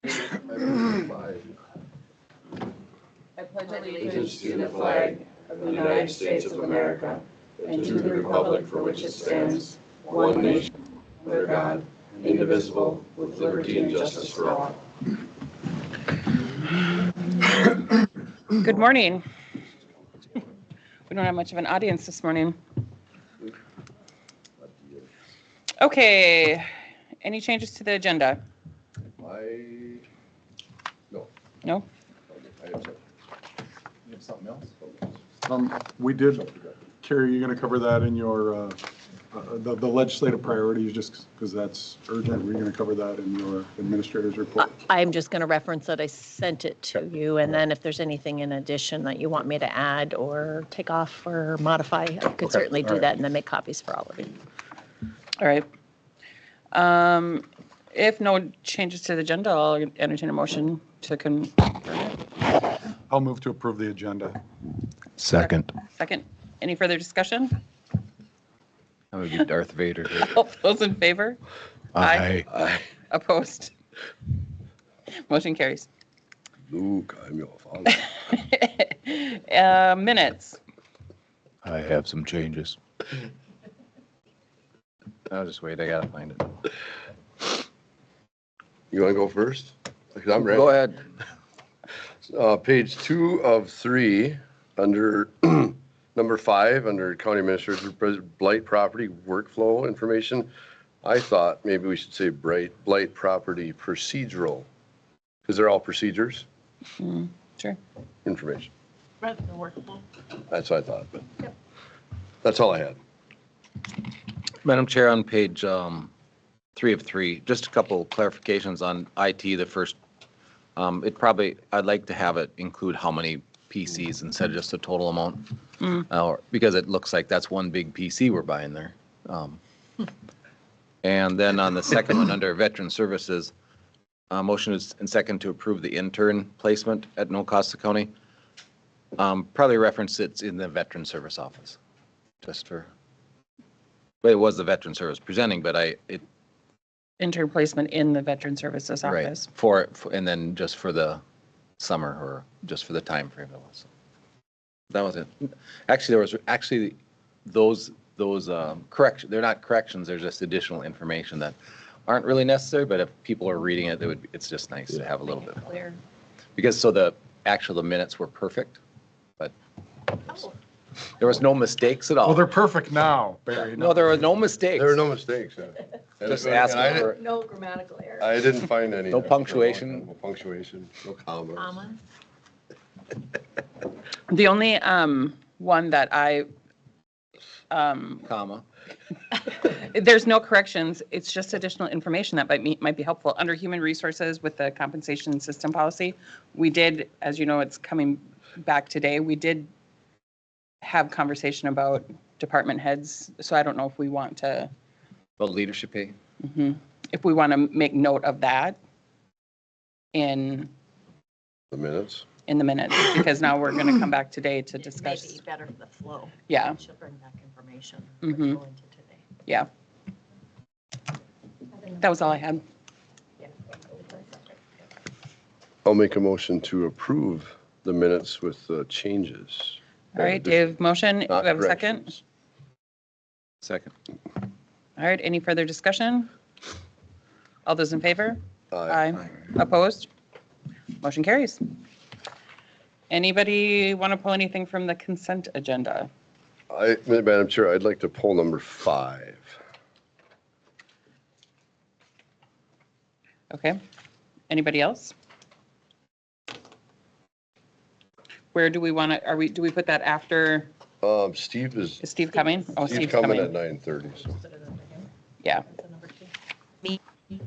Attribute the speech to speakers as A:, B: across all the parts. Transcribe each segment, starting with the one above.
A: I pledge allegiance to the flag of the United States of America and to the republic for which it stands, one nation, under God, indivisible, with liberty and justice for all. Good morning. We don't have much of an audience this morning. Okay, any changes to the agenda?
B: No.
A: No?
B: I have something.
C: You have something else? We did, Carrie, you're going to cover that in your, the legislative priorities, just because that's urgent. We're going to cover that in your administrator's report.
D: I'm just going to reference that I sent it to you, and then if there's anything in addition that you want me to add or take off or modify, I could certainly do that and then make copies for all of you.
A: All right. If no changes to the agenda, I'll entertain a motion to confirm it.
C: I'll move to approve the agenda.
E: Second.
A: Second. Any further discussion?
E: That would be Darth Vader.
A: All those in favor?
E: Aye.
A: Opposed? Motion carries.
B: Luke, I'm your father.
A: Minutes.
E: I have some changes. I'll just wait. I gotta find it.
B: You want to go first? Because I'm ready.
E: Go ahead.
B: Page 2 of 3, under number 5, under County Administrator Blight Property Workflow Information. I thought maybe we should say Blight Property Procedural, because they're all procedures,
A: Sure.
B: information.
D: Rather than workable.
B: That's what I thought, but that's all I had.
E: Madam Chair, on page 3 of 3, just a couple clarifications on IT. The first, I'd like to have it include how many PCs instead of just the total amount. Because it looks like that's one big PC we're buying there. And then on the second one, under Veteran Services, motion is and second to approve the intern placement at no cost to county. Probably reference it's in the Veteran Service Office, just for, but it was the Veteran Service presenting, but
A: Intern placement in the Veteran Services
E: right,
A: Office.
E: for and then just for the summer or just for the time frame it was. That was it. Actually, there was those corrections. They're not corrections. They're just additional information that aren't really necessary. But if people are reading it, it's just nice to have a little bit
D: Clear.
E: because the minutes were perfect, but there was no mistakes at all.
C: Well, they're perfect now, Barry.
E: No, there were no mistakes.
B: There were no mistakes. Yeah.
E: Just
B: And
E: asking
B: I
E: for
D: No grammatical error.
B: I didn't find any.
E: No punctuation.
B: No punctuation, no commas.
D: Comma.
A: The only one that
E: comma.
A: there's no corrections. It's just additional information that might be helpful. Under Human Resources with the compensation system policy, we did, as you know, it's coming back today. We did have conversation about department heads. So I don't know if we want to.
E: About leadership pay.
A: If we want to make note of that in
B: The minutes.
A: the minutes, because now we're going to come back today to
D: It may
A: discuss.
D: be better for the flow.
A: Yeah,
D: She'll bring back information.
A: Mhm.
D: Go into today.
A: yeah. That was all I had.
B: I'll make a motion to approve the minutes with changes.
A: All right, Dave, motion. Do
B: Not
A: we have a second?
B: corrections.
E: Second.
A: All right, any further discussion? All those in favor?
B: Aye.
A: Opposed? Motion carries. Anybody want to pull anything from the consent agenda?
B: Madam Chair, I'd like to pull number 5.
A: Okay. Anybody else? Where do we want to, do we put that after,
B: Steve is.
A: is Steve coming? Oh,
B: Steve's
A: Steve's
B: coming at
A: coming.
B: 9:30, so.
A: Yeah.
D: That's a number 2.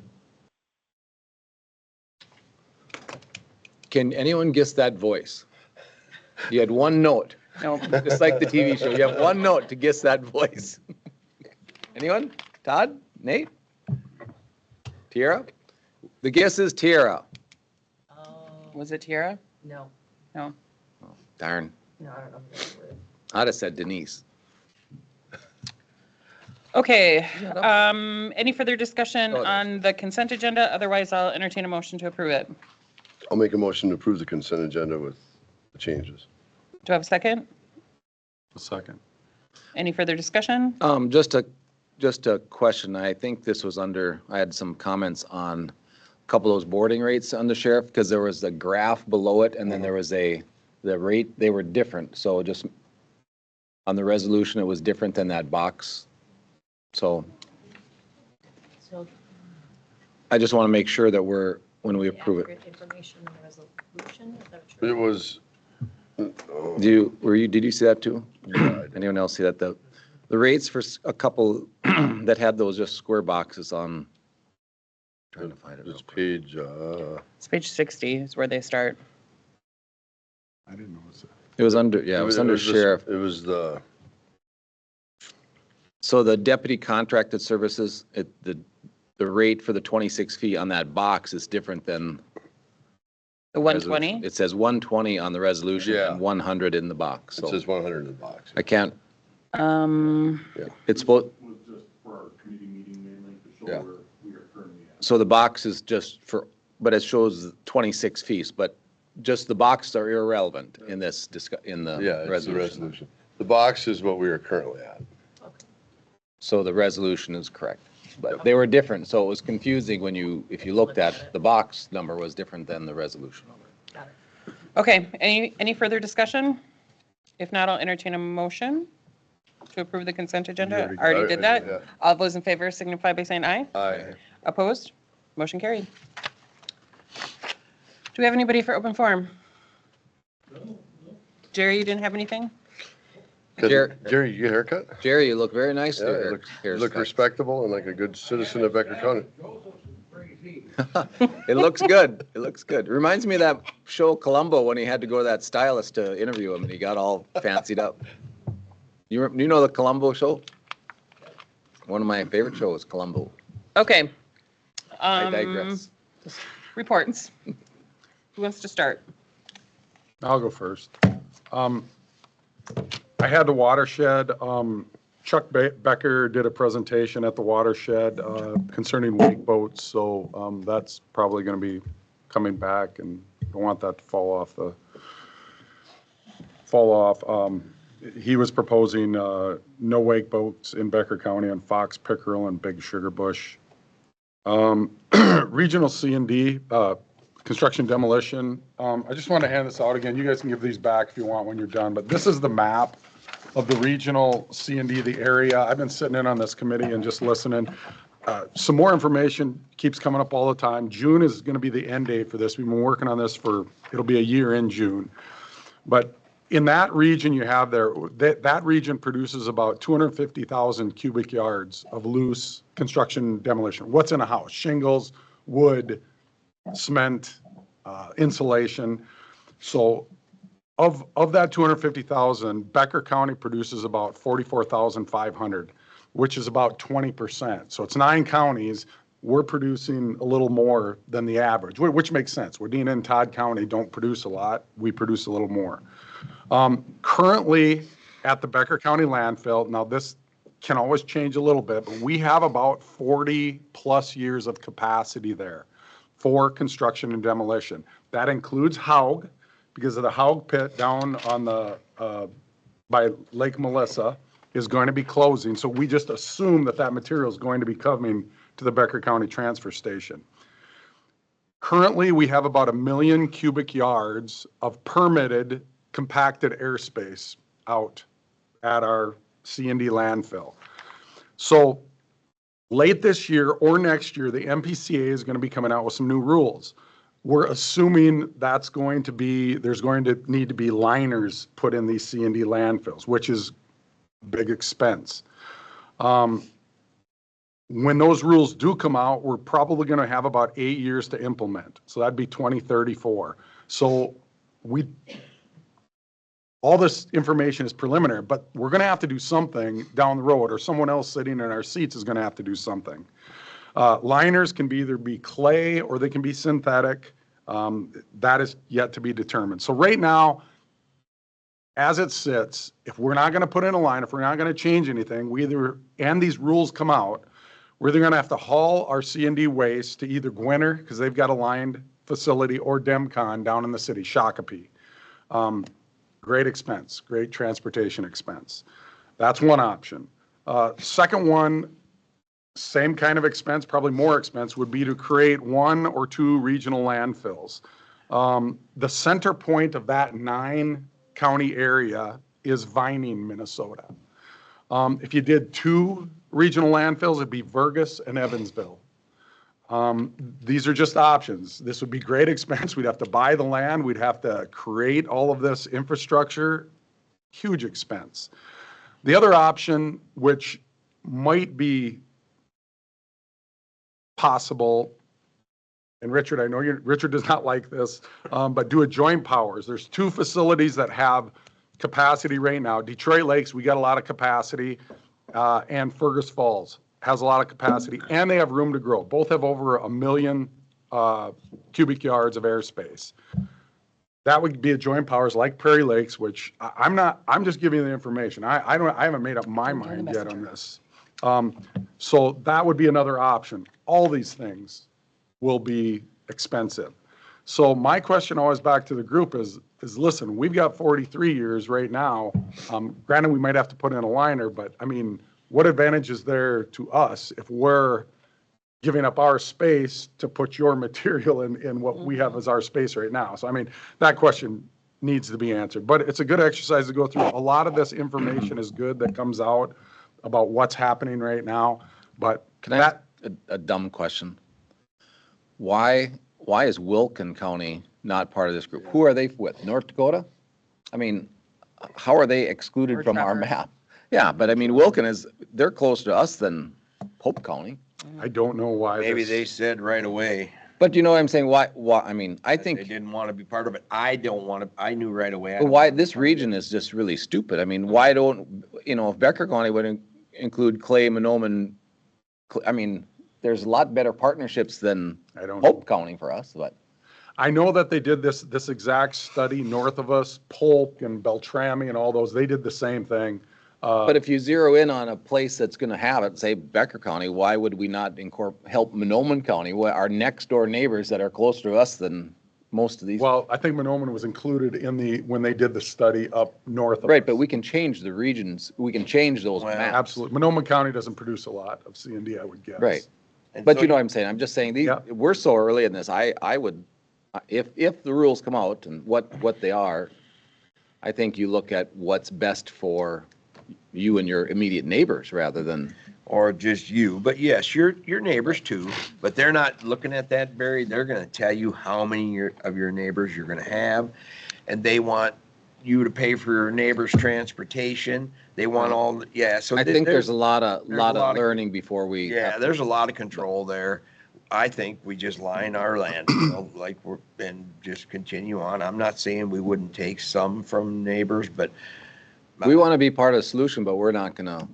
E: Can anyone guess that voice? You had one note,
A: No,
E: just like the TV show. You have one note to guess that voice. Anyone? Todd? Nate? Tiara? The guess is Tiara.
D: Oh,
A: was it Tiara?
D: no.
A: No.
E: Darn.
D: No, I don't know. Who that word.
E: I'd have said Denise.
A: Okay, any further discussion
E: Oh, it is.
A: on the consent agenda? Otherwise, I'll entertain a motion to approve it.
B: I'll make a motion to approve the consent agenda with the changes.
A: Do I have a second?
C: A second.
A: Any further discussion?
E: Just a question. I think this was under, I had some comments on a couple of those boarding rates on the sheriff, because there was the graph below it, and then there was the rate, they were different. So just on the resolution, it was different than that box. So
D: So
E: I just want to make sure that when we approve it.
D: accurate information in the resolution, is that
B: It
D: true?
B: was,
E: Did you see that too? Anyone else see that? The rates for a couple that had those just square boxes on, trying to find it real
B: it's
E: quick.
B: page,
A: It's page 60 is where they start.
C: I didn't know it.
E: It was under, yeah, it was under sheriff.
B: It was the,
E: So the deputy contracted services, the rate for the 26 feet on that box is different than.
A: The 120?
E: It says 120 on the resolution
B: Yeah.
E: and 100 in the box.
B: it
E: So
B: says 100 in the box.
E: I can't,
A: Um,
E: it's both,
C: Was just for our committee meeting mainly to
B: Yeah.
C: show where we are currently at.
E: so the box is just for, but it shows 26 feet, but just the boxes are irrelevant in this, in the
B: Yeah, it's the
E: resolution.
B: resolution. The box is what we are currently at.
E: So the resolution is correct. But they were different, so it was confusing if you looked at, the box number was different than the resolution number.
D: Got it.
A: okay, any further discussion? If not, I'll entertain a motion to approve the consent agenda. Already did that?
B: Yeah.
A: All those in favor signify by saying aye.
B: Aye.
A: Opposed? Motion carried. Do we have anybody for open forum? Jerry, you didn't have anything?
B: Jerry, you get a haircut?
E: Jerry, you look very nice
B: Yeah,
E: there.
B: you look respectable and like a good citizen of Becker County.
E: It looks good. It looks good. Reminds me of that show Columbo when he had to go to that stylist to interview him and he got all fancied up. You know the Columbo show? One of my favorite shows, Columbo.
A: Okay.
E: I digress.
A: Reports. Who wants to start?
C: I'll go first. I had the watershed. Chuck Becker did a presentation at the watershed concerning wake boats, so that's probably going to be coming back, and don't want that to fall off. He was proposing no wake boats in Becker County on Fox, Pickerel, and Big Sugar Bush. Regional C&D, construction demolition. I just want to hand this out again. You guys can give these back if you want when you're done, but this is the map of the regional C&D, the area. I've been sitting in on this committee and just listening. Some more information keeps coming up all the time. June is going to be the end date for this. We've been working on this it'll be a year in June. But in that region you have there, that region produces about 250,000 cubic yards of loose construction demolition. What's in a house? Shingles, wood, cement, insulation. So of that 250,000, Becker County produces about 44,500, which is about 20%. So it's 9 counties. We're producing a little more than the average, which makes sense. Wadena and Todd County don't produce a lot. We produce a little more. Currently at the Becker County landfill, now this can always change a little bit, but we have about 40 plus years of capacity there for construction and demolition. That includes Haug, because of the Haug pit down on by Lake Melissa is going to be closing. So we just assume that material is going to be coming to the Becker County Transfer Station. Currently, we have about 1 million cubic yards of permitted compacted airspace out at our C&D landfill. So late this year or next year, the MPCA is going to be coming out with some new rules. We're assuming there's going to need to be liners put in these C&D landfills, which is a big expense. When those rules do come out, we're probably going to have about 8 years to implement. So that'd be 2034. So all this information is preliminary, but we're going to have to do something down the road, or someone else sitting in our seats is going to have to do something. Liners can either be clay or they can be synthetic. That is yet to be determined. So right now, as it sits, if we're not going to put in a line, if we're not going to change anything, and these rules come out, we're either going to have to haul our C&D waste to either Gwinner, because they've got a lined facility, or Demcon down in the city, Shakopee. Great expense, great transportation expense. That's one option. Second one, same kind of expense, probably more expense, would be to create 1 or 2 regional landfills. The center point of that 9-county area is Vining, Minnesota. If you did 2 regional landfills, it'd be Vergas and Evansville. These are just options. This would be great expense. We'd have to buy the land. We'd have to create all of this infrastructure. Huge expense. The other option, which might be possible, and Richard, I know Richard does not like this, but do a joint powers. There's 2 facilities that have capacity right now. Detroit Lakes, we got a lot of capacity, and Fergus Falls has a lot of capacity, and they have room to grow. Both have over 1 million cubic yards of airspace. That would be a joint powers like Prairie Lakes, which I'm just giving you the information. I haven't made up my mind yet on this. So that would be another option. All these things will be expensive. So my question always back to the group is listen, we've got 43 years right now. Granted, we might have to put in a liner, but I mean, what advantage is there to us if we're giving up our space to put your material in what we have as our space right now? So, I mean, that question needs to be answered. But it's a good exercise to go through. A lot of this information is good that comes out about what's happening right now. But
E: Can I ask a dumb question? Why is Wilkin County not part of this group? Who are they with? North Dakota? I mean, how are they excluded
A: Or
E: from our
A: Traverse.
E: map? Yeah, but I mean, Wilkin they're closer to us than Hope County.
C: I don't know why.
F: Maybe
C: this-
F: they said right away
E: But you know what I'm saying? Why, I mean, I
F: they
E: think,
F: didn't want to be part of it. I don't want to, I knew right away. I
E: but
F: don't
E: why,
F: wanna be
E: this
F: part of
E: region is just really stupid. I mean, why don't, if Becker County would include Clay, Monoman, I mean, there's a lot better partnerships than
C: I don't
E: Hope County for us, but.
C: I know that they did this exact study north of us, Polk and Beltrami and all those. They did the same thing.
E: But if you zero in on a place that's going to have it, say Becker County, why would we not help Monoman County, our next door neighbors that are closer to us than most of these?
C: Well, I think Monoman was included when they did the study up north of
E: Right,
C: us.
E: but we can change the regions, we can change those
F: Well,
E: maps.
C: Absolutely. Monoman County doesn't produce a lot of C&D, I would guess.
E: Right,
F: And
E: but
F: so
E: you know what I'm saying, I'm just saying,
C: Yeah.
E: we're so early in this, I would, if the rules come out and what they are, I think you look at what's best for you and your immediate neighbors rather than,
F: Or just you, but yes, your neighbors too, but they're not looking at that, Barry. They're gonna tell you how many of your neighbors you're gonna have, and they want you to pay for your neighbor's transportation. They want all, yeah, so.
E: I think there's a lot of
F: lot of-
E: learning before we.
F: Yeah,
E: have to-
F: there's a lot of control there. I think we just line our land, like and just continue on. I'm not saying we wouldn't take some from neighbors, but
E: We want to be part of the solution, but we're not going to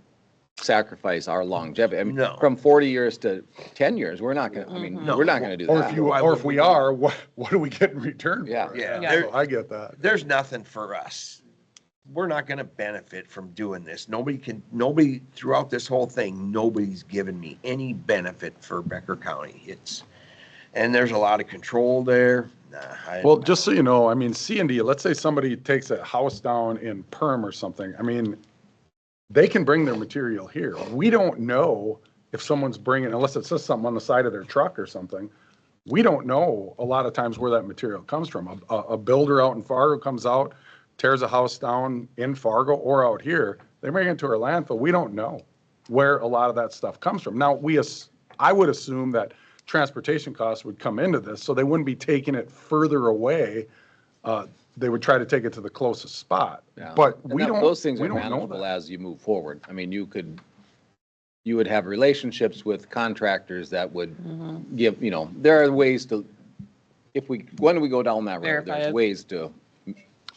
E: sacrifice our longevity. I mean,
F: No.
E: from 40 years to 10 years, we're not going to, I mean,
F: No.
E: we're not going to do
C: Or
E: that.
C: if we are, what do we get in return for
E: Yeah.
C: it?
F: Yeah.
C: So I get that.
F: there's nothing for us. We're not gonna benefit from doing this. Nobody throughout this whole thing, nobody's given me any benefit for Becker County. And there's a lot of control there.
C: Well, just so you know, I mean, C&D, let's say somebody takes a house down in Perm or something. I mean, they can bring their material here. We don't know if someone's bringing, unless it says something on the side of their truck or something. We don't know a lot of times where that material comes from. A builder out in Fargo comes out, tears a house down in Fargo or out here, they bring it to our landfill. We don't know where a lot of that stuff comes from. Now, I would assume that transportation costs would come into this, so they wouldn't be taking it further away. They would try to take it to the closest spot.
E: Yeah.
C: But
E: And
C: we
E: that-
C: don't,
E: Those things
C: we
E: are
C: don't know
E: manageable
C: that.
E: as you move forward. I mean, you would have relationships with contractors that would give, there are ways to, when we go down that road,
A: Verify
E: there's
A: it.
E: ways to.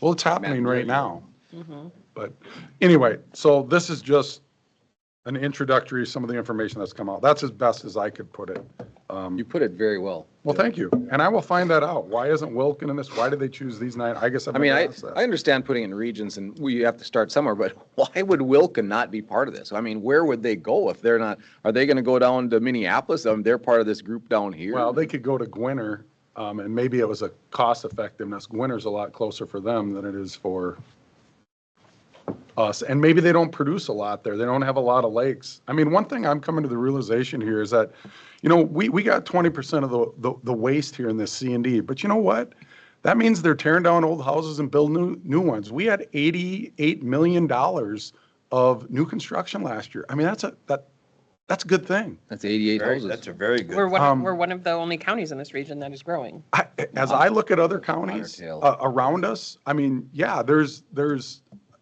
C: Well, it's happening right now.
A: Mm-hmm.
C: But anyway, so this is just an introductory, some of the information that's come out. That's as best as I could put it.
E: You put it very well.
C: Well, thank you. And I will find that out. Why isn't Wilken in this? Why did they choose these 9? I guess I've
E: I mean,
C: never asked
E: I
C: that.
E: understand putting in regions and we have to start somewhere, but why would Wilken not be part of this? I mean, where would they go if they're not, are they gonna go down to Minneapolis? They're part of this group down here?
C: Well, they could go to Gwinner, and maybe it was a cost effectiveness. Gwinner's a lot closer for them than it is for us. And maybe they don't produce a lot there. They don't have a lot of lakes. I mean, one thing I'm coming to the realization here is that, you know, we got 20% of the waste here in this C&D, but you know what? That means they're tearing down old houses and building new ones. We had $88 million of new construction last year. I mean, that's a good thing.
E: That's 88 houses.
F: That's a very good.
A: We're one of the only counties in this region that is growing.
C: As I look at other counties around us, I mean, yeah, there's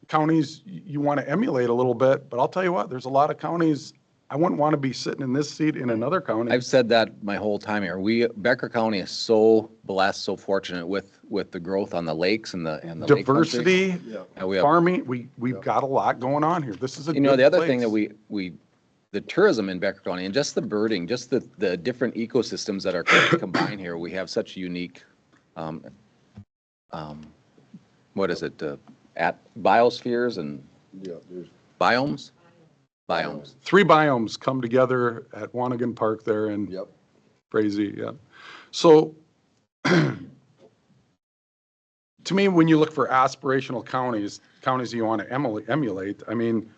C: counties you want to emulate a little bit, but I'll tell you what, there's a lot of counties, I wouldn't want to be sitting in this seat in another county.
E: I've said that my whole time here. Becker County is so blessed, so fortunate with the growth on the lakes and the lake country.
C: Diversity,
E: And we have,
C: farming, we've got a lot going on here. This is a
E: you know,
C: good
E: the other thing
C: place.
E: that the tourism in Becker County and just the birding, just the different ecosystems that are combined here, we have such unique, what is it, at biospheres and
B: Yeah, there's
E: biomes?
C: 3 biomes come together at Wanigan Park there and
B: Yep.
C: crazy, yeah. So to me, when you look for aspirational counties you want to emulate, I mean,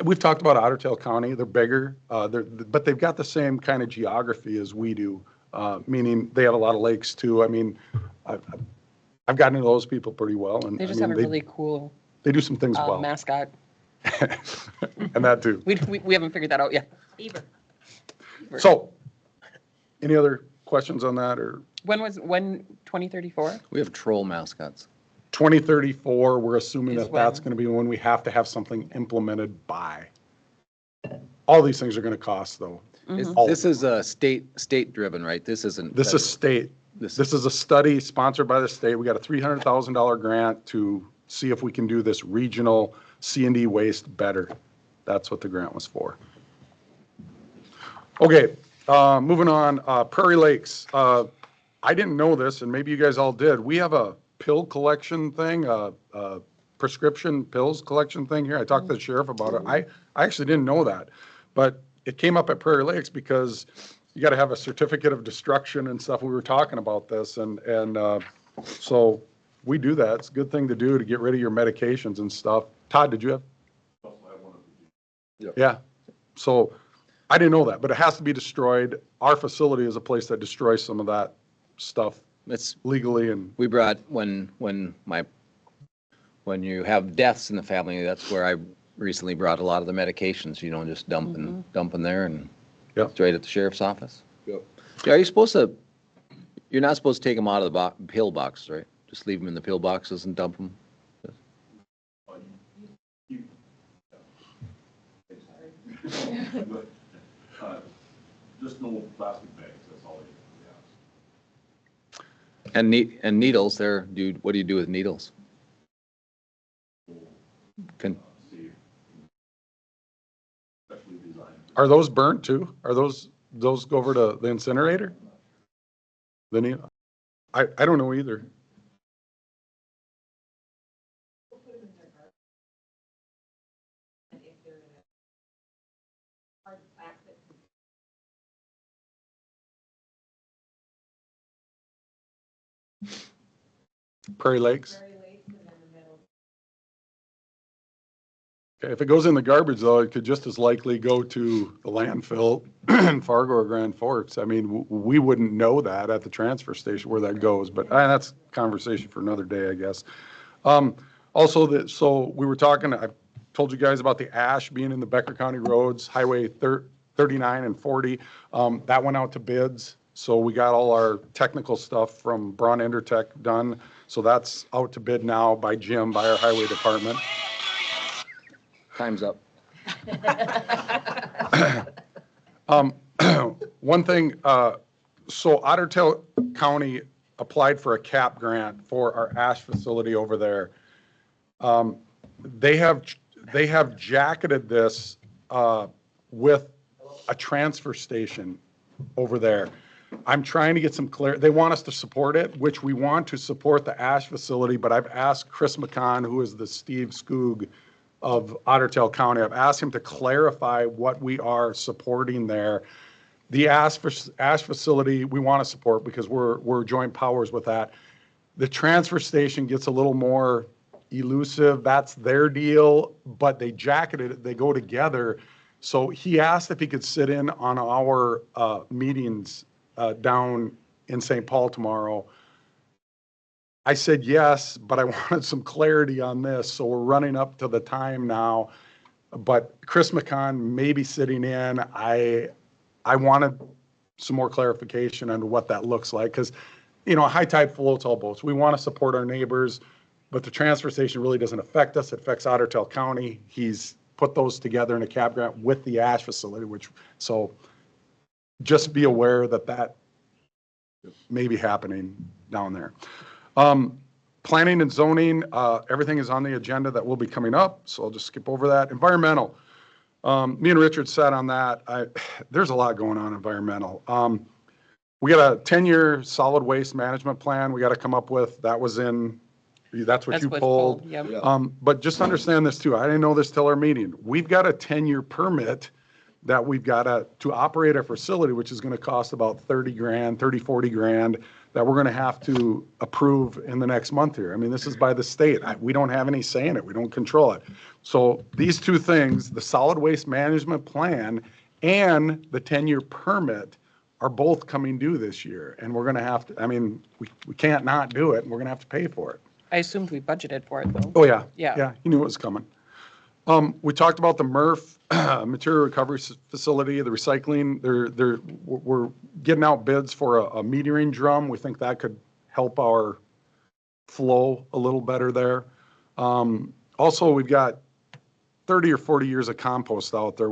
C: we've talked about Otter Tail County. They're bigger, but they've got the same kind of geography as we do, meaning they have a lot of lakes too. I mean, I've gotten to know those people pretty well. And
A: They just
C: I mean,
A: have a really cool
C: they do some things well,
A: mascot.
C: and that too.
A: We haven't figured that out yet.
C: So, any other questions on that, or
A: When 2034?
E: We have troll mascots.
C: 2034? We're assuming
A: Is
C: that that's
A: when?
C: going to be when we have to have something implemented by. All these things are going to cost, though. All
E: This is a state driven, right? This isn't.
C: This is state. This is a study sponsored by the state. We got a $300,000 grant to see if we can do this regional C&D waste better. That's what the grant was for. Okay, moving on, Prairie Lakes. I didn't know this, and maybe you guys all did. We have a pill collection thing, prescription pills collection thing here. I talked to the sheriff about it. I actually didn't know that, but it came up at Prairie Lakes because you got to have a certificate of destruction and stuff. We were talking about this, and so we do that. It's a good thing to do to get rid of your medications and stuff. Todd, did you have?
B: Yep.
C: Yeah. So I didn't know that, but it has to be destroyed. Our facility is a place that destroys some of that stuff
E: It's,
C: legally, and
E: we brought, when you have deaths in the family, that's where I recently brought a lot of the medications, you know, just dump in there and
C: Yep.
E: straight at the sheriff's office.
B: Yep.
E: Yeah, you're not supposed to take them out of the pill boxes, right? Just leave them in the pill boxes and dump them?
G: Just no plastic bags, that's all you
E: And needles there, dude, what do you do with needles? Can,
G: see. Especially designed.
C: are those burnt too? Are those go over to the incinerator? I don't know either. Prairie Lakes? Okay, if it goes in the garbage though, it could just as likely go to the landfill in Fargo or Grand Forks. I mean, we wouldn't know that at the transfer station where that goes, but that's a conversation for another day, I guess. Also, so we were talking, I told you guys about the ash being in the Becker County roads, Highway 39 and 40. That went out to bids. So we got all our technical stuff from Braun Endertech done. So that's out to bid now by Jim, by our highway department.
E: time's up.
C: One thing, so Otter Tail County applied for a CAP grant for our ash facility over there. They have jacketed this with a transfer station over there. I'm trying to get some they want us to support it, which we want to support the ash facility, but I've asked Chris McCon, who is the Steve Skoog of Otter Tail County, I've asked him to clarify what we are supporting there. The ash facility, we want to support because we're joint powers with that. The transfer station gets a little more elusive. That's their deal, but they jacketed it. They go together. So he asked if he could sit in on our meetings down in St. Paul tomorrow. I said yes, but I wanted some clarity on this. So we're running up to the time now. But Chris McCon may be sitting in. I wanted some more clarification on what that looks like because, you know, high tide floats all boats. We want to support our neighbors, but the transfer station really doesn't affect us. It affects Otter Tail County. He's put those together in a cap grant with the ash facility, so just be aware that that may be happening down there. Planning and zoning, everything is on the agenda that will be coming up, so I'll just skip over that. Environmental, me and Richard sat on that. There's a lot going on environmental. We got a 10-year solid waste management plan we got to come up with. That's what you pulled.
A: Yep.
C: But just understand this too. I didn't know this till our meeting. We've got a 10-year permit that we've got to operate our facility, which is going to cost about 40 grand, that we're going to have to approve in the next month here. I mean, this is by the state. We don't have any say in it. We don't control it. So these two things, the solid waste management plan and the 10-year permit, are both coming due this year. And we're going to have to, I mean, we can't not do it, and we're going to have to pay for it.
A: I assumed we budgeted for it though.
C: Oh, yeah.
A: Yeah.
C: Yeah, you knew it was coming. We talked about the MRF, material recovery facility, the recycling. We're getting out bids for a metering drum. We think that could help our flow a little better there. Also, we've got 30 or 40 years of compost out there.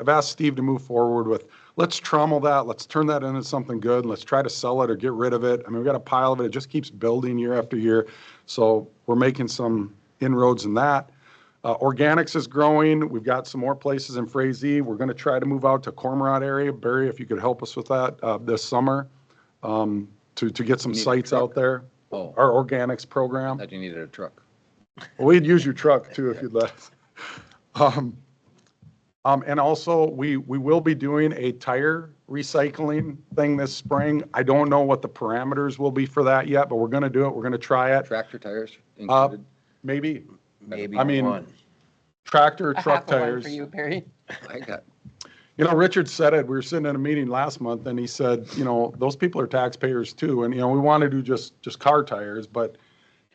C: I've asked Steve to move forward with, let's trommel that, let's turn that into something good, and let's try to sell it or get rid of it. I mean, we've got a pile of it. It just keeps building year after year. So we're making some inroads in that. Organics is growing. We've got some more places in Frazee. We're going to try to move out to Cormorant area. Barry, if you could help us with that this summer to get some
E: You need a
C: sites
E: truck?
C: out there.
E: Oh,
C: Our organics program.
E: thought you needed a truck.
C: Well, we'd use your truck too if you'd let us. And also, we will be doing a tire recycling thing this spring. I don't know what the parameters will be for that yet, but we're going to do it. We're going to try it.
E: Tractor tires included?
C: Maybe
F: Maybe
C: I mean,
F: one.
C: tractor,
A: A
C: truck
A: half of one
C: tires.
A: for you, Barry.
E: I got,
C: You know, Richard said it. We were sitting in a meeting last month and he said, you know, those people are taxpayers too. And, you know, we want to do just car tires, but,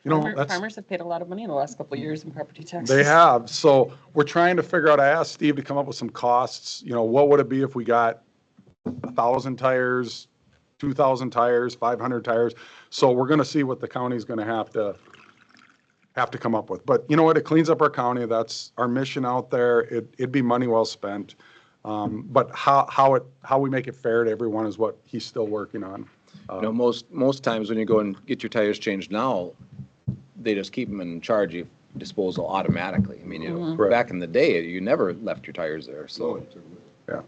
C: you know, that's.
A: Farmers have paid a lot of money in the last couple of years in property taxes.
C: They have. So we're trying to figure out, I asked Steve to come up with some costs. You know, what would it be if we got 1,000 tires, 2,000 tires, 500 tires? So we're going to see what the county's going to have to come up with. But you know what? It cleans up our county. That's our mission out there. It'd be money well spent. But how we make it fair to everyone is what he's still working on.
E: you know, most times when you go and get your tires changed now, they just keep them and charge you disposal automatically. I mean, you know,
C: Correct.
E: back in the day, you never left your tires there, so.
C: Yeah.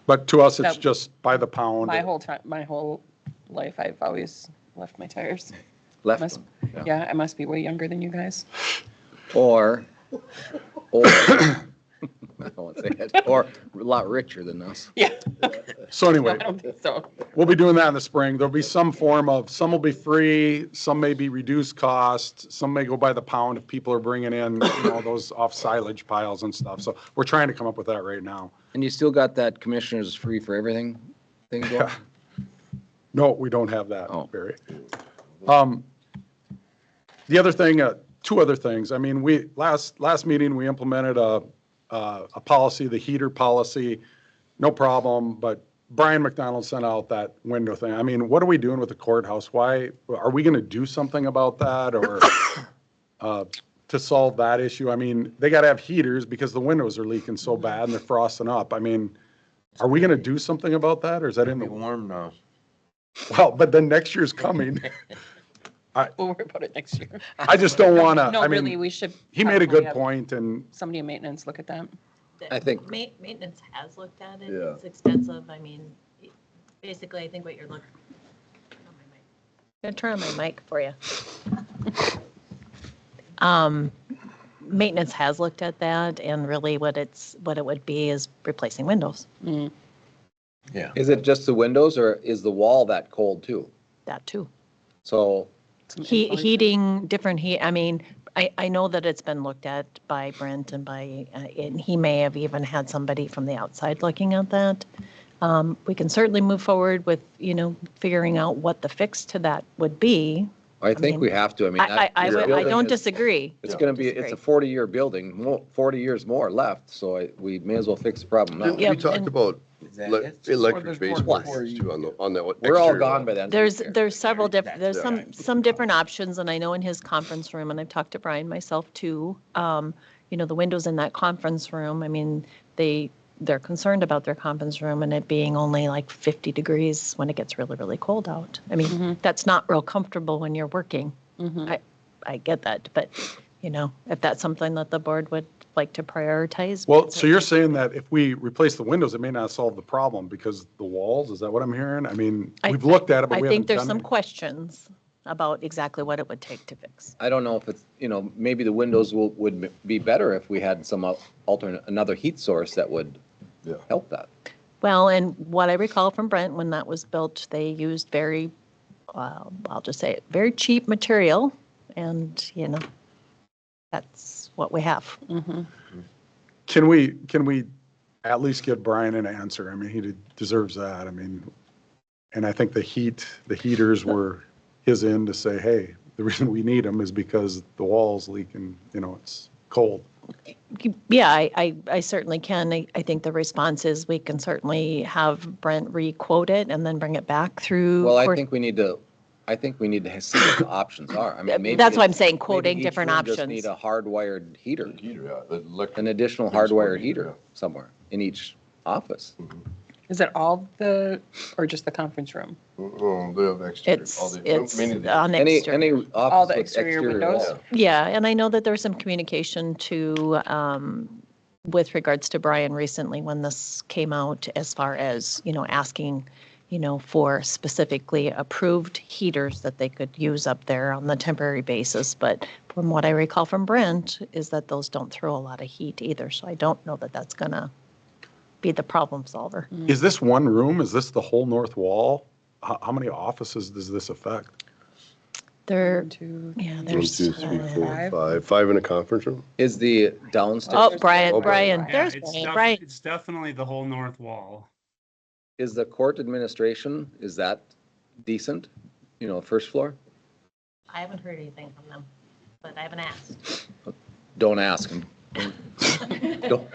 C: But to us, it's
A: That-
C: just by the pound.
A: My whole life, I've always left my tires.
E: Left
A: Must-
E: them.
A: Yeah, I must be way younger than you guys.
E: Or, I won't say it, or a lot richer than us.
A: Yeah.
C: So
A: No,
C: anyway,
A: I don't think so.
C: we'll be doing that in the spring. There'll be some form of, some will be free, some may be reduced cost, some may go by the pound if people are bringing in, you know, those off silage piles and stuff. So we're trying to come up with that right now.
E: And you still got that commissioners free for everything thing going?
C: No, we don't have that,
E: Oh.
C: Barry. The other thing, two other things. I mean, last meeting, we implemented a policy, the heater policy, no problem, but Brian McDonald sent out that window thing. I mean, what are we doing with the courthouse? Why, are we going to do something about that or to solve that issue? I mean, they got to have heaters because the windows are leaking so bad and they're frosting up. I mean, are we going to do something about that or is that in
F: Be
C: the,
F: warm now.
C: well, but then next year's coming.
A: We'll worry about it next year.
C: I just don't want to,
A: No,
C: I
A: really,
C: mean,
A: we should.
C: he made a
A: probably
C: good
A: have
C: point and
A: Somebody in maintenance look at that.
E: I think-
D: Maintenance has looked at it.
B: Yeah.
D: It's expensive. I mean, Basically, I think what you're looking. I'm gonna turn on my mic for you. Maintenance has looked at that, and really what it would be is replacing windows,
F: Yeah.
E: Is it just the windows or is the wall that cold too?
D: that too.
E: So,
A: Some insulation.
D: Heating, different heat, I mean, I know that it's been looked at by Brent and and he may have even had somebody from the outside looking at that. We can certainly move forward with, figuring out what the fix to that would be.
E: I think we have to, I mean. that-
D: I
E: this building
D: don't
E: is-
D: disagree.
E: It's gonna be, it's a 40-year building, 40 years more left, so we may as well fix the problem now.
B: Didn't we
D: Yep,
B: talked
D: and-
B: about
F: Is that
B: le-
F: it?
B: electric baseboards
E: Plus.
B: too on that
E: We're all
B: exterior
E: gone
B: wall?
E: by then.
D: There's several different, there's
F: Yeah.
D: some different options, and I know in his conference room, and I've talked to Brian myself too, the windows in that conference room, I mean, they're concerned about their conference room and it being only like 50 degrees when it gets really, really cold out. I mean, that's not real comfortable when you're working. I get that, but, if that's something that the board would like to prioritize.
C: Well, so you're saying that if we replace the windows, it may not solve the problem because the walls, is that what I'm hearing? I mean, we've looked at it, but we
D: I think
C: haven't
D: there's
C: done
D: some
C: it.
D: questions about exactly what it would take to fix.
E: I don't know if it's, maybe the windows would be better if we had some alternate, another heat source that would
B: Yeah.
E: help that.
D: Well, and what I recall from Brent, when that was built, they used very, I'll just say it, very cheap material. And, that's what we have.
C: Can we at least give Brian an answer? I mean, he deserves that. I mean, and I think the heaters were his end to say, hey, the reason we need them is because the wall's leaking, it's cold.
D: Yeah, I certainly can. I think the response is we can certainly have Brent re-quote it and then bring it back through.
E: Well, I
D: court-
E: think we need to see what the options are. I mean, maybe.
D: That's what I'm
E: it's-
D: saying,
E: maybe
D: quoting
E: each
D: different
E: room just
D: options.
E: need a hardwired heater,
B: Heater, yeah, the electric.
E: an additional
B: Big smart
E: hardwired
B: heater,
E: heater somewhere in each office.
A: Is it all or just the conference room?
B: Oh, they have exterior.
D: It's
B: Mainly the-
D: on
E: Any
D: exterior.
E: office
A: the
E: with
A: exterior windows?
E: wall.
D: Yeah, and I know that there was some communication to, with regards to Brian recently when this came out as far as, asking, for specifically approved heaters that they could use up there on the temporary basis. But from what I recall from Brent is that those don't throw a lot of heat either. So I don't know that that's going to be the problem solver.
C: Is this one room? Is this the whole north wall? How many offices does this affect?
D: There,
A: 2,
D: yeah,
B: 1,
D: there's.
B: 2, 3, 4, 5 in a conference room?
E: Is the downstairs,
D: Oh, Brian,
B: Oh,
D: Brian,
B: Brian.
D: there's Brian.
H: It's definitely the whole north wall.
E: is the court administration, is that decent? First floor?
D: I haven't heard anything from them, but I haven't asked.
E: Don't ask them. Don't.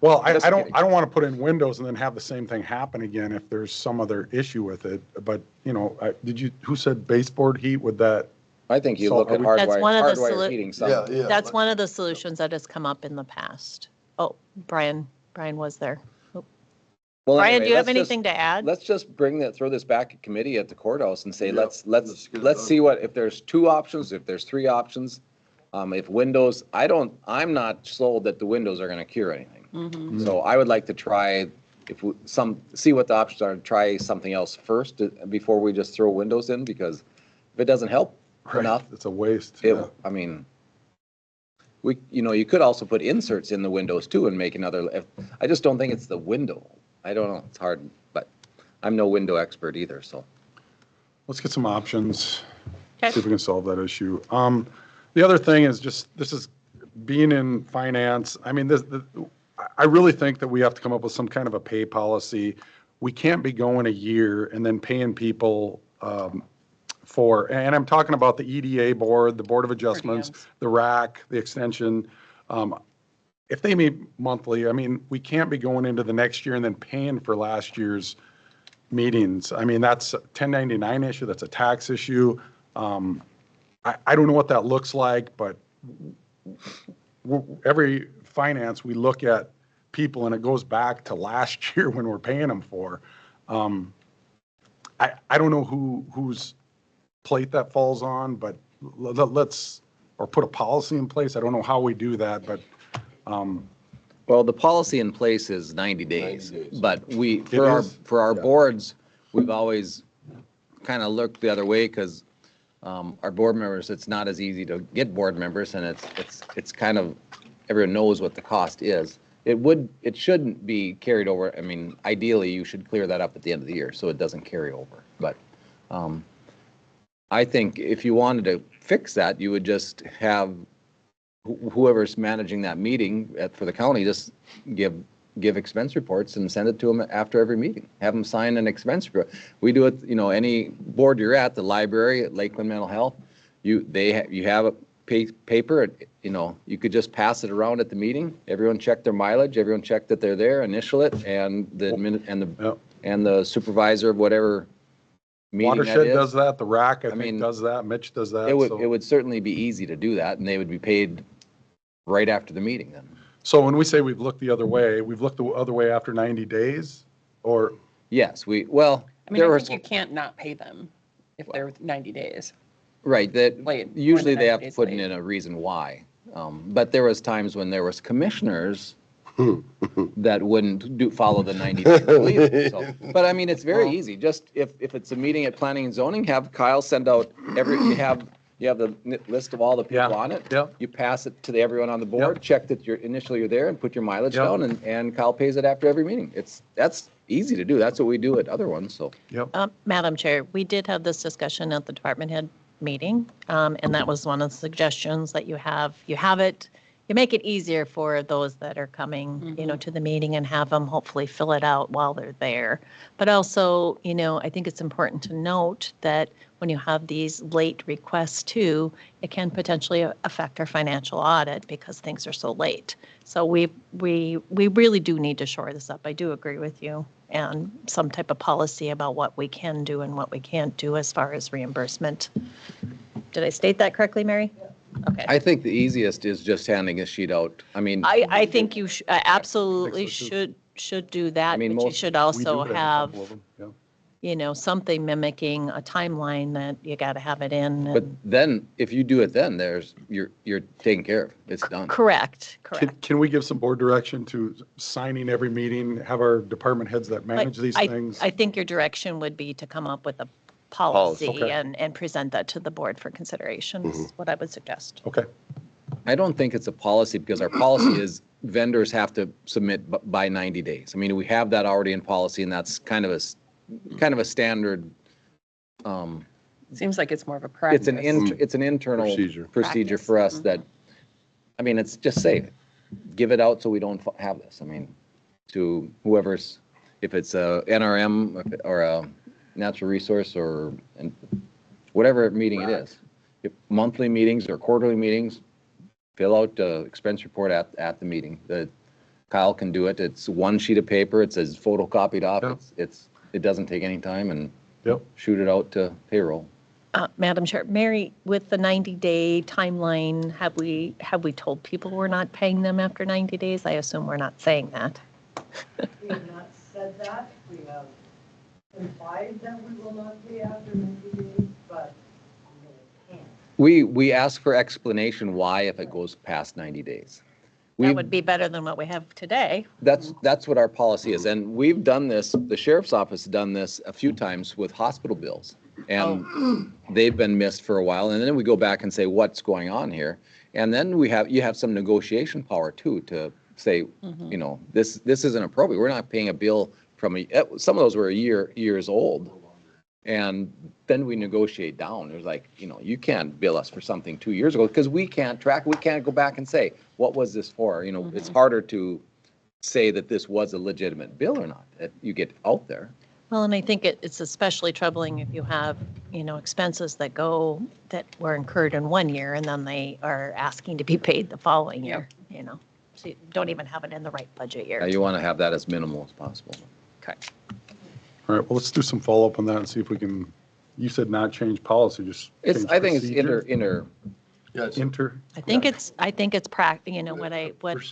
C: Well,
E: Just
C: I don't
E: kidding.
C: want to put in windows and then have the same thing happen again if there's some other issue with it. But, who said baseboard heat? Would that,
E: I think you
C: So
E: look
C: are
E: at
C: we-
D: That's one of the
E: hardwired heating.
B: Yeah,
E: Some,
B: yeah.
D: That's one of the solutions that has come up in the past. Oh, Brian was there. Oh,
E: Well,
D: Brian,
E: anyway,
D: do you have
E: let's just-
D: anything to add?
E: Let's just throw this back at committee at the courthouse and say,
B: Yeah,
E: let's
B: let's get it
E: let's
B: done.
E: see if there's 2 options, if there's 3 options. If windows, I'm not sold that the windows are gonna cure anything. So I would like to try, see what the options are, and try something else first before we just throw windows in, because if it doesn't help enough,
C: it's a waste.
E: it,
C: yeah.
E: I mean, you could also put inserts in the windows too and make another, I just don't think it's the window. I don't know, it's hard, but I'm no window expert either, so.
C: Let's get some options,
D: Okay.
C: see if we can solve that issue. The other thing is this is being in finance. I mean, I really think that we have to come up with some kind of a pay policy. We can't be going a year and then paying people and I'm talking about the EDA board, the Board of Adjustments,
A: diems.
C: the RAC, the extension. If they meet monthly, I mean, we can't be going into the next year and then paying for last year's meetings. I mean, that's a 1099 issue, that's a tax issue. I don't know what that looks like, but every finance, we look at people and it goes back to last year when we're paying them for. I don't know whose plate that falls on, but let's, or put a policy in place. I don't know how we do that, but
E: Well, the policy in place is 90 days,
B: 90 days.
E: but
C: It is?
E: for our
B: Yeah.
E: boards, we've always kind of looked the other way because our board members, it's not as easy to get board members, and it's kind of, everyone knows what the cost is. It shouldn't be carried over. I mean, ideally, you should clear that up at the end of the year so it doesn't carry over. But I think if you wanted to fix that, you would just have whoever's managing that meeting for the county, just give expense reports and send it to them after every meeting. Have them sign an expense report. We do it, any board you're at, the library, at Lakeland Mental Health, you have a paper, you could just pass it around at the meeting. Everyone check their mileage, everyone check that they're there, initial it, and the supervisor of whatever meeting that
C: Watershed
E: is.
C: does that, the RAC, I
E: mean,
C: think, does that, Mitch does that.
E: It
C: so-
E: would certainly be easy to do that, and they would be paid right after the meeting then.
C: So when we say we've looked the other way, we've looked the other way after 90 days, or,
E: Yes,
A: I mean,
E: there
A: I
E: were,
A: think you can't not pay them if they're 90 days.
E: right, that,
A: Late, more
E: usually
A: than
E: they
A: 90
E: have to
A: days
E: put
A: late.
E: in a reason why. But there was times when there was commissioners that wouldn't follow the 90 days either. So, but I mean, it's very easy. Just if it's a meeting at planning and zoning, have Kyle send out you have the list of all the people
C: Yeah,
E: on it.
C: yep.
E: You pass it to everyone on the board,
C: Yep.
E: check that you're there and put your mileage
C: Yep.
E: down, and Kyle pays it after every meeting. That's easy to do. That's what we do at other ones, so.
C: yep.
D: Madam Chair, we did have this discussion at the department head meeting, and that was one of the suggestions that you make it easier for those that are coming, to the meeting and have them hopefully fill it out while they're there. But also, I think it's important to note that when you have these late requests too, it can potentially affect our financial audit because things are so late. So we really do need to shore this up. I do agree with you. And some type of policy about what we can do and what we can't do as far as reimbursement. Did I state that correctly, Mary? Okay.
E: I think the easiest is just handing a sheet out. I mean,
D: I think you absolutely
C: so, too.
D: should do that,
E: I mean,
D: but you
E: most-
D: should
C: We do
D: also
C: a
D: have,
C: couple of them, yeah.
D: something mimicking a timeline that you got to have it in.
E: but
D: and-
E: then, if you do it then, you're taken care of. It's done.
D: Correct.
C: Can we give some board direction to signing every meeting, have our department heads that manage these things?
D: I think your direction would be to come up with a
B: Policy.
D: policy
C: Okay.
D: and present that to the board for consideration, is what I would suggest.
C: Okay,
E: I don't think it's a policy because our policy is vendors have to submit by 90 days. I mean, we have that already in policy, and that's kind of a standard.
A: Seems like it's more of a practice.
E: It's an internal
B: Procedure.
E: procedure
A: Practice.
E: for us that, I mean, it's just say, give it out so we don't have this. I mean, to whoever's, if it's a NRM or a natural resource or whatever meeting it is. If monthly meetings or quarterly meetings, fill out the expense report at the meeting. Kyle can do it. It's one sheet of paper. It says photocopied off.
C: Yeah.
E: It doesn't take any time, and
C: yep.
E: shoot it out to payroll.
D: Madam Chair, Mary, with the 90-day timeline, have we told people we're not paying them after 90 days? I assume we're not saying that.
I: We have not said that. We have implied that we will not pay after 90 days, but we really can't.
E: We ask for explanation why if it goes past 90 days.
D: That would be better than what we have today.
E: That's what our policy is. And we've done this, the sheriff's office has done this a few times with hospital bills. And they've been missed for a while. And then we go back and say, what's going on here? And then you have some negotiation power too, to say, this isn't appropriate. We're not paying a bill from some of those were years old. And then we negotiate down. There's like, you can't bill us for something 2 years ago because we can't track, we can't go back and say, what was this for? It's harder to say that this was a legitimate bill or not, that you get out there.
D: Well, and I think it's especially troubling if you have, expenses that were incurred in 1 year and then they are asking to be paid the following year, So you don't even have it in the right budget year.
E: You want to have that as minimal as possible.
D: Correct.
C: All right, well, let's do some follow-up on that and see if we can, you said not change policy, just change
E: I think it's
C: procedure?
B: Yeah, it's
D: I think it's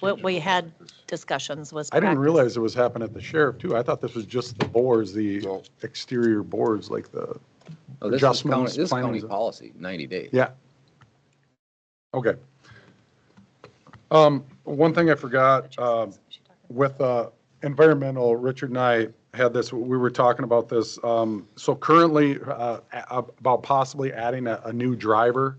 D: what we had discussions was
C: I didn't
D: practice.
C: realize it was happening at the sheriff too. I thought this was just the boards, the
B: No.
C: exterior boards, like the,
E: Oh, this is
C: Adjustments,
E: county
C: plans.
E: policy, 90 days.
C: yeah. Okay. One thing I forgot, with environmental, Richard and I had this, we were talking about this. So currently, about possibly adding a new driver.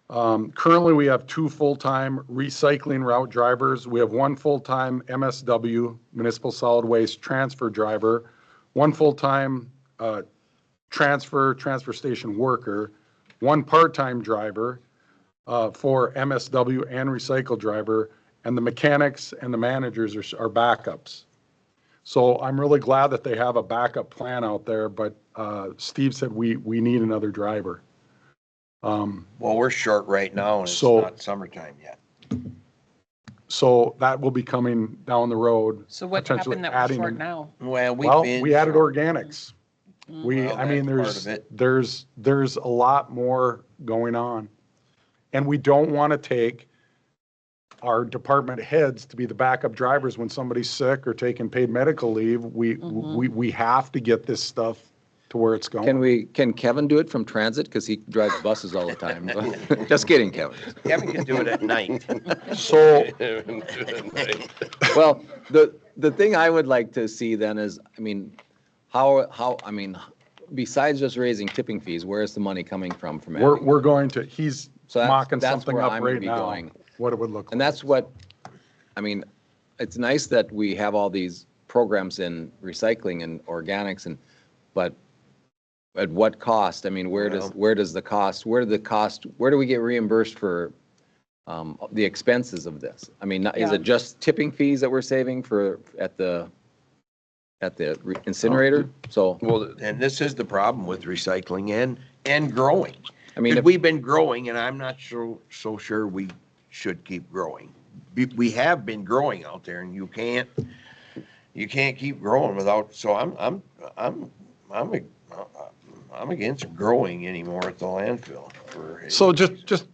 C: Currently, we have 2 full-time recycling route drivers. We have 1 full-time MSW, Municipal Solid Waste Transfer driver, 1 full-time transfer station worker, 1 part-time driver for MSW and recycle driver, and the mechanics and the managers are backups. So I'm really glad that they have a backup plan out there, but Steve said we need another driver.
F: Well, we're short right now and it's
C: So-
F: not summertime yet.
C: So that will be coming down the road.
A: So what
C: potentially
A: happened that we're
C: adding
A: short
C: an-
A: now?
F: Well,
C: We added
F: short.
C: organics.
F: Well,
C: I mean,
F: that's part of it.
C: there's a lot more going on. And we don't want to take our department heads to be the backup drivers when somebody's sick or taking paid medical leave. We have to get this stuff to where it's going.
E: Can Kevin do it from transit? Because he drives buses all the time. Just kidding, Kevin.
F: Kevin can do it at night.
C: So,
E: Well, the thing I would like to see then is, I mean, I mean, besides just raising tipping fees, where is the money coming from adding?
C: we're going to, he's
E: So
C: mocking
E: that's
C: something
E: where
C: up
E: I'm gonna
C: right
E: be
C: now,
E: going.
C: what it would look like.
E: And that's what, I mean, it's nice that we have all these programs in recycling and organics but at what cost? I mean, where do we get reimbursed for the expenses of this? I mean, is
A: Yeah.
E: it just tipping fees that we're saving at the incinerator? So,
B: Well,
F: And this is the problem with recycling and growing.
E: I mean,
F: Because
E: if-
F: we've been growing and I'm not so sure we should keep growing. We have been growing out there and you can't keep growing without, so I'm against growing anymore at the landfill.
C: So just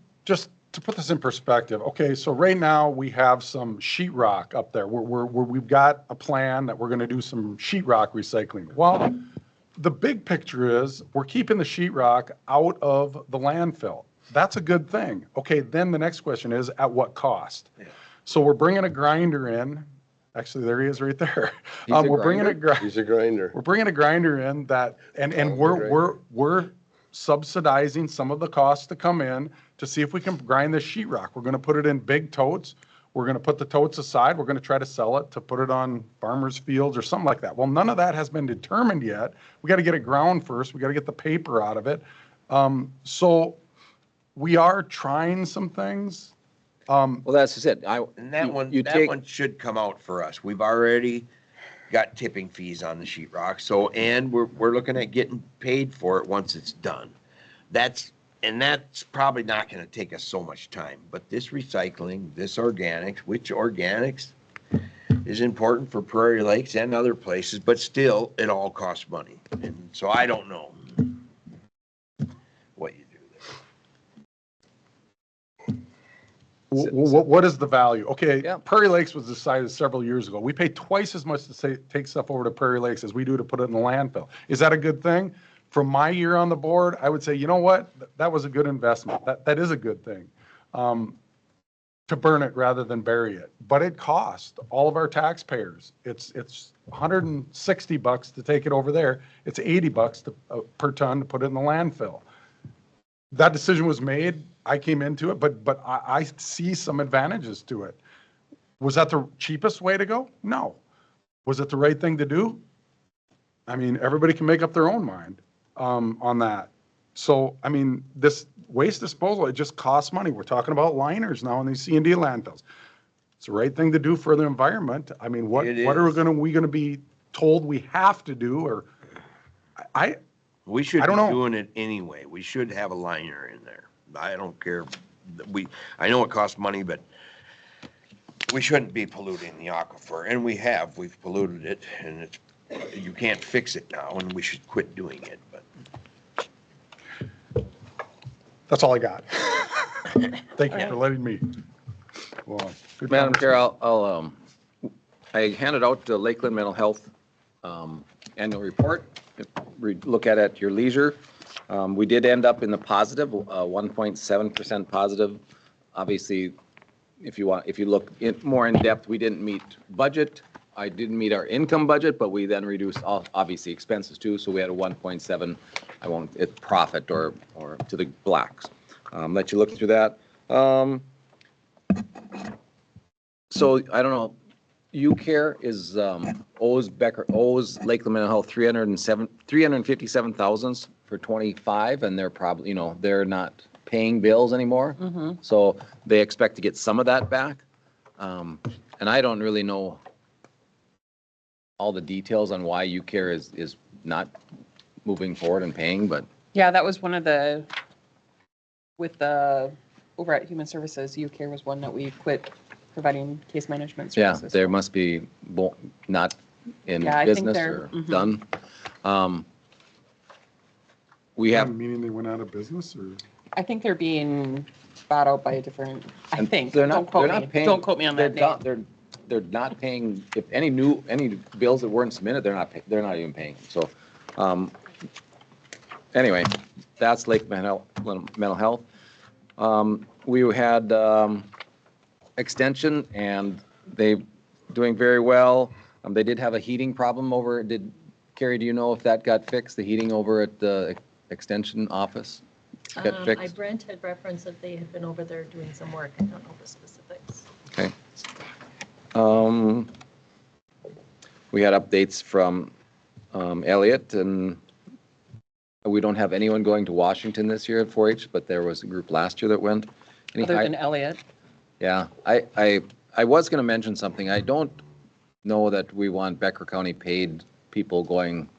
C: to put this in perspective, okay, so right now we have some sheetrock up there. We've got a plan that we're going to do some sheetrock recycling. Well, the big picture is we're keeping the sheetrock out of the landfill. That's a good thing. Okay, then the next question is at what cost?
F: Yeah.
C: So we're bringing a grinder in. Actually, there he is right there.
E: He's a
C: We're bringing
B: he's a grinder.
C: we're bringing a grinder in that, and
B: Oh,
C: we're subsidizing some of the costs to come in to see if we can grind this sheetrock. We're going to put it in big totes. We're going to put the totes aside. We're going to try to sell it to put it on farmers' fields or something like that. Well, none of that has been determined yet. We got to get it ground first. We got to get the paper out of it. So we are trying some things.
E: well, that's just it.
F: And that
E: you take-
F: one should come out for us. We've already got tipping fees on the sheetrock, and we're looking at getting paid for it once it's done. That's probably not gonna take us so much time, but this recycling, this organics, which organics is important for Prairie Lakes and other places, but still, it all costs money. And so I don't know what you do there.
C: What is the value? Okay,
E: Yeah.
C: Prairie Lakes was decided several years ago. We pay twice as much to take stuff over to Prairie Lakes as we do to put it in the landfill. Is that a good thing? From my year on the board, I would say, you know what? That was a good investment. That is a good thing. To burn it rather than bury it. But it cost all of our taxpayers. It's $160 to take it over there. It's $80 per ton to put it in the landfill. That decision was made. I came into it, but I see some advantages to it. Was that the cheapest way to go? No. Was it the right thing to do? I mean, everybody can make up their own mind on that. So, I mean, this waste disposal, it just costs money. We're talking about liners now in these C&D landfills. It's the right thing to do for the environment. I mean, what
F: It
C: are
F: is.
C: we gonna be told we have to do, or
F: We should
C: I
F: be
C: don't know.
F: doing it anyway. We should have a liner in there. I don't care. I know it costs money, but we shouldn't be polluting the aquifer. And we've polluted it and you can't fix it now and we should quit doing it, but.
C: that's all I got. Thank you for letting me. Well, good
E: Madam Chair,
C: conversation.
E: I handed out the Lakeland Mental Health annual report. Look at it at your leisure. We did end up in the positive, 1.7% positive. Obviously, if you want, if you look more in depth, we didn't meet budget. I didn't meet our income budget, but we then reduced obviously expenses too. So we had a 1.7, it's profit or to the blacks. Let you look through that. So I don't know, UCare is, owes Lakeland Mental Health 357,000 for 25, and they're probably, they're not paying bills anymore. So they expect to get some of that back. And I don't really know all the details on why UCare is not moving forward and paying, but
A: Yeah, that was one of the, with the, over at Human Services, UCare was one that we quit providing case management
E: yeah,
A: services.
E: there
A: for.
E: must be not in
A: Yeah, I think
E: business
A: they're-
E: or done. We have,
C: Meaning they went out of business, or?
A: I think they're being bought out by a different, I
E: and
A: think.
E: they're
A: Don't
E: not,
A: quote
E: they're
A: me.
E: not paying.
A: Don't quote me on that name.
E: They're not paying, if any bills that weren't submitted, they're not even paying. So, anyway, that's Lake Mental Health. We had, extension and they doing very well. They did have a heating problem Carrie, do you know if that got fixed, the heating over at the extension office? Got fixed?
D: Brent had referenced that they had been over there doing some work. I don't know the specifics.
E: Okay. We had updates from Elliot, and we don't have anyone going to Washington this year at 4-H, but there was a group last year that went.
A: Other than Elliot.
E: Yeah, I was going to mention something. I don't know that we want Becker County paid people going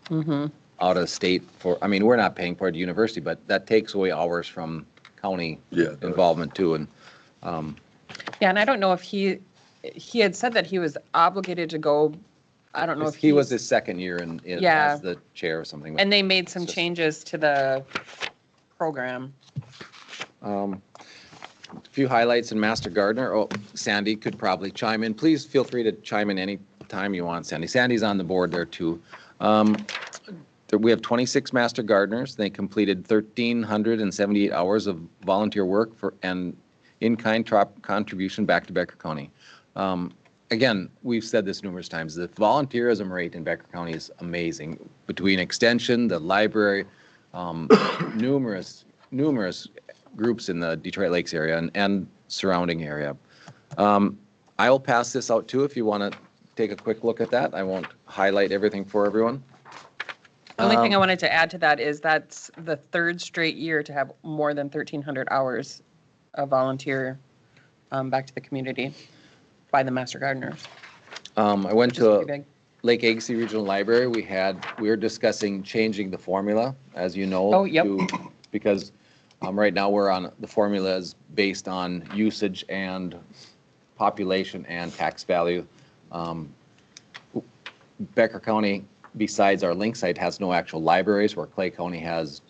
E: out of state for, I mean, we're not paying for it at university, but that takes away hours from county involvement too. And
A: Yeah, and I don't know if he had said that he was obligated to go, I don't know if
E: he was his second year as the chair or something.
A: And they made some changes to the program.
E: A few highlights in Master Gardener. Oh, Sandy could probably chime in. Please feel free to chime in any time you want, Sandy. Sandy's on the board there too. We have 26 Master Gardeners. They completed 1,378 hours of volunteer work and in-kind contribution back to Becker County. Again, we've said this numerous times. The volunteerism rate in Becker County is amazing. Between extension, the library, numerous groups in the Detroit Lakes area and surrounding area. I will pass this out too if you want to take a quick look at that. I won't highlight everything for everyone.
A: The only thing I wanted to add to that is that's the third straight year to have more than 1,300 hours of volunteer back to the community by the Master Gardeners.
E: I went
A: Which is pretty
E: to
A: big.
E: Lake Agassiz Regional Library. We were discussing changing the formula, as you know.
A: Oh, yep.
E: Because right now the formula is based on usage and population and tax value. Becker County, besides our link site, has no actual libraries, where Clay County has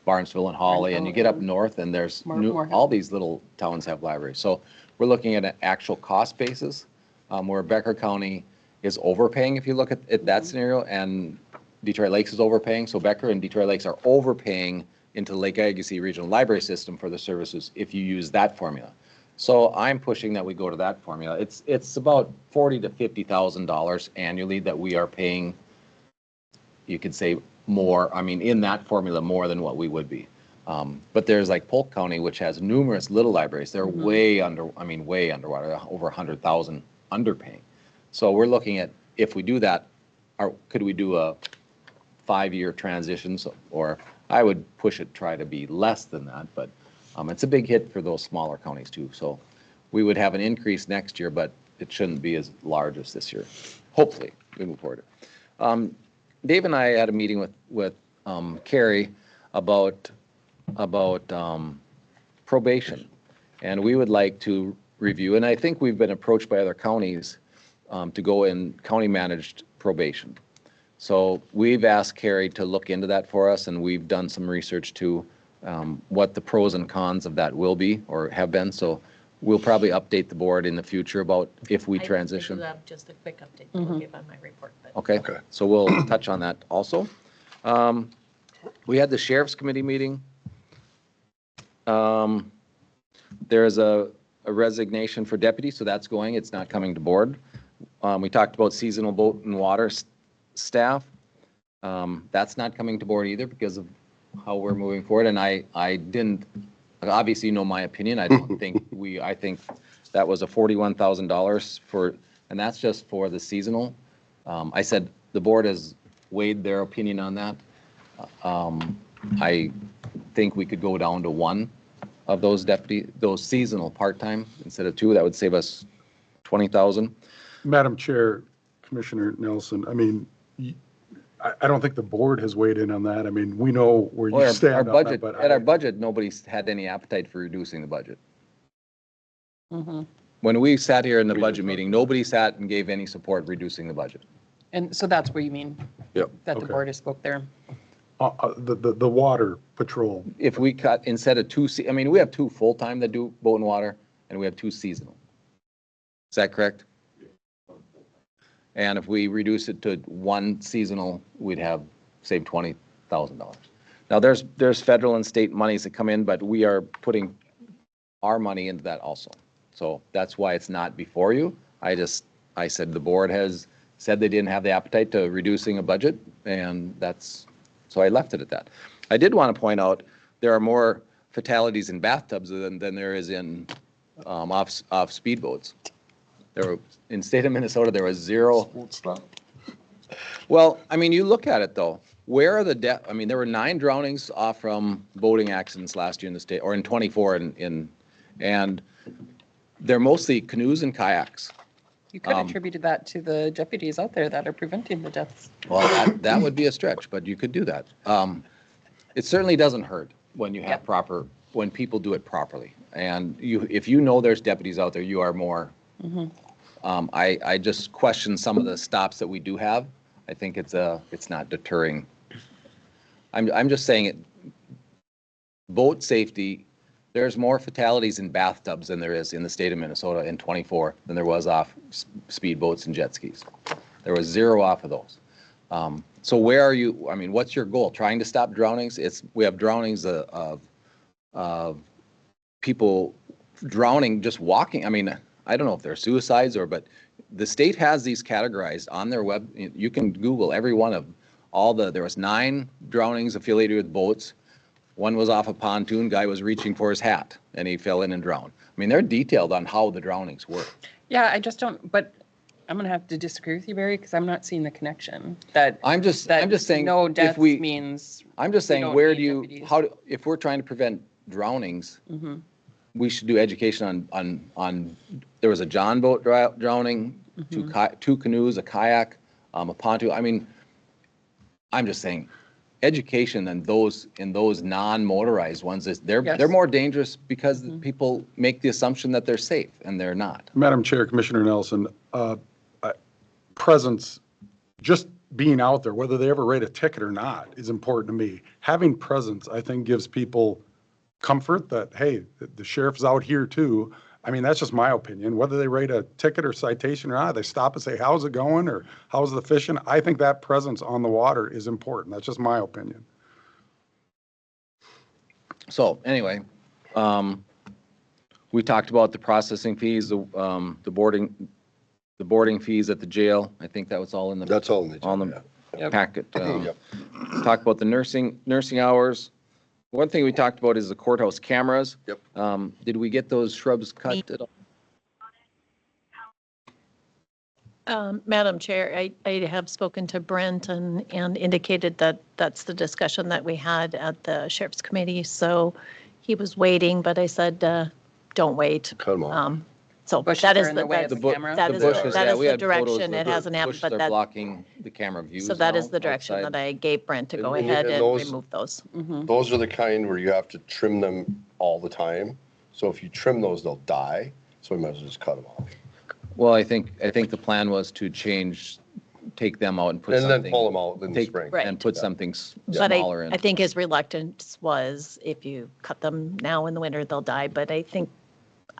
E: Barnesville and Hawley, and you get up north and there's all these little towns have libraries. So we're looking at an actual cost basis, where Becker County is overpaying if you look at that scenario, and Detroit Lakes is overpaying. So Becker and Detroit Lakes are overpaying into the Lake Agassiz Regional Library System for the services if you use that formula. So I'm pushing that we go to that formula. It's about $40,000 to $50,000 annually that we are paying. You could say more, I mean, in that formula, more than what we would be. But there's like Polk County, which has numerous little libraries. They're way underwater, over 100,000 underpaying. So we're looking at, if we do that, could we do a 5-year transition? Or I would push it, try to be less than that, but it's a big hit for those smaller counties too. So we would have an increase next year, but it shouldn't be as large as this year. Hopefully, we move forward. Dave and I had a meeting with Carrie about probation, and we would like to review, and I think we've been approached by other counties to go in county managed probation. So we've asked Carrie to look into that for us, and we've done some research to what the pros and cons of that will be or have been. So we'll probably update the board in the future about if we transition.
D: I think just a quick update that we'll give on my report. But.
E: Okay, so we'll touch on that also. We had the Sheriff's Committee meeting. There's a a resignation for deputy, so that's going. It's not coming to board. We talked about seasonal boat and water staff. That's not coming to board either because of how we're moving forward. And I didn't, obviously, you know my opinion. I don't think I think that was a $41,000 for, and that's just for the seasonal. I said the board has weighed their opinion on that. I think we could go down to one of those those seasonal part-time instead of two. That would save us 20,000.
C: Madam Chair, Commissioner Nelson, I mean, I don't think the board has weighed in on that. I mean, we know where you
E: Well,
C: stand
E: our
C: on that,
E: budget,
C: but
E: at our budget, nobody's had any appetite for reducing the budget.
A: Mhm.
E: When we sat here in the budget meeting, nobody sat and gave any support reducing the budget.
A: And so that's what you mean?
B: Yep.
A: That the
C: Okay.
A: board has spoke there?
C: the water patrol,
E: If we cut, instead of two, I mean, we have two full-time that do boat and water, and we have two seasonal. Is that correct? And if we reduce it to one seasonal, we'd have saved $20,000. Now, there's federal and state monies that come in, but we are putting our money into that also. So that's why it's not before you. I said the board has said they didn't have the appetite to reducing a budget, and so I left it at that. I did want to point out, there are more fatalities in bathtubs than there is in off speedboats. In state of Minnesota, there was 0. Well, I mean, you look at it though, where are the I mean, there were 9 drownings off from boating accidents last year in the state, or in 24 and they're mostly canoes and kayaks.
A: You could have attributed that to the deputies out there that are preventing the deaths.
E: Well, that would be a stretch, but you could do that. It certainly doesn't hurt when you have
A: Yep.
E: when people do it properly. And if you know there's deputies out there, you are more. I just question some of the stops that we do have. I think it's not deterring. I'm just saying it. Boat safety. There's more fatalities in bathtubs than there is in the state of Minnesota in 24 than there was off speedboats and jet skis. There was 0 off of those. So where are you? I mean, what's your goal? Trying to stop drownings? We have drownings of people drowning just walking. I mean, I don't know if they're suicides but the state has these categorized on their web. You can Google every one of there was 9 drownings affiliated with boats. One was off a pontoon, guy was reaching for his hat and he fell in and drowned. I mean, they're detailed on how the drownings were.
A: Yeah, I just don't, but I'm going to have to disagree with you, Barry, because I'm not seeing the connection that.
E: I'm just saying.
A: No
E: if
A: deaths
E: we,
A: means.
E: I'm just
A: we
E: saying,
A: don't
E: where
A: need
E: do you,
A: deputies.
E: if we're trying to prevent drownings,
A: Mhm.
E: we should do education on, there was a John boat drowning,
A: Mm-hmm.
E: two canoes, a kayak, a pontoon. I mean, I'm just saying, education in those non-motorized ones they're
A: Yes.
E: more dangerous because people make the assumption that they're safe and they're not.
C: Madam Chair, Commissioner Nelson, presence, just being out there, whether they ever write a ticket or not, is important to me. Having presence, I think, gives people comfort that, hey, the sheriff's out here too. I mean, that's just my opinion. Whether they write a ticket or citation or not, they stop and say, how's it going? Or how's the fishing? I think that presence on the water is important. That's just my opinion.
E: So anyway, we talked about the processing fees, the boarding fees at the jail. I think that was all in the.
B: That's all in the
E: On
B: agenda,
E: the
A: Yep.
E: packet.
B: Yep.
E: Talk about the nursing hours. One thing we talked about is the courthouse cameras.
B: Yep.
E: Did we get those shrubs cut at all?
D: Madam Chair, I have spoken to Brent and indicated that that's the discussion that we had at the Sheriff's Committee. So he was waiting, but I said, don't wait.
B: Cut 'em off.
D: So
A: Bushes
D: that
A: are
D: is
A: in the way of the
E: bu-
A: camera.
D: that
E: the
D: is-
E: bushes,
D: that
E: yeah,
D: is
E: we
D: the
E: had photos
D: direction.
E: of
D: It
E: the
D: hasn't happened,
E: bushes
D: but
E: are
D: that-
E: blocking the camera views
D: So that is
E: now
D: the direction
E: outside.
D: that I gave Brent to go
B: And-
D: ahead
B: and
D: and
B: those-
D: remove those.
B: Those are the kind where you have to trim them all the time. So if you trim those, they'll die. So we might as well just cut them off.
E: Well, I think the plan was to take them out and put
B: And
E: something.
B: then pull them out in the
E: take-
B: spring.
D: Right.
E: And put something
D: But
E: smaller in.
D: I think his reluctance was if you cut them now in the winter, they'll die. But I think,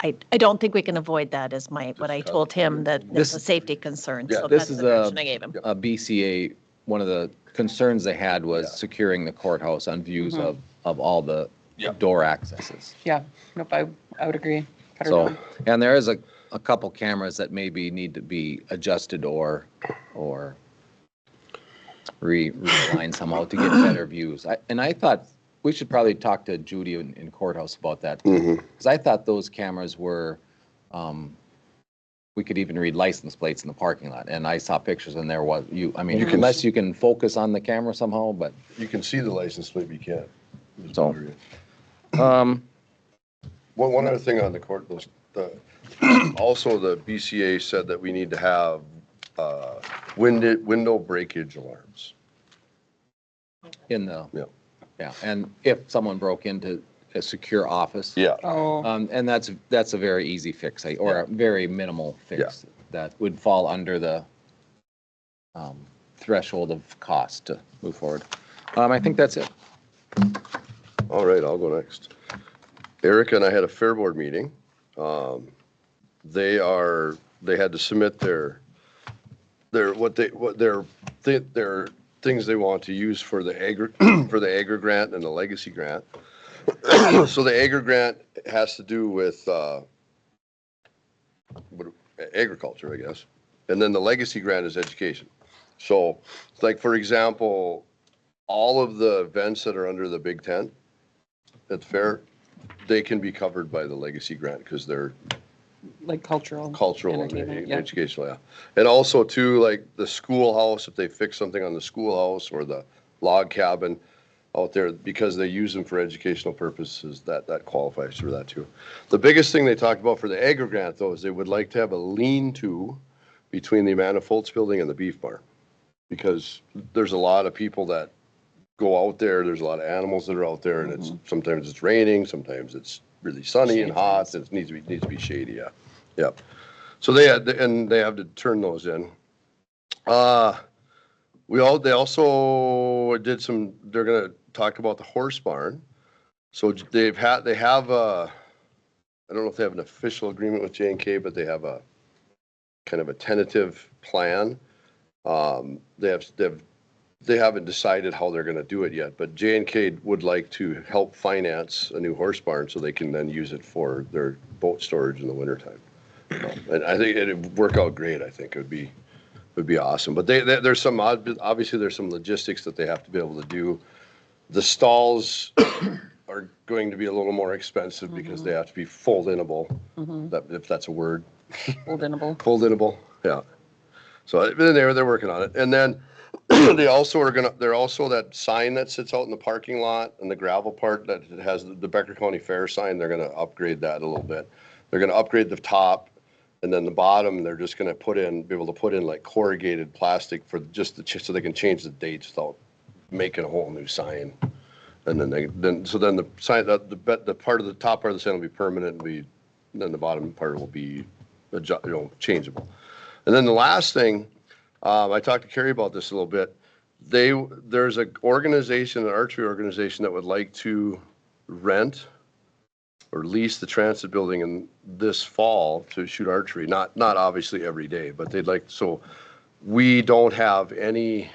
D: I don't think we can avoid that is what I
B: cut
D: told him, that
E: This-
D: it's a safety concern.
B: Yeah,
D: So
E: This
D: that's
E: is
D: the direction I gave him.
E: a BCA, one of the concerns they had was
B: Yeah.
E: securing the courthouse on views
A: Mhm.
E: of all the
B: Yeah.
E: door accesses.
A: Yeah, nope, I would agree. cut her
E: So,
A: down.
E: and there is a couple cameras that maybe need to be adjusted or realigned somehow to get better views. And I thought we should probably talk to Judy in courthouse about that too. Because I thought those cameras were, we could even read license plates in the parking lot. And I saw pictures and there was, I mean,
B: You can-
E: unless you can focus on the camera somehow, but,
B: You can see the license plate, but you can't.
E: So,
B: One other thing on the court, also the BCA said that we need to have window breakage alarms.
E: in the,
B: Yeah.
E: yeah. And if someone broke into a secure office.
B: Yeah.
A: Oh,
E: And that's a very easy fix, or a very minimal fix that would fall under the threshold of cost to move forward. I think that's it.
B: All right, I'll go next. Erica and I had a fair board meeting. They had to submit their things they want to use for the agri grant and the legacy grant. So the agri grant has to do with agriculture, I guess. And then the legacy grant is education. So like, for example, all of the events that are under the big tent at the fair, they can be covered by the legacy grant because they're
A: like cultural.
B: cultural and
A: entertainment, yeah.
B: educational, yeah. And also too, like the schoolhouse, if they fix something on the schoolhouse or the log cabin out there, because they use them for educational purposes, that qualifies for that too. The biggest thing they talked about for the agri grant though is they would like to have a lean-to between the Amanda Foltz building and the beef barn. Because there's a lot of people that go out there, there's a lot of animals that are out there, and it's sometimes it's raining, sometimes it's really sunny and hot, and it needs to be shady, yeah. Yep. So they have to turn those in. They also did they're gonna talk about the horse barn. So they have I don't know if they have an official agreement with J&K, but they have a kind of a tentative plan. They haven't decided how they're going to do it yet, but J&K would like to help finance a new horse barn so they can then use it for their boat storage in the wintertime. And I think it'd work out great. I think it would be awesome. But there's obviously there's some logistics that they have to be able to do. The stalls are going to be a little more expensive because they have to be fold-inable, if that's a word.
A: Fold-inable.
B: Fold-inable, yeah. So they're working on it. And then they're also that sign that sits out in the parking lot and the gravel part that has the Becker County Fair sign, they're gonna upgrade that a little bit. They're gonna upgrade the top, and then the bottom, they're just gonna be able to put in like corrugated plastic for just so they can change the dates without making a whole new sign. And then the sign, the part of the top part of the sign will be permanent, and then the bottom part will be changeable. And then the last thing, I talked to Carrie about this a little bit. There's an archery organization that would like to rent or lease the transit building in this fall to shoot archery. Not obviously every day, but they'd like, so we don't have any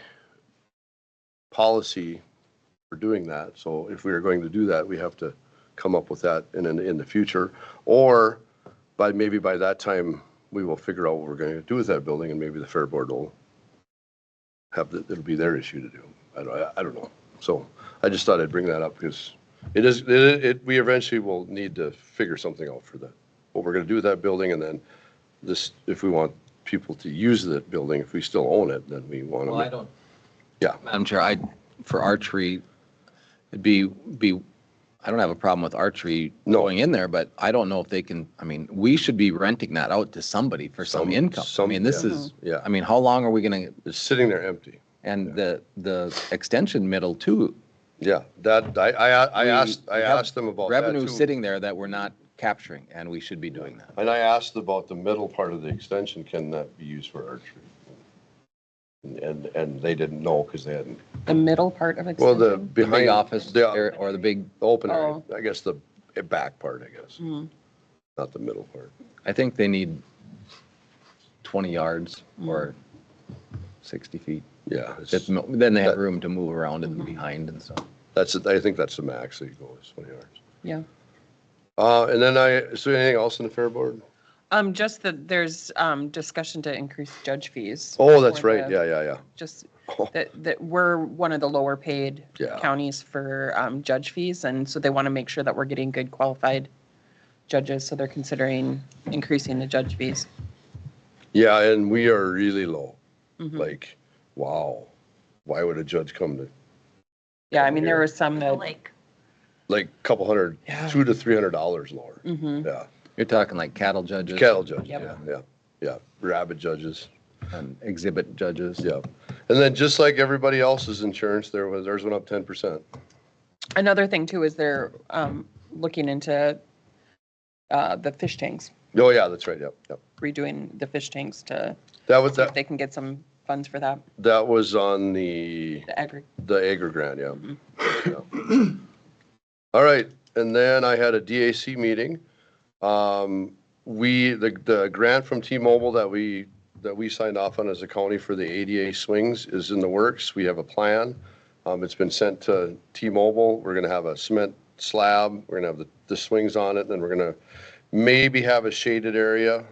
B: policy for doing that. So if we are going to do that, we have to come up with that in the future, or maybe by that time we will figure out what we're going to do with that building, and maybe the fair board will it'll be their issue to do. I don't know. So I just thought I'd bring that up because we eventually will need to figure something out for that, what we're going to do with that building, and then if we want people to use that building, if we still own it, then we want to.
E: Well, I don't.
B: Yeah.
E: Madam Chair, for archery, it'd be I don't have a problem with archery going in there, but I don't know if they can, I mean, we should be renting that out to somebody for some income. I mean, this is,
B: yeah.
E: I mean, how long are we going to?
B: It's sitting there empty.
E: And the extension middle too.
B: Yeah, I asked them about that too.
E: Revenue sitting there that we're not capturing, and we should be doing that.
B: And I asked about the middle part of the extension, can that be used for archery? And they didn't know because they hadn't.
A: The middle part of
B: Well,
A: extension?
B: the
E: The
B: behind
E: big office area or the big,
B: open area,
A: Oh.
B: I guess the back part, I guess, not the middle part.
E: I think they need 20 yards or 60 feet.
B: Yeah,
E: Then they have room to move around in behind and stuff.
B: I think that's the max that you go is 20 yards.
A: Yeah.
B: And then is there anything else in the fair board?
A: Just that there's, discussion to increase judge fees.
B: Oh, that's
A: for
B: right.
A: the-
B: Yeah.
A: Just
B: Oh.
A: that we're one of the lower paid
B: Yeah.
A: counties for, judge fees. And so they want to make sure that we're getting good qualified judges. So they're considering increasing the judge fees.
B: Yeah, and we are really low.
A: Mhm.
B: Like, wow, why would a judge come to,
A: Yeah, I mean, there were some that,
D: Like,
B: like, a couple hundred,
A: Yeah.
B: $200 to $300 lower?
A: mhm.
B: Yeah,
E: You're talking like cattle judges?
B: cattle judges,
A: Yep.
B: yeah, rabbit judges,
E: And exhibit judges?
B: yeah. And then just like everybody else's insurance, theirs went up 10%.
A: Another thing too is they're, looking into, the fish tanks,
B: Oh, yeah, that's right, yep.
A: redoing the fish tanks to
B: That was,
A: see if they can get some funds for that,
B: that was on the agri grant, yeah. Yeah. All right, and then I had a DAC meeting. The grant from T-Mobile that we signed off on as a county for the ADA swings is in the works. We have a plan. It's been sent to T-Mobile. We're gonna have a cement slab. We're gonna have the swings on it, and then we're gonna maybe have a shaded area,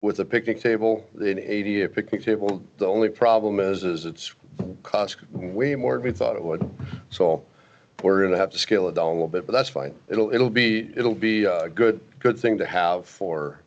B: with a picnic table, an ADA picnic table. The only problem is it's cost way more than we thought it would. So we're gonna have to scale it down a little bit, but that's fine. It'll be a good thing to have for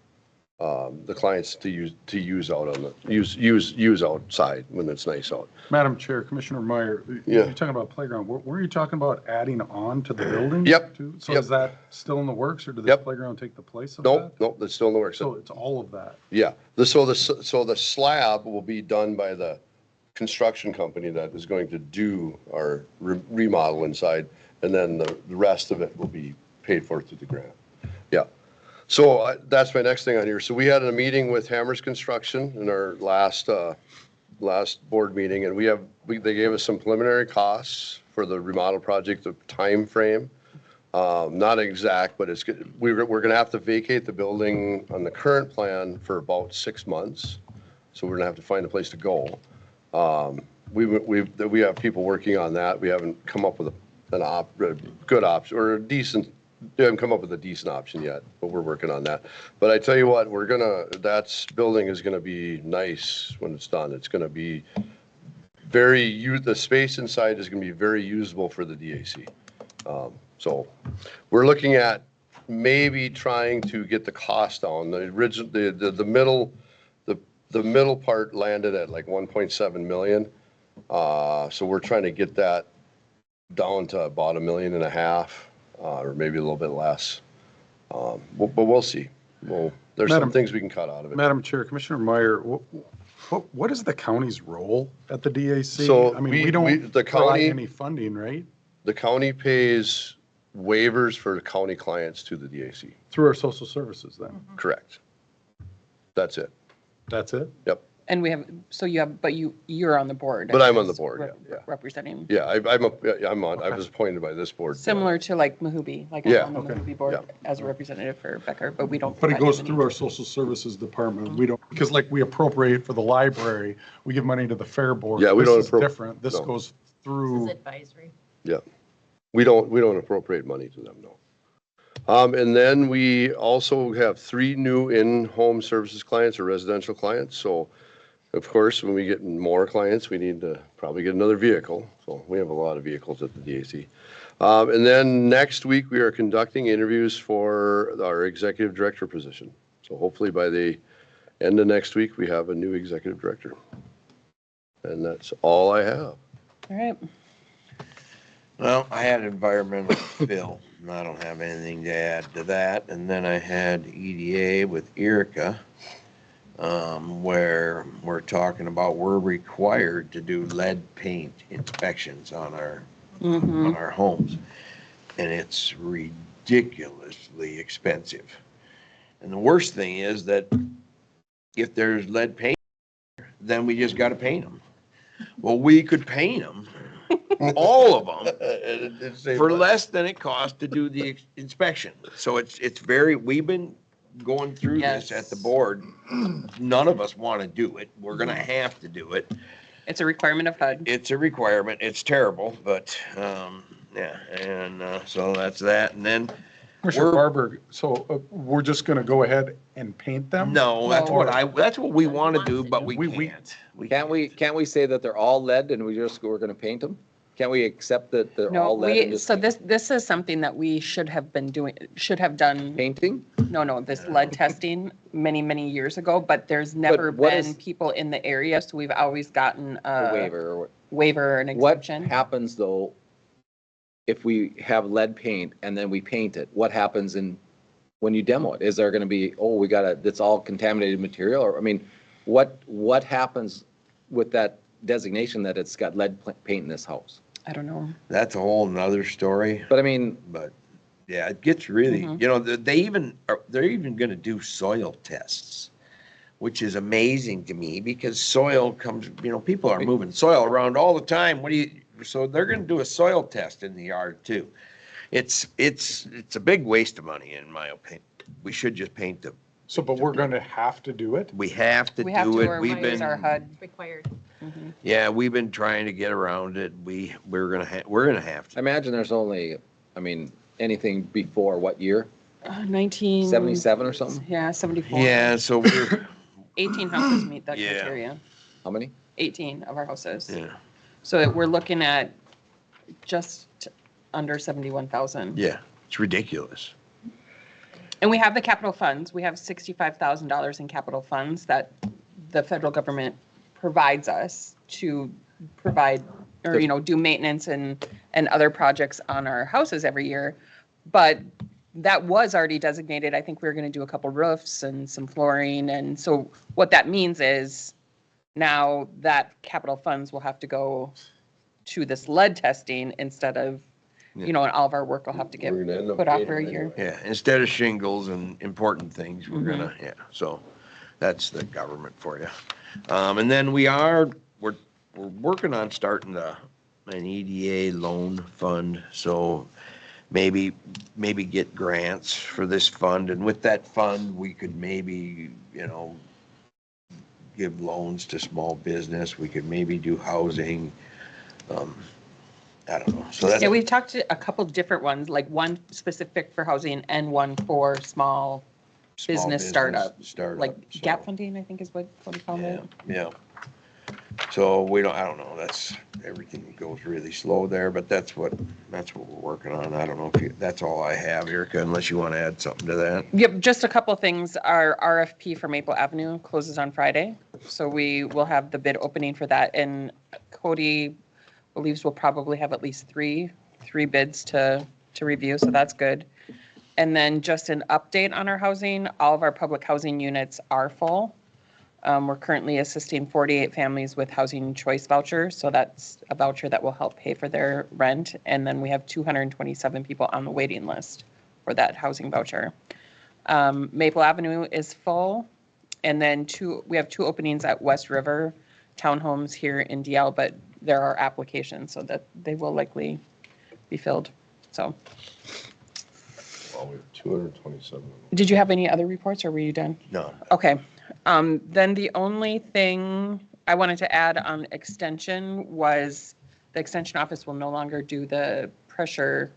B: the clients to use out on the use outside when it's nice out.
C: Madam Chair, Commissioner Meyer,
B: Yeah.
C: you're talking about playground. Were you talking about adding on to the building?
B: Yep.
C: too? So
B: Yep.
C: is that still in the works, or did this
B: Yep.
C: playground take the place of
B: Nope,
C: that?
B: that's still in the works.
C: So it's all of that.
B: Yeah, so the slab will be done by the construction company that is going to do our remodel inside, and then the rest of it will be paid for through the grant. Yeah. So that's my next thing on here. So we had a meeting with Hammers Construction in our last board meeting, and they gave us some preliminary costs for the remodel project, the time frame. Not exact, but it's good. We're gonna have to vacate the building on the current plan for about 6 months. So we're gonna have to find a place to go. We have people working on that. We haven't come up with a good option or we haven't come up with a decent option yet, but we're working on that. But I tell you what, that building is gonna be nice when it's done. It's gonna be the space inside is gonna be very usable for the DAC. So we're looking at maybe trying to get the cost down. The middle part landed at like 1.7 million. So we're trying to get that down to about 1.5 million, or maybe a little bit less. But we'll see. There's some things we can cut out of it.
C: Madam Chair, Commissioner Meyer, what is the county's role at the DAC?
B: So
C: I mean,
B: we-
C: we don't
B: the
C: provide
B: county-
C: any funding, right?
B: The county pays waivers for the county clients to the DAC.
C: Through our social services then?
B: Correct. That's it.
C: That's it?
B: Yep.
A: And you're on the board.
B: But I'm on the
A: as
B: board, yeah.
A: Representing,
B: Yeah, I was appointed by this board.
A: similar to like Mahoobie, like
B: Yeah.
A: I'm on the
C: Okay.
A: Mahoobie board
B: Yeah.
A: as a representative for Becker, but we don't.
C: But it
A: provide
C: goes
A: any-
C: through our social services department. We don't, because like we appropriate for the library, we give money to the fair board.
B: Yeah, we don't
C: This is different. This
B: no.
C: goes
D: this
C: through.
D: is advisory.
B: Yeah. We don't appropriate money to them, no. And then we also have 3 new in-home services clients or residential clients. So of course, when we get more clients, we need to probably get another vehicle. So we have a lot of vehicles at the DAC. And then next week, we are conducting interviews for our executive director position. So hopefully by the end of next week, we have a new executive director. And that's all I have.
A: All right.
F: Well, I had environmental fill, and I don't have anything to add to that. And then I had EDA with Erica, where we're talking about we're required to do lead paint inspections on our homes. And it's ridiculously expensive. And the worst thing is that if there's lead paint, then we just gotta paint them. Well, we could paint them, all of them, for less than it costs to do the inspection. So it's very, we've been going through this at the board. None of us want to do it. We're going to have to do it.
A: It's a requirement of HUD.
F: It's a requirement. It's terrible, but Yeah, and so that's that. And then,
C: Commissioner
F: We're-
C: Barber, so we're just gonna go ahead and paint them?
F: no, that's what we want to do, but we
C: We-
F: can't.
E: Can't we say that they're all lead and we're gonna paint them? Can't we accept that they're
A: No,
E: all lead and just
A: so this is something that we should have done.
E: painting?
A: No, this lead testing many years ago, but there's never
E: what
A: been
E: is-
A: people in the area, so we've always gotten
E: A
A: a
E: waiver or
A: waiver and
E: what
A: exemption.
E: happens though if we have lead paint and then we paint it? What happens when you demo it? Is there gonna be, it's all contaminated material? Or, I mean, what happens with that designation that it's got lead paint in this house?
A: I don't know.
F: That's a whole nother story,
E: But I mean,
F: but yeah, it gets really,
A: Mhm.
F: you know, they're even gonna do soil tests, which is amazing to me because soil comes, you know, people are moving soil around all the time. So they're gonna do a soil test in the yard too. It's a big waste of money in my opinion. We should just paint them.
C: So, but we're gonna have to do it?
F: We have to
A: We have
F: do
A: to,
F: it.
A: or
F: We've
A: we use our
F: been,
A: HUD.
D: Required.
F: yeah, we've been trying to get around it. We're gonna have
E: I
F: to.
E: imagine there's only, anything before what year?
A: 19.
E: 77 or something?
A: Yeah, 74.
F: Yeah, so we're,
A: 18 houses meet that
F: Yeah.
A: criteria.
E: How many?
A: 18 of our houses.
F: yeah,
A: So we're looking at just under 71,000.
F: yeah, it's ridiculous.
A: And we have the capital funds. We have $65,000 in capital funds that the federal government provides us to provide, or, do maintenance and other projects on our houses every year. But that was already designated. I think we were going to do a couple roofs and some flooring. And so what that means is now that capital funds will have to go to this lead testing instead of, and all of our work will have to get
B: We're gonna end up
A: put off
B: painting
A: for a
B: them
A: year.
B: anyway.
F: Yeah, instead of shingles and important things, we're gonna,
A: Mm-hmm.
F: yeah, so that's the government for you. And then we're working on starting an EDA loan fund, so maybe get grants for this fund, and with that fund, we could maybe, give loans to small business, we could maybe do housing, I don't know, so that's.
A: Yeah, we've talked to a couple different ones, like one specific for housing and one for small business startup. Like gap
F: so,
A: funding, I think is what we call
F: Yeah,
A: it.
F: yeah. So I don't know, everything goes really slow there, but that's what we're working on. I don't know if that's all I have, Erica, unless you want to add something to that.
A: Yep, just a couple things. Our RFP for Maple Avenue closes on Friday. So we will have the bid opening for that. And Cody believes we'll probably have at least three bids to review, so that's good. And then just an update on our housing, all of our public housing units are full. We're currently assisting 48 families with housing choice vouchers, so that's a voucher that will help pay for their rent. And then we have 227 people on the waiting list for that housing voucher. Maple Avenue is full, and then we have 2 openings at West River Townhomes here in DL, but there are applications, so that they will likely be filled. So,
B: Well, we have 227.
A: did you have any other reports, or were you done?
F: No,
A: Okay. Then the only thing I wanted to add on extension was the extension office will no longer do the pressure,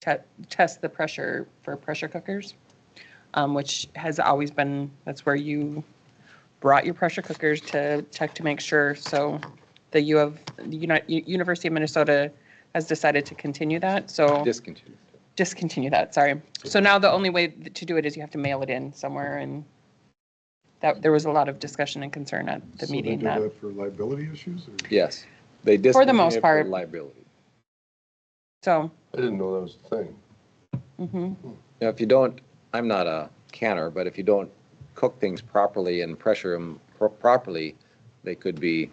A: test the pressure for pressure cookers, which has always been, that's where you brought your pressure cookers to check to make sure. So the University of Minnesota has decided to continue that. So discontinue that, sorry. So now the only way to do it is you have to mail it in somewhere, and that there was a lot of discussion and concern at the meeting.
C: So they do that for liability issues? Or?
E: Yes. They
A: For the most
E: discontinued
A: part.
E: liability.
A: So,
B: I didn't know that was a thing.
E: Now, if you don't, I'm not a canner, but if you don't cook things properly and pressure them properly, they could be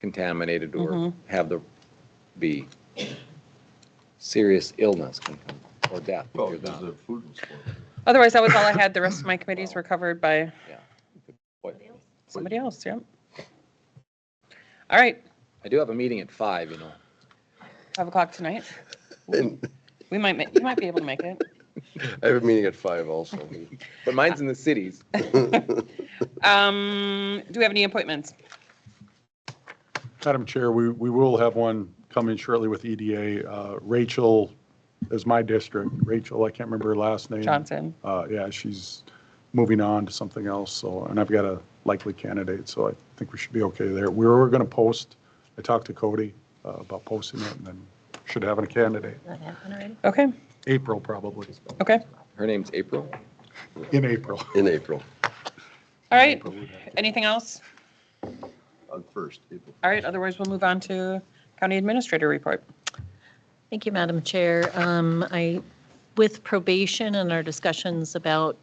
E: contaminated or be serious illness or death. if
B: Well,
E: you're
B: because
E: not-
B: the food was spoiled.
A: otherwise, that was all I had. The rest of my committees were covered by
E: Boy,
A: somebody else, yeah. All right,
E: I do have a meeting at 5,
A: 5 o'clock tonight.
B: And
A: You might be able to make it.
B: I have a meeting at 5 also.
E: but mine's in the cities.
A: Do we have any appointments?
C: Madam Chair, we will have one come in shortly with EDA. Rachel is my district. Rachel, I can't remember her last name.
A: Johnson.
C: Yeah, she's moving on to something else, so, and I've got a likely candidate, so I think we should be okay there. We were going to post, I talked to Cody about posting it, and then should have a candidate.
D: That happened already?
A: Okay,
C: April, probably,
A: okay.
E: Her name's April?
C: in April.
B: In April,
A: All right. Anything else?
B: on 1st, April.
A: All right, otherwise we'll move on to county administrator report.
D: Thank you, Madam Chair. With probation and our discussions about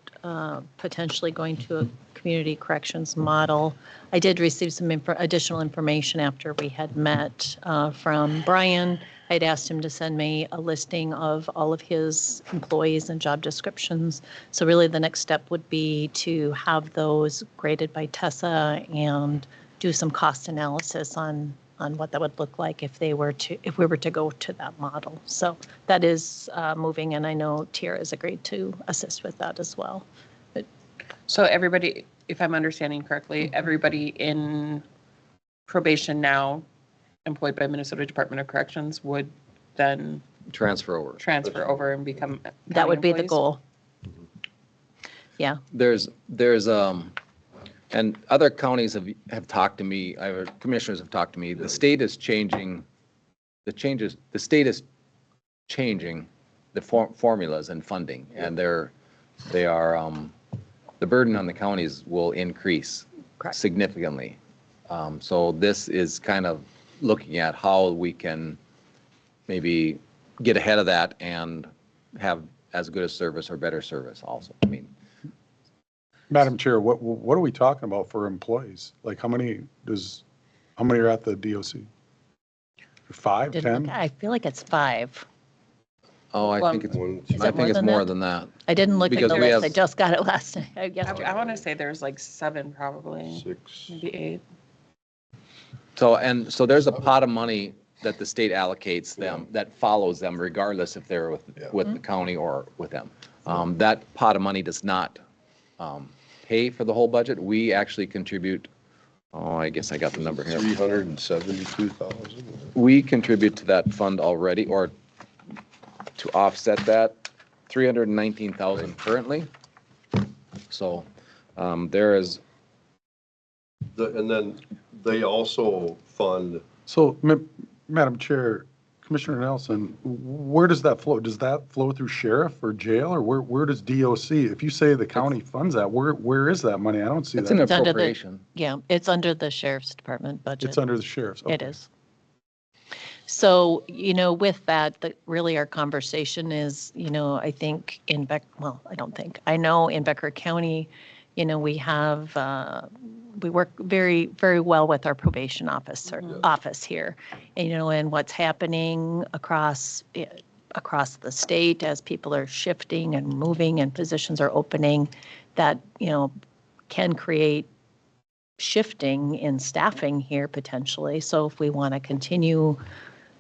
D: potentially going to a community corrections model, I did receive some additional information after we had met from Brian. I'd asked him to send me a listing of all of his employees and job descriptions. So really the next step would be to have those graded by Tessa and do some cost analysis on what that would look like if we were to go to that model. So that is moving, and I know Tiara has agreed to assist with that as well.
A: So everybody, if I'm understanding correctly, everybody in probation now employed by Minnesota Department of Corrections would then
E: Transfer over.
A: transfer over and become
D: That would be the
A: county
D: goal. Yeah.
E: There's, and other counties have talked to me, commissioners have talked to me, the state is changing, the state is changing the formulas and funding, and the burden on the counties will increase
D: Correct.
E: significantly. So this is kind of looking at how we can maybe get ahead of that and have as good a service or better service also. I mean,
C: Madam Chair, what are we talking about for employees? Like how many are at the DOC? 5,
D: Didn't
C: 10?
D: look- I feel like it's 5.
E: oh, I
A: Well,
E: think it's,
B: One,
D: Is
E: I
D: it more
E: think it's
D: than
E: more
D: that?
E: than that.
D: I didn't look at
E: Because
D: the
E: we
D: list. I
E: have-
D: just got it last night. yesterday.
A: I want to say there's like 7 probably,
B: 6.
A: maybe 8.
E: So there's a pot of money that the state allocates them, that follows them regardless if they're with the county or with them. That pot of money does not pay for the whole budget. We actually contribute, I guess I got the number here.
B: 372,000.
E: We contribute to that fund already, or to offset that, 319,000 currently. So there is,
B: And then they also fund,
C: So, Madam Chair, Commissioner Nelson, where does that flow? Does that flow through sheriff or jail, or where does DOC? If you say the county funds that, where is that money? I don't see
E: it's an
C: that.
D: It's under the-
E: appropriation.
D: Yeah, it's under the sheriff's department budget.
C: It's under the sheriff's.
D: It
C: Okay.
D: is. So, with that, really our conversation is, I think in I know in Becker County, we have, we work very, very well with our probation office here. And, and what's happening across the state as people are shifting and moving and positions are opening, that, can create shifting in staffing here potentially. So if we want to continue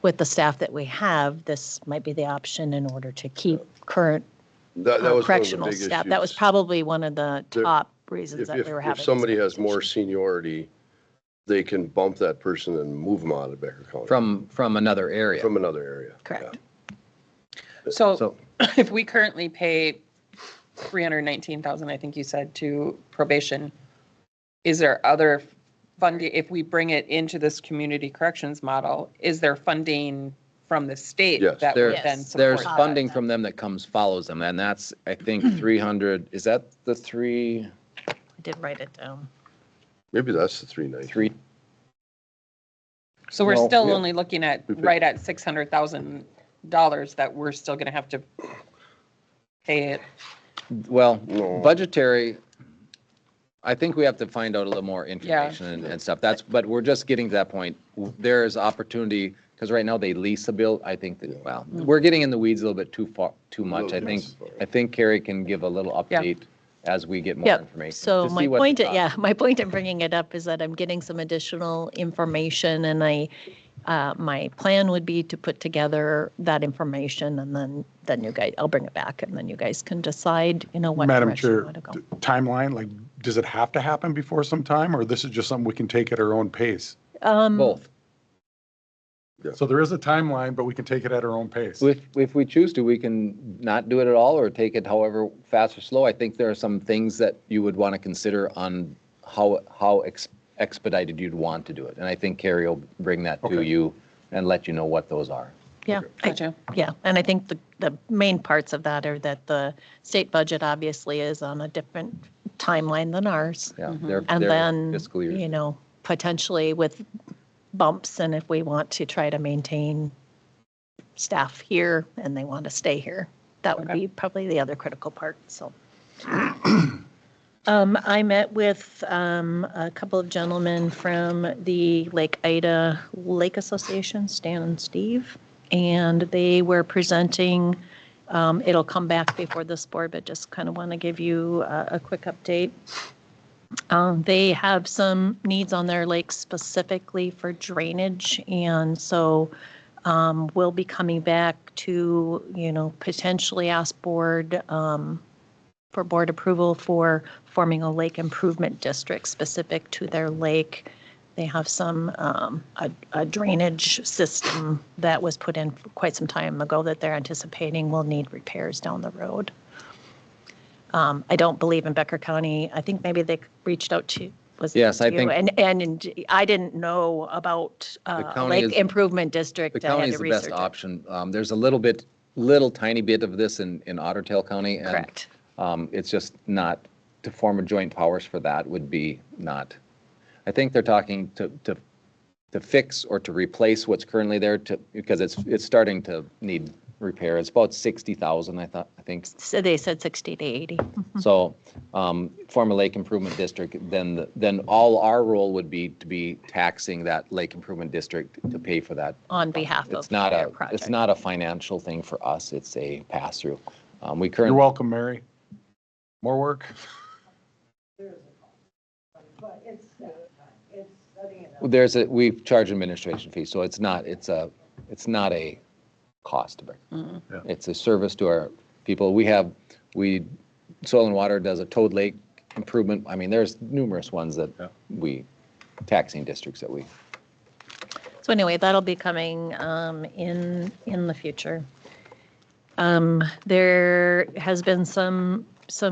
D: with the staff that we have, this might be the option in order to keep current
B: that was one of the
D: correctional
B: big
D: staff. That was
B: issues.
D: probably one of the
B: There-
D: top reasons that we were having.
B: If somebody
D: this
B: has more
D: conversation.
B: seniority, they can bump that person and move them out of Becker County.
E: From another area.
B: From another area.
D: Correct.
A: So
E: So,
A: if we currently pay 319,000, I think you said, to probation, is there other funding, if we bring it into this community corrections model, is there funding from the state
B: Yes.
A: that
E: There-
A: would then
D: Yes.
A: support
E: there's
A: that?
E: funding from them that follows them, and that's, I think, 300, is that the
D: I did write it down.
B: Maybe that's the 390.
E: three?
A: So we're
E: Well,
A: still
B: yeah.
A: only looking at,
B: We pick-
A: right at $600,000 that we're still going to have to pay it.
E: Well,
B: No.
E: budgetary, I think we have to find out a little more information and stuff. But we're just getting to that point. There is opportunity, because right now they lease a bill. I think that, well, we're getting in the weeds a little bit too much.
B: Little bit.
E: I think Carrie can give a little
A: Yeah.
E: update as we get more
D: Yep.
E: information.
D: So
E: to
D: my
E: see what the
D: point,
E: cost-
D: my point in bringing it up is that I'm getting some additional information, and my plan would be to put together that information, and then you guys, I'll bring it back, and then you guys can decide, what
C: Madam
D: direction you
C: Chair,
D: want to go.
C: timeline, like, does it have to happen before some time, or this is just something we can take at our own pace?
E: Both.
C: So there is a timeline, but we can take it at our own pace.
E: If we choose to, we can not do it at all or take it however fast or slow. I think there are some things that you would want to consider on how expedited you'd want to do it. And I think Carrie will bring that to
C: Okay.
E: you and let you know what those are.
D: Yeah.
A: Gotcha.
D: Yeah, and I think the main parts of that are that the state budget obviously is on a different timeline than ours.
E: Yeah,
D: And
E: their
D: then,
E: fiscal years.
D: you know, potentially with bumps, and if we want to try to maintain staff here and they want to stay here, that would be probably the other critical part, so. I met with a couple of gentlemen from the Lake Ida Lake Association, Stan and Steve, and they were presenting, it'll come back before this board, but just kind of want to give you a quick update. They have some needs on their lake specifically for drainage, and so we'll be coming back to, you know, potentially ask board for board approval for forming a lake improvement district specific to their lake. They have some a drainage system that was put in quite some time ago that they're anticipating will need repairs down the road. I don't believe in Becker County. I think maybe they reached out to, was it
E: Yes, I
D: you?
E: think-
D: And I didn't know about
E: county
D: Lake
E: is-
D: Improvement District.
E: The
D: I had
E: county
D: to
E: is the best
D: research it.
E: option. There's a little tiny bit of this in Otter Tail County. And,
D: Correct.
E: it's just not, to form a joint powers for that would be not. I think they're talking to fix or to replace what's currently there because it's starting to need repair. It's about 60,000, I think.
D: So they said 60 to 80.
E: So, form a lake improvement district, then all our role would be to be taxing that lake improvement district to pay for that.
D: On behalf of
E: It's not
D: their
E: a,
D: project.
E: it's not a financial thing for us. It's a pass through. We
C: You're
E: currently,
C: welcome, Mary. More work?
I: There is a cost, but it's staff time, it's setting it up.
E: we charge administration fee, so it's not a cost to Becker.
C: Yeah.
E: It's a service to our people. Soil and Water does a Toad Lake improvement. I mean, there's numerous ones that taxing districts that we.
D: So anyway, that'll be coming in the future. There has been some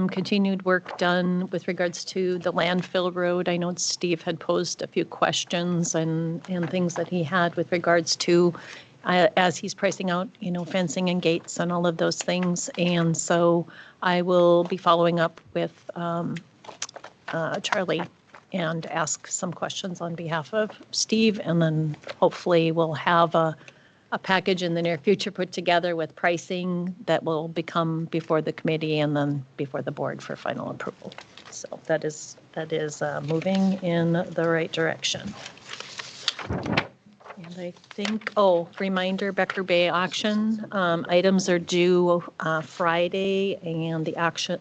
D: continued work done with regards to the landfill road. I know Steve had posed a few questions and things that he had with regards to as he's pricing out, you know, fencing and gates and all of those things. And so I will be following up with Charlie and ask some questions on behalf of Steve, and then hopefully we'll have a package in the near future put together with pricing that will become before the committee and then before the board for final approval. So that is moving in the right direction. And I think, reminder, Becker Bay auction, items are due Friday, and the auction,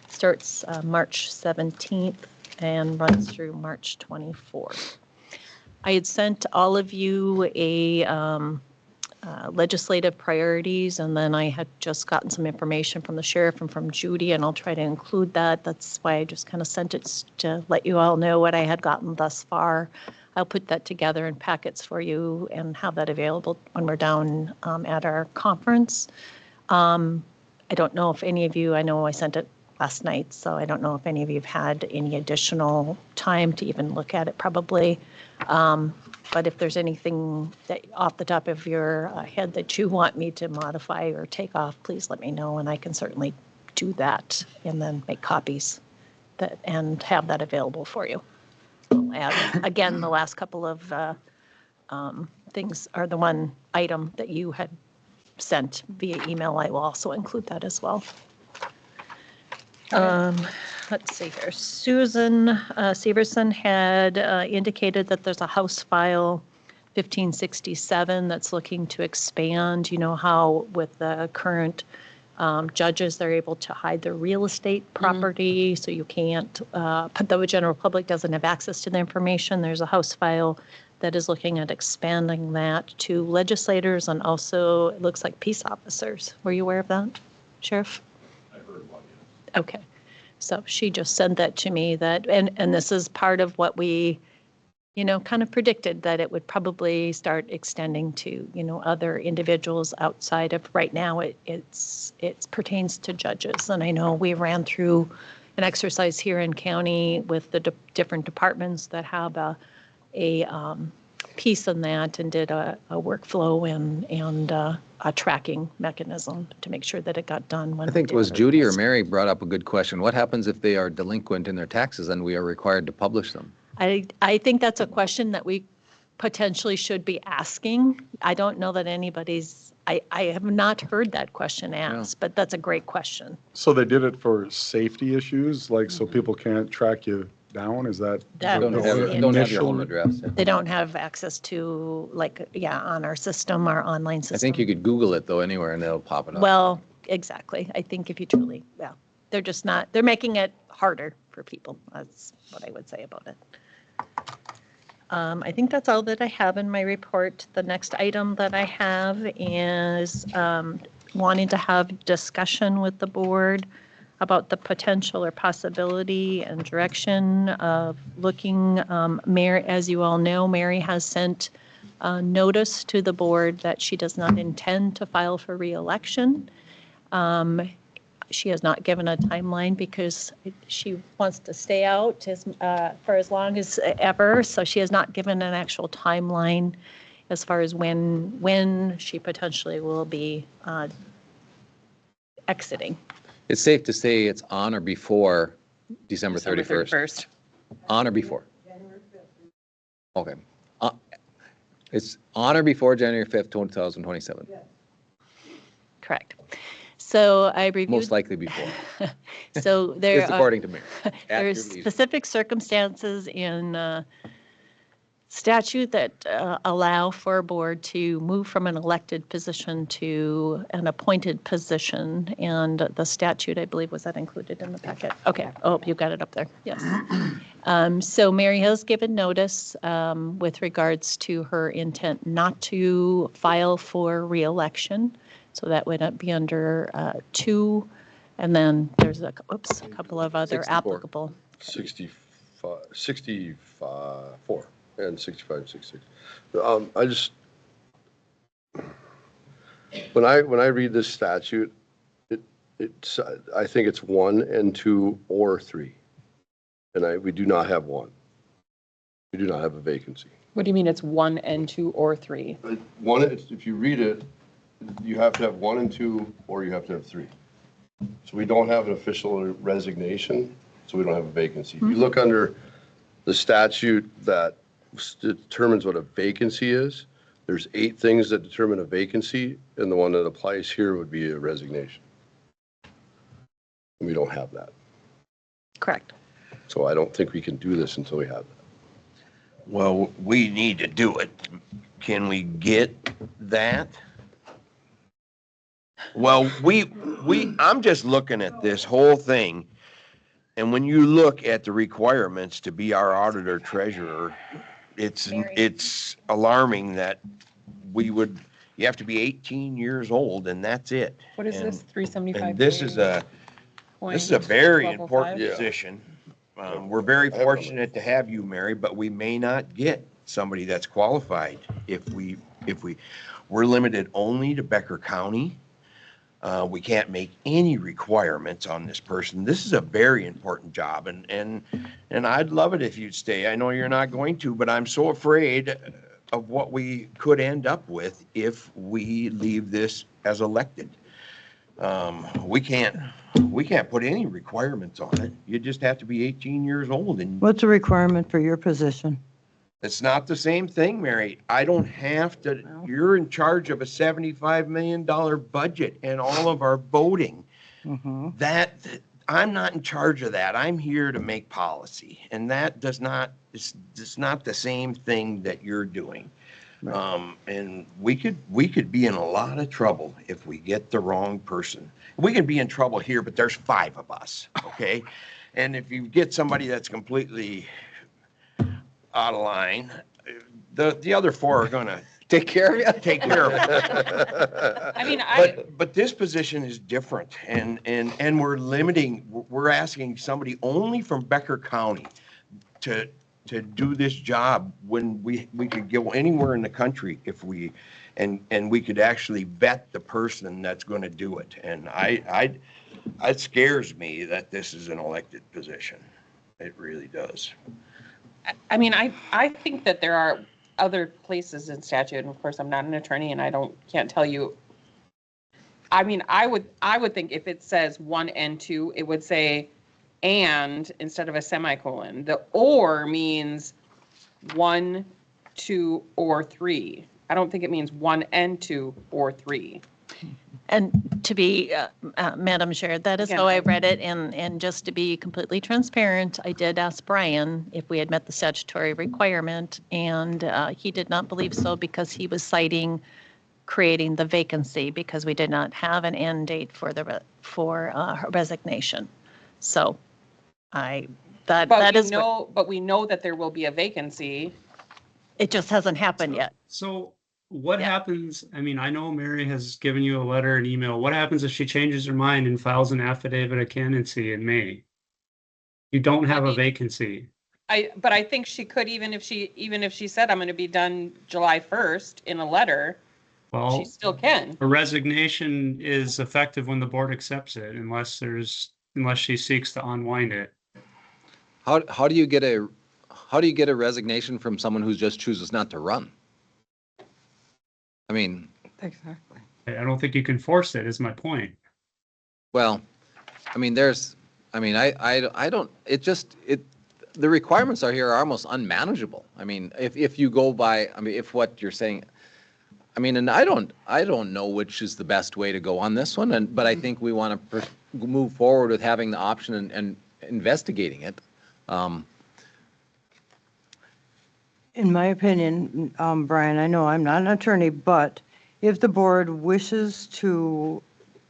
D: starts March 17th and runs through March 24th. I had sent all of you a legislative priorities, and then I had just gotten some information from the sheriff and from Judy, and I'll try to include that. That's why I just kind of sent it to let you all know what I had gotten thus far. I'll put that together in packets for you and have that available when we're down at our conference. I don't know if any of you, I know I sent it last night, so I don't know if any of you have had any additional time to even look at it probably. But if there's anything that off the top of your head that you want me to modify or take off, please let me know, and I can certainly do that and then make copies and have that available for you. I'll add, again, the last couple of things are the one item that you had sent via email. I will also include that as well. Let's see here. Susan Severson had indicated that there's a House File 1567 that's looking to expand. You know how with the current judges, they're able to hide their real estate property, so you can't, the general public doesn't have access to the information. There's a House File that is looking at expanding that to legislators and also, it looks like peace officers. Were you aware of that, Sheriff?
G: I heard about it.
D: Okay. So she just sent that to me and this is part of what we kind of predicted that it would probably start extending to, other individuals outside of, right now, it pertains to judges. And I know we ran through an exercise here in county with the different departments that have a piece on that and did a workflow and a tracking mechanism to make sure that it got done when
E: I think
D: we
E: it was
D: did
E: Judy or
D: this.
E: Mary brought up a good question. What happens if they are delinquent in their taxes and we are required to publish them?
D: I think that's a question that we potentially should be asking. I don't know that I have not heard that question asked, but that's a great question.
C: So they did it for safety issues, like so people can't track you down? Is that?
D: That
E: Don't
D: was
E: have,
D: the
E: don't have your
C: initial-
E: home address. Yeah.
D: They don't have access to, on our system, our online system.
E: I think you could Google it though anywhere and it'll pop it up.
D: Well, exactly. I think if you truly, they're just not, they're making it harder for people. That's what I would say about it. I think that's all that I have in my report. The next item that I have is wanting to have discussion with the board about the potential or possibility and direction of looking, Mary, as you all know, Mary has sent notice to the board that she does not intend to file for reelection. She has not given a timeline because she wants to stay out for as long as ever. So she has not given an actual timeline as far as when she potentially will be exiting.
E: It's safe to say it's on or before December 31st. On or before? Okay. It's on or before January 5th, 2027.
D: Correct. So I reviewed.
E: Most likely before.
D: So there
E: It's according to me.
D: there's specific circumstances in statute that allow for a board to move from an elected position to an appointed position. And the statute, I believe, was that included in the packet? Okay. Oh, you got it up there. Yes. So Mary has given notice with regards to her intent not to file for reelection. So that would be under 2. And then there's a couple of other
E: 64.
D: applicable.
B: 64 and 65 and 66. When I read this statute, it's I think it's 1 and 2 or 3, and we do not have 1. We do not have a vacancy.
A: What do you mean it's 1 and 2 or 3?
B: One, if you read it, you have to have 1 and 2, or you have to have 3. So we don't have an official resignation, so we don't have a vacancy. If you look under the statute that determines what a vacancy is, there's 8 things that determine a vacancy, and the one that applies here would be a resignation. And we don't have that.
D: Correct.
B: So I don't think we can do this until we have that.
F: Well, we need to do it. Can we get that? Well, I'm just looking at this whole thing, and when you look at the requirements to be our auditor treasurer, it's alarming that you have to be 18 years old, and that's it.
A: What is this, 375?
F: And this is a very important
B: Yeah.
F: position. We're very fortunate to have you, Mary, but we may not get somebody that's qualified if we're limited only to Becker County. We can't make any requirements on this person. This is a very important job, and I'd love it if you'd stay. I know you're not going to, but I'm so afraid of what we could end up with if we leave this as elected. We can't put any requirements on it. You just have to be 18 years old, and
J: What's the requirement for your position?
F: it's not the same thing, Mary. I don't have to, you're in charge of a $75 million budget and all of our voting. I'm not in charge of that. I'm here to make policy, and that it's not the same thing that you're doing. And we could be in a lot of trouble if we get the wrong person. We could be in trouble here, but there's 5 of us, okay? And if you get somebody that's completely out of line, the other 4 are gonna
E: Take care of you?
F: take care of it.
A: I mean,
F: But this position is different, and we're asking somebody only from Becker County to to do this job when we could go anywhere in the country if we, and we could actually vet the person that's going to do it. And it scares me that this is an elected position. It really does.
A: I mean, I think that there are other places in statute, and of course, I'm not an attorney and can't tell you. I mean, I would think if it says 1 and 2, it would say and instead of a semicolon. The or means 1, 2, or 3. I don't think it means 1 and 2 or 3.
D: And to be, Madam Chair, that is how I read it, and just to be completely transparent, I did ask Brian if we had met the statutory requirement, and he did not believe so because he was citing creating the vacancy because we did not have an end date for resignation. So
A: But we know that there will be a vacancy.
D: It just hasn't happened yet.
H: So what happens, I mean, I know Mary has given you a letter and email. What happens if she changes her mind and files an affidavit of candidacy in May? You don't have a vacancy.
A: But I think she could, even if she said, I'm going to be done July 1st in a letter, she still can.
H: A resignation is effective when the board accepts it unless she seeks to unwind it.
E: How do you get a resignation from someone who just chooses not to run? I mean,
J: Exactly.
H: I don't think you can force it, is my point.
E: well, I mean, I don't, the requirements are almost unmanageable. I mean, if you go by, I mean, if what you're saying, I mean, and I don't know which is the best way to go on this one, but I think we want to move forward with having the option and investigating it.
J: In my opinion, Brian, I know I'm not an attorney, but if the board wishes to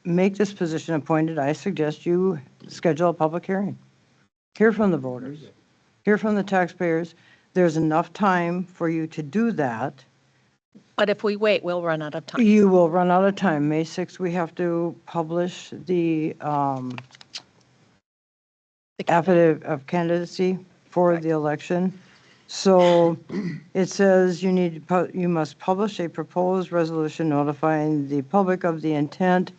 J: make this position appointed, I suggest you schedule a public hearing. Hear from the voters, hear from the taxpayers. There's enough time for you to do that.
D: But if we wait, we'll run out of time.
J: You will run out of time. May 6th, we have to publish the affidavit of candidacy for the election. So it says you must publish a proposed resolution notifying the public of the intent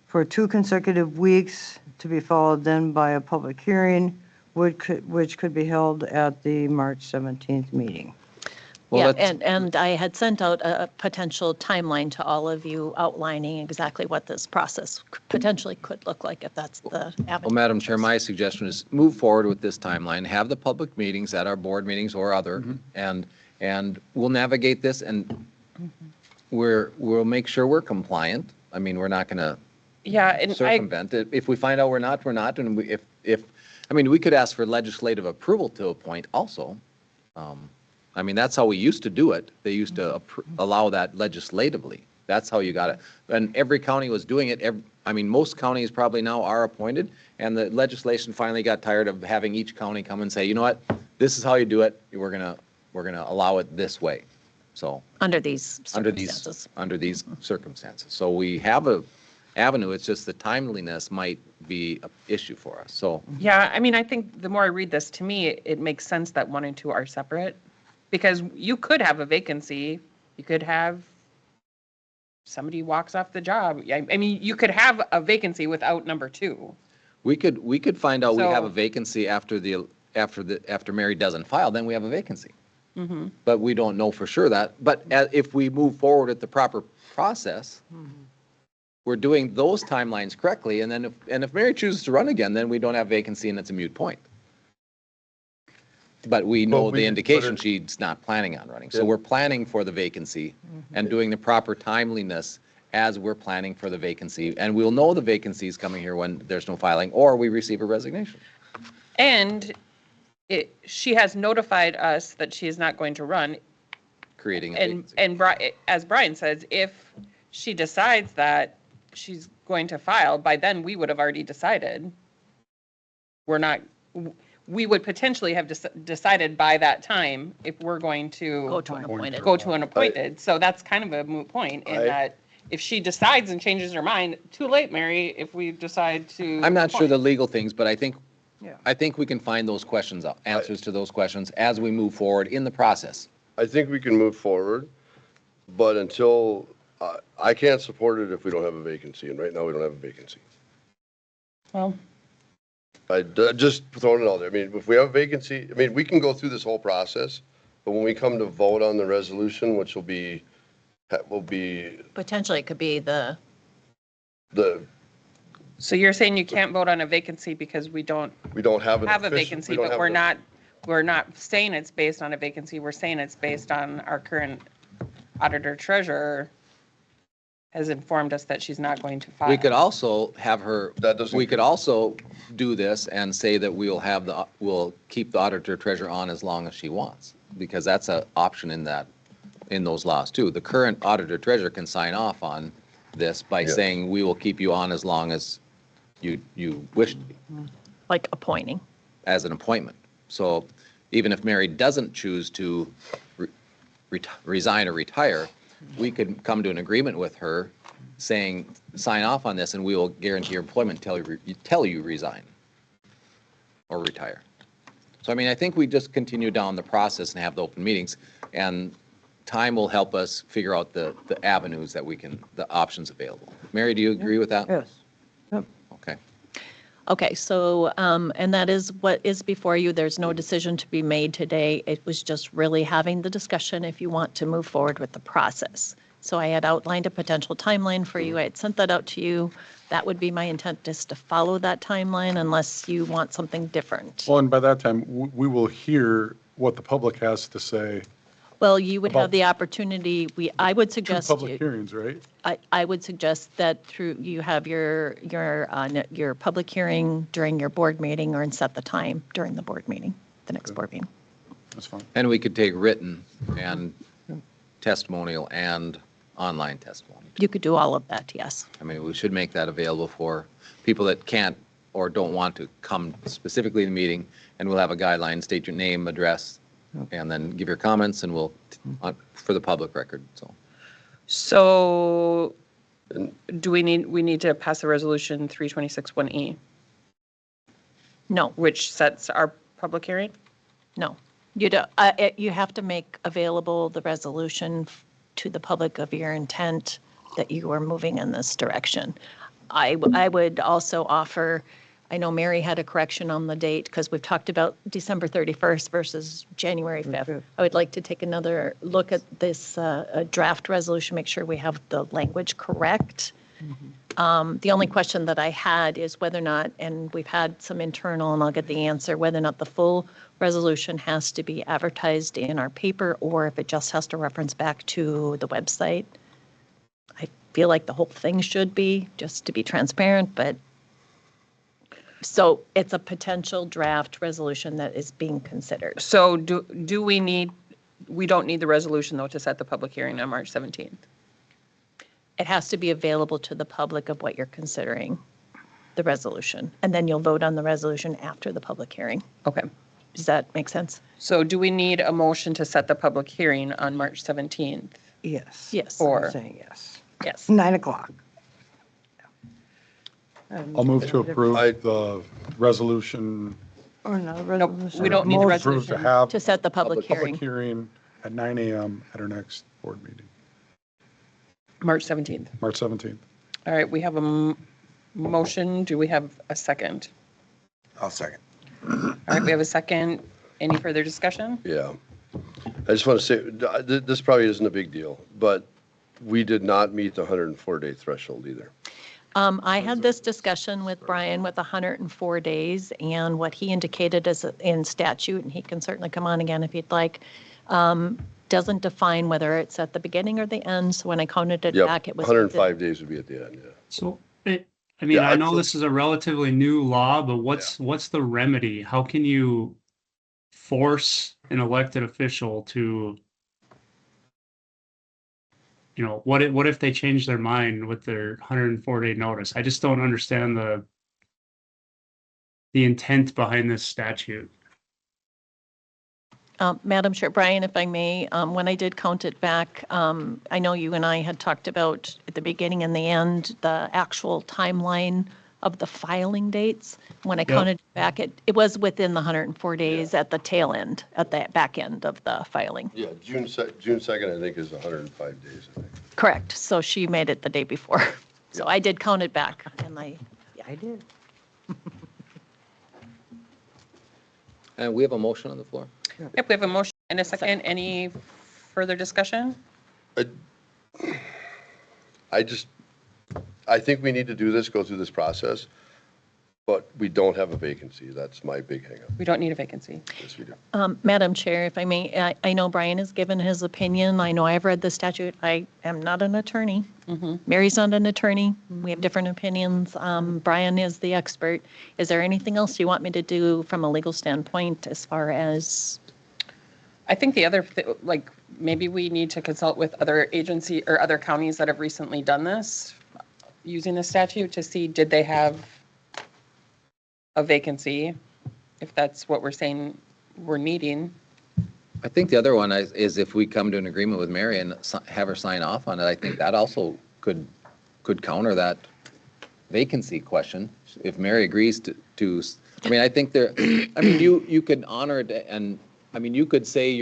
J: for 2 consecutive weeks to be followed then by a public hearing, which could be held at the March 17th meeting.
E: Well,
D: Yeah, and I had sent out a potential timeline to all of you outlining exactly what this process potentially could look like if that's the avenue.
E: Well, Madam Chair, my suggestion is move forward with this timeline, have the public meetings at our board meetings or other, and we'll navigate this, and we'll make sure we're compliant. I mean, we're not going to circumvent it. If we find out we're not, we're not. And I mean, we could ask for legislative approval to a point also. I mean, that's how we used to do it. They used to allow that legislatively. That's how you got it. And every county was doing it. I mean, most counties probably now are appointed, and the legislation finally got tired of having each county come and say, you know what, this is how you do it. We're gonna allow it this way. So
D: Under these circumstances.
E: under these circumstances. So we have a avenue. It's just the timeliness might be an issue for us. So
A: Yeah, I mean, I think the more I read this, to me, it makes sense that 1 and 2 are separate. Because you could have a vacancy, you could have somebody walks off the job. I mean, you could have a vacancy without number 2.
E: we could find out we have
A: So-
E: a vacancy after Mary doesn't file, then we have a vacancy. But we don't know for sure that. But if we move forward at the proper process, we're doing those timelines correctly. And then if Mary chooses to run again, then we don't have vacancy and it's a moot point. But we know the indication she's not planning on running. So we're planning for the vacancy and doing the proper timeliness as we're planning for the vacancy. And we'll know the vacancy is coming here when there's no filing or we receive a resignation.
A: And she has notified us that she is not going to run.
E: Creating a vacancy.
A: And as Brian says, if she decides that she's going to file, by then we would have already decided. We would potentially have decided by that time if we're going to
D: Go to an appointed.
A: go to an appointed. So that's kind of a moot point in that if she decides and changes her mind, too late, Mary, if we decide to.
E: I'm not sure the legal things, but I think I think we can find those questions, answers to those questions as we move forward in the process.
B: I think we can move forward, but until, I can't support it if we don't have a vacancy, and right now we don't have a vacancy.
A: Well,
B: Just throwing it out there. I mean, if we have a vacancy, I mean, we can go through this whole process, but when we come to vote on the resolution, which will be
D: Potentially, it could be the,
A: so you're saying you can't vote on a vacancy because we don't
B: we don't have an
A: have a
B: official-
A: vacancy,
B: we don't
A: but
B: have
A: we're not saying it's based on a vacancy. We're saying it's based on our current auditor treasurer has informed us that she's not going to file.
E: We could also have her,
B: That doesn't-
E: we could also do this and say that we'll keep the auditor treasurer on as long as she wants, because that's an option in those laws too. The current auditor treasurer can sign off on this by
B: Yes.
E: saying, we will keep you on as long as you wish to be,
D: like, appointing.
E: as an appointment. So even if Mary doesn't choose to resign or retire, we could come to an agreement with her saying, sign off on this and we will guarantee your employment till you resign or retire. So, I mean, I think we just continue down the process and have the open meetings, and time will help us figure out the avenues that we can, the options available. Mary, do you agree with that?
J: Yes.
E: Okay.
D: Okay, so, and that is what is before you. There's no decision to be made today. It was just really having the discussion if you want to move forward with the process. So I had outlined a potential timeline for you. I had sent that out to you. That would be my intent, is to follow that timeline unless you want something different.
C: Well, and by that time, we will hear what the public has to say.
D: Well, you would have
C: About
D: the opportunity, I would
C: Two
D: suggest,
C: public hearings, right?
D: I would suggest that you have your public hearing during your board meeting, or set the time during the board meeting, the next board meeting.
C: That's fine.
E: And we could take written and testimonial and online testimony.
D: You could do all of that, yes.
E: I mean, we should make that available for people that can't or don't want to come specifically to the meeting, and we'll have a guideline, state your name, address, and then give your comments, and we'll, for the public record, so.
A: So do we need to pass a resolution 326-1E,
D: No,
A: which sets our public hearing?
D: no. You have to make available the resolution to the public of your intent that you are moving in this direction. I would also offer, I know Mary had a correction on the date because we've talked about December 31st versus January 5th. I would like to take another look at this draft resolution, make sure we have the language correct. The only question that I had is whether or not, and we've had some internal, and I'll get the answer, whether or not the full resolution has to be advertised in our paper, or if it just has to reference back to the website. I feel like the whole thing should be, just to be transparent, but so it's a potential draft resolution that is being considered.
A: So do we don't need the resolution, though, to set the public hearing on March 17th?
D: It has to be available to the public of what you're considering, the resolution. And then you'll vote on the resolution after the public hearing.
A: Okay.
D: Does that make sense?
A: So do we need a motion to set the public hearing on March 17th?
J: Yes.
D: Yes.
A: Or-
J: I'm saying yes.
D: Yes.
J: 9 o'clock.
C: I'll move to approve the resolution.
J: Or not a
A: Nope,
J: resolution.
A: we don't need the
J: Motion.
C: Approve to
A: resolution.
C: have
D: To set the public
C: public
D: hearing.
C: hearing at 9 a.m. at our next board meeting,
A: March 17th.
C: March 17th.
A: All right, we have a motion. Do we have a second?
F: I'll second.
A: All right, we have a second. Any further discussion?
B: Yeah. I just want to say, this probably isn't a big deal, but we did not meet the 104-day threshold either.
D: I had this discussion with Brian with 104 days, and what he indicated is in statute, and he can certainly come on again if he'd like, doesn't define whether it's at the beginning or the end. So when I counted it
B: Yep,
D: back, it was
B: 105 days would be at the end, yeah.
H: So, I mean,
B: Yeah,
H: I know
B: so-
H: this is a relatively new law, but what's the remedy? How can you force an elected official to, what if they change their mind with their 104-day notice? I just don't understand the intent behind this statute.
D: Madam Chair, Brian, if I may, when I did count it back, I know you and I had talked about at the beginning and the end, the actual timeline of the filing dates. When I counted back, it was within the 104 days at the tail end, at the back end of the filing.
B: Yeah, June 2nd, I think, is 105 days, I think.
D: Correct. So she made it the day before. So I did count it back and
J: I did.
E: And we have a motion on the floor?
A: Yep, we have a motion and a second. Any further discussion?
B: I think we need to do this, go through this process, but we don't have a vacancy. That's my big hangup.
A: We don't need a vacancy.
B: Yes, we do.
D: Madam Chair, if I may, I know Brian has given his opinion. I know I've read the statute. I am not an attorney. Mary's not an attorney. We have different opinions. Brian is the expert. Is there anything else you want me to do from a legal standpoint as far as?
A: I think the other, like, maybe we need to consult with other agency or other counties that have recently done this, using the statute to see, did they have a vacancy? If that's what we're saying we're needing.
E: I think the other one is if we come to an agreement with Mary and have her sign off on it, I think that also could counter that vacancy question. If Mary agrees to, I mean, I think you could honor it and, I mean, you could say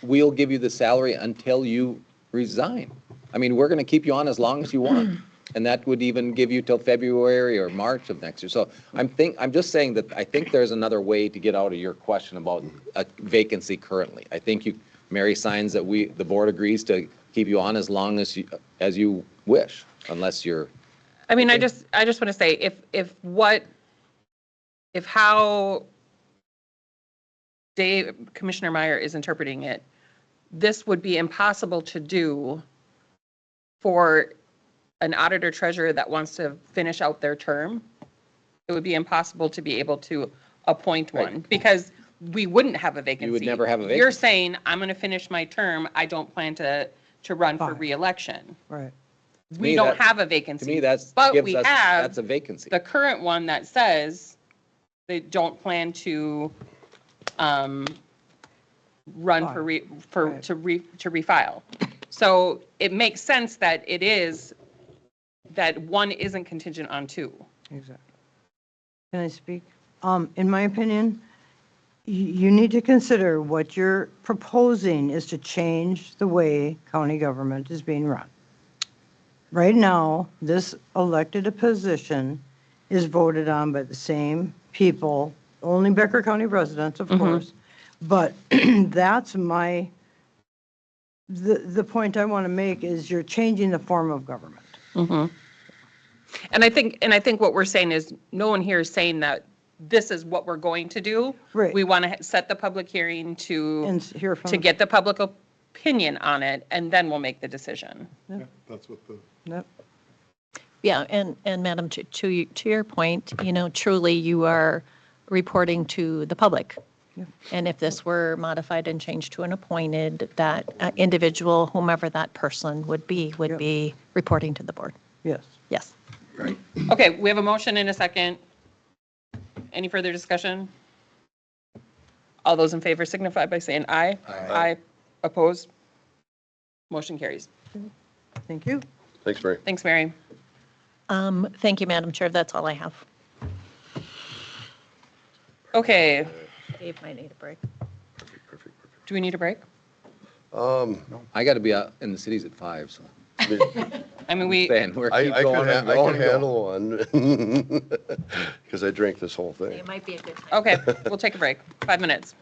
E: we'll give you the salary until you resign. I mean, we're going to keep you on as long as you want. And that would even give you till February or March of next year. So I'm just saying that I think there's another way to get out of your question about a vacancy currently. I think Mary signs that the board agrees to keep you on as long as you wish, unless you're.
A: I mean, I just want to say if how Commissioner Meyer is interpreting it, this would be impossible to do for an auditor treasurer that wants to finish out their term. It would be impossible to be able to appoint one because we wouldn't have a vacancy.
E: You would never have a vacancy.
A: You're saying, I'm going to finish my term. I don't plan to run for reelection.
J: Right.
A: We don't have a vacancy.
E: To me, that's a vacancy.
A: The current one that says they don't plan to run to refile. So it makes sense that that one isn't contingent on two.
J: Exactly. Can I speak? In my opinion, you need to consider what you're proposing is to change the way county government is being run. Right now, this elected position is voted on by the same people, only Becker County residents, of course. But that's the point I want to make is you're changing the form of government.
A: And I think what we're saying is no one here is saying that this is what we're going to do.
J: Right.
A: We want to set the public hearing to
J: hear from
A: get the public opinion on it, and then we'll make the decision.
C: Yeah, that's what the.
J: Yep.
D: Yeah, and Madam, to your point, truly you are reporting to the public.
J: Yeah.
D: And if this were modified and changed to an appointed, that individual, whomever that person would be reporting to the board.
J: Yes.
D: Yes.
A: Okay, we have a motion and a second. Any further discussion? All those in favor signify by saying aye. Aye. Opposed? Motion carries.
J: Thank you.
B: Thanks, Mary.
A: Thanks, Mary.
D: Thank you, Madam Chair. That's all I have.
A: Okay,
D: Dave might need a break.
B: Perfect.
A: do we need a break?
E: I got to be out in the cities at 5, so.
A: I mean, we,
E: Man, we're
B: I
E: keep
B: could
E: going and going and going.
B: handle one because I drank this whole thing.
D: It might be a good time.
A: okay, we'll take a break. 5 minutes.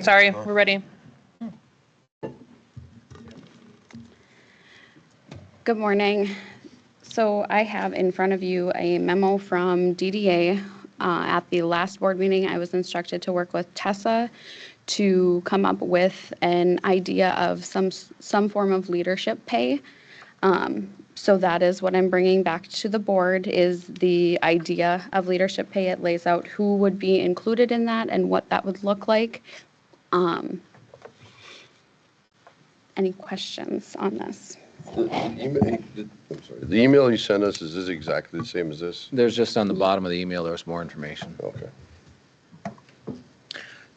A: Sorry, we're ready.
K: Good morning. So I have in front of you a memo from DDA. At the last board meeting, I was instructed to work with Tessa to come up with an idea of some form of leadership pay. So that is what I'm bringing back to the board, is the idea of leadership pay. It lays out who would be included in that and what that would look like. Any questions on this?
B: The email you sent us, is this exactly the same as this?
E: There's just on the bottom of the email, there's more information.
B: Okay.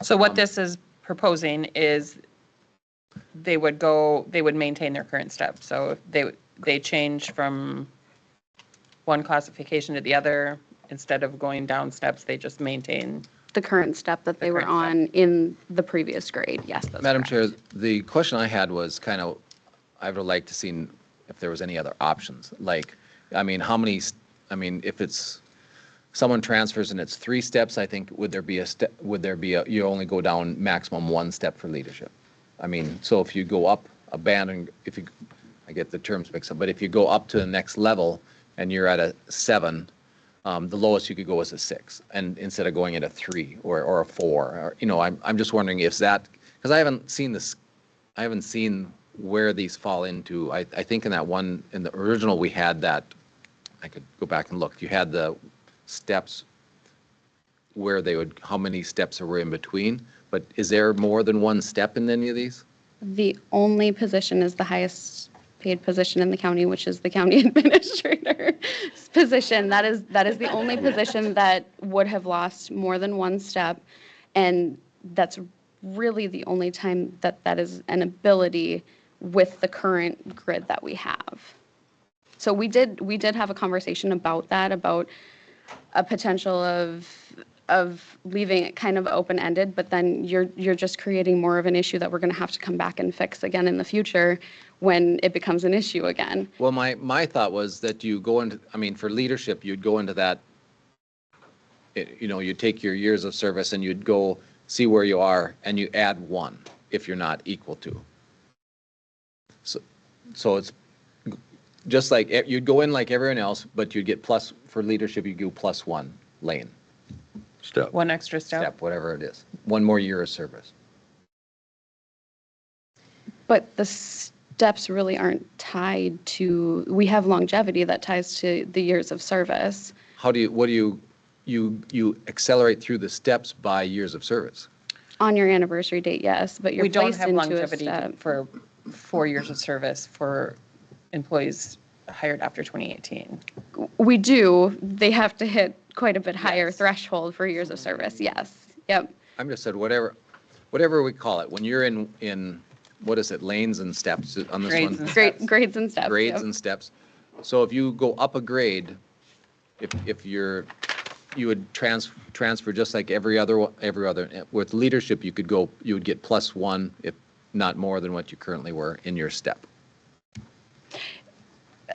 A: So what this is proposing is they would maintain their current step. So if they change from one classification to the other, instead of going down steps, they just maintain.
K: The current step that they were
A: current step.
K: on in the previous grade, yes. That's
E: Madam
K: correct.
E: Chair, the question I had was kind of, I would like to see if there was any other options. Like, I mean, if it's, someone transfers and it's 3 steps, I think, would there be you only go down maximum 1 step for leadership? I mean, so if you go up a band, I get the terms mixed up, but if you go up to the next level and you're at a 7, the lowest you could go is a 6, and instead of going at a 3 or a 4, or, I'm just wondering if that, because I haven't seen where these fall into. I think in the original, we had that, I could go back and look, you had the steps where how many steps were in between, but is there more than 1 step in any of these?
K: The only position is the highest paid position in the county, which is the county administrator's position. That is the only position that would have lost more than 1 step. And that's really the only time that is an ability with the current grid that we have. So we did have a conversation about that, about a potential of leaving it kind of open-ended, but then you're just creating more of an issue that we're going to have to come back and fix again in the future when it becomes an issue again.
E: Well, my thought was that you go into, for leadership, you'd go into that, you take your years of service and you'd go see where you are and you add 1 if you're not equal to. So it's just like you'd go in like everyone else, but you'd get plus for leadership, you go +1 lane.
B: Step.
A: 1 extra step.
E: Whatever it is. 1 more year of service.
K: But the steps really aren't tied to, we have longevity that ties to the years of service.
E: You accelerate through the steps by years of service?
K: On your anniversary date, yes, but you're
A: We don't
K: placed
A: have
K: into a
A: longevity
K: step.
A: for 4 years of service for employees hired after 2018.
K: We do. They have to hit quite a bit higher threshold for years of service, yes. Yep.
E: I'm just said whatever we call it, when you're in what is it, lanes and steps on this
A: Grades
E: one?
A: and steps.
K: Grades and steps.
E: Grades
K: yep.
E: and steps. So if you go up a grade, if you would transfer just like every other, with leadership, you would get +1 if not more than what you currently were in your step.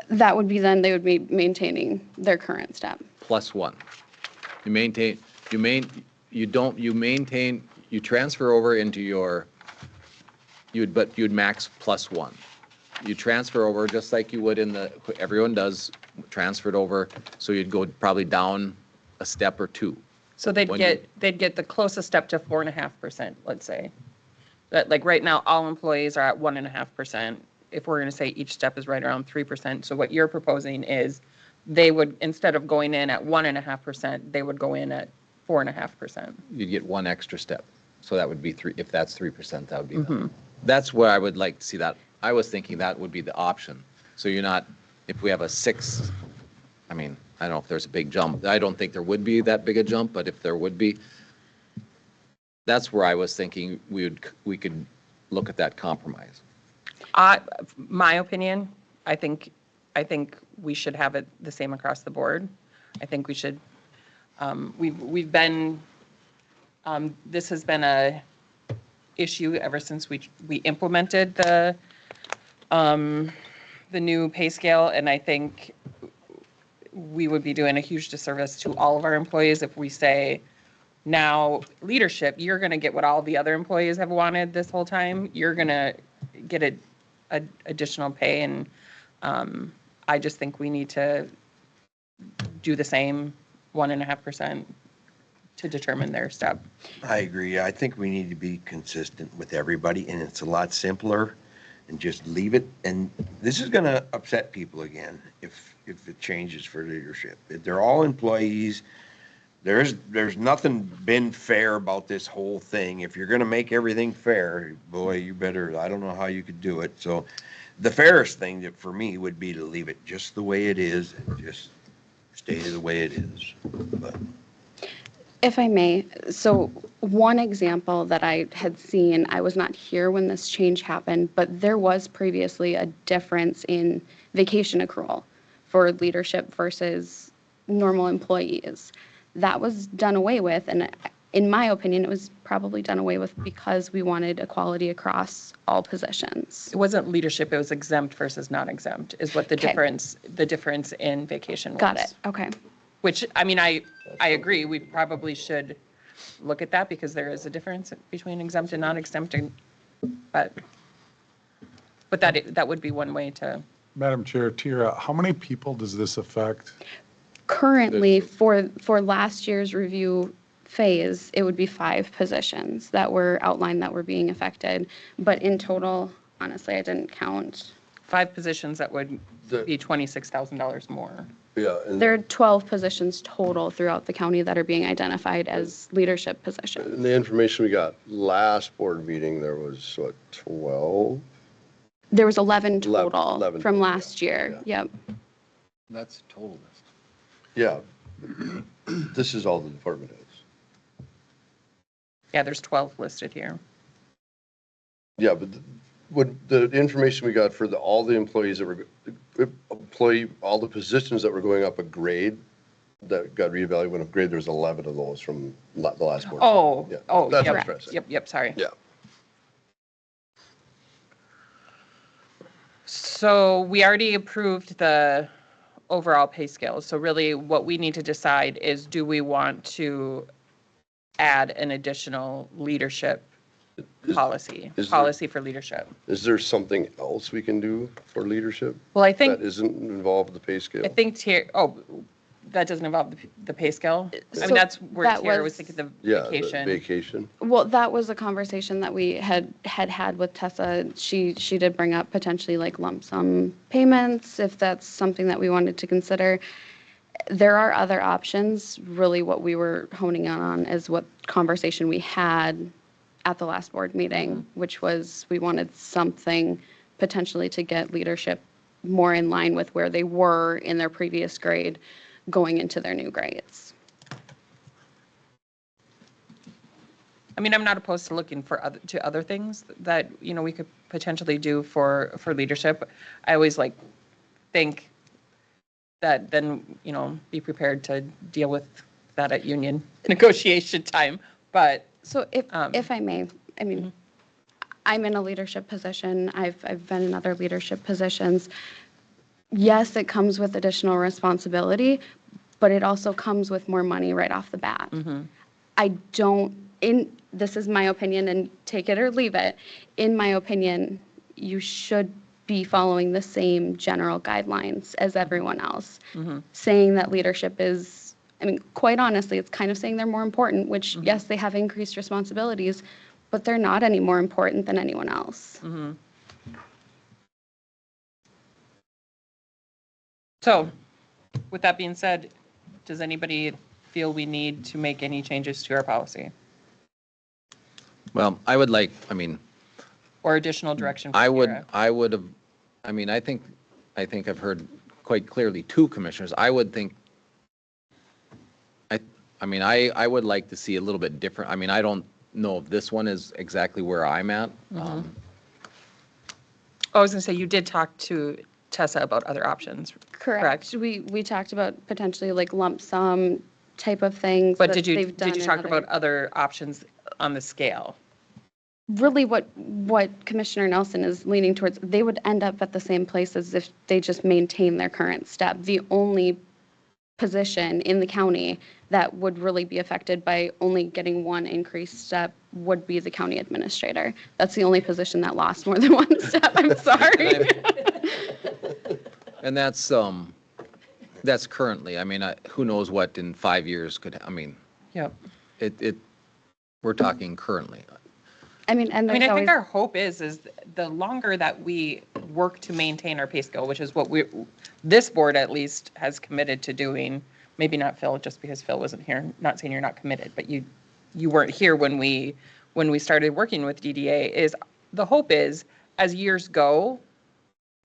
K: That would be then they would be maintaining their current step.
E: +1. You transfer over into your, you'd max +1. You transfer over just like you would everyone does, transferred over, so you'd go probably down a step or 2.
A: So they'd get the closest step to 4.5%, let's say. That, like right now, all employees are at 1.5%. If we're going to say each step is right around 3%. So what you're proposing is they would, instead of going in at 1.5%, they would go in at 4.5%.
E: You'd get 1 extra step. So that would be 3, if that's 3%, that would be That's where I would like to see that. I was thinking that would be the option. So you're not, if we have a 6, I don't know if there's a big jump. I don't think there would be that big a jump, but if there would be, that's where I was thinking we could look at that compromise.
A: My opinion, I think we should have it the same across the board. I think we should, we've been, this has been a issue ever since we implemented the new pay scale, and I think we would be doing a huge disservice to all of our employees if we say Now, leadership, you're going to get what all the other employees have wanted this whole time. You're going to get a additional pay, and I just think we need to do the same 1.5% to determine their step.
F: I agree. I think we need to be consistent with everybody, and it's a lot simpler, and just leave it. And this is gonna upset people again if it changes for leadership. If they're all employees, there's nothing been fair about this whole thing. If you're gonna make everything fair, boy, you better, I don't know how you could do it. So the fairest thing that for me would be to leave it just the way it is, and just stay the way it is. But
K: If I may, so one example that I had seen, I was not here when this change happened, but there was previously a difference in vacation accrual for leadership versus normal employees. That was done away with, and in my opinion, it was probably done away with because we wanted equality across all positions.
A: It wasn't leadership, it was exempt versus non-exempt is what the difference in vacation was.
K: Got it, okay.
A: Which, I mean, I agree, we probably should look at that because there is a difference between exempt and non-exempt, but that would be one way to.
C: Madam Chair, Tira, how many people does this affect?
K: Currently, for last year's review phase, it would be 5 positions that were outlined that were being affected. But in total, honestly, I didn't count.
A: 5 positions that would be $26,000 more.
B: Yeah, and
K: There are 12 positions total throughout the county that are being identified as leadership positions.
B: the information we got last board meeting, there was, what, 12?
K: There was 11
B: 11
K: total from
B: total,
K: last year. Yep.
E: That's total list.
B: Yeah. This is all the department heads.
A: Yeah, there's 12 listed here.
B: Yeah, but the information we got for all the employees that were, all the positions that were going up a grade, that got reevaluated when a grade, there's 11 of those from the last board.
A: Oh,
B: Yeah,
A: oh,
B: that's what
A: yep,
B: I'm trying to say.
A: yep, sorry.
B: Yeah.
A: So we already approved the overall pay scale. So really what we need to decide is, do we want to add an additional leadership policy for leadership?
B: Is there something else we can do for leadership
A: Well, I think,
B: that isn't involved in the pay scale?
A: that doesn't involve the pay scale? I
K: So
A: mean, that's where
K: that
A: Tara
K: was-
A: was thinking the
B: Yeah, the
A: vacation.
B: vacation.
K: Well, that was a conversation that we had with Tessa. She did bring up potentially like lump sum payments, if that's something that we wanted to consider. There are other options. Really what we were honing in on is what conversation we had at the last board meeting, which was we wanted something potentially to get leadership more in line with where they were in their previous grade going into their new grades.
A: I mean, I'm not opposed to looking for other things that, we could potentially do for leadership. I always think that then, be prepared to deal with that at union negotiation time. But
K: So if I may, I mean, I'm in a leadership position. I've been in other leadership positions. Yes, it comes with additional responsibility, but it also comes with more money right off the bat. This is my opinion, and take it or leave it. In my opinion, you should be following the same general guidelines as everyone else. Saying that leadership is, I mean, quite honestly, it's kind of saying they're more important, which, yes, they have increased responsibilities, but they're not any more important than anyone else.
A: So, with that being said, does anybody feel we need to make any changes to our policy
E: Well, I would like,
A: or additional direction? from
E: I would
A: Tara?
E: have, I think I've heard quite clearly 2 commissioners. I would think, I would like to see a little bit different. I don't know if this one is exactly where I'm at.
A: I was going to say, you did talk to Tessa about other options.
K: Correct. We talked about potentially like lump sum type of things
A: But
K: that
A: did you
K: they've done in
A: talk
K: other-
A: about other options on the scale?
K: Really what Commissioner Nelson is leaning towards, they would end up at the same place as if they just maintain their current step. The only position in the county that would really be affected by only getting one increased step would be the county administrator. That's the only position that lost more than one step. I'm sorry.
E: And that's currently, I mean, who knows what in 5 years could, I mean,
A: Yep.
E: we're talking currently.
K: I mean, and
A: I mean,
K: there's
A: I think
K: always,
A: our hope is the longer that we work to maintain our pay scale, which is what this board at least has committed to doing, maybe not Phil, just because Phil wasn't here, not saying you're not committed, but you weren't here when we started working with DDA, is the hope is as years go,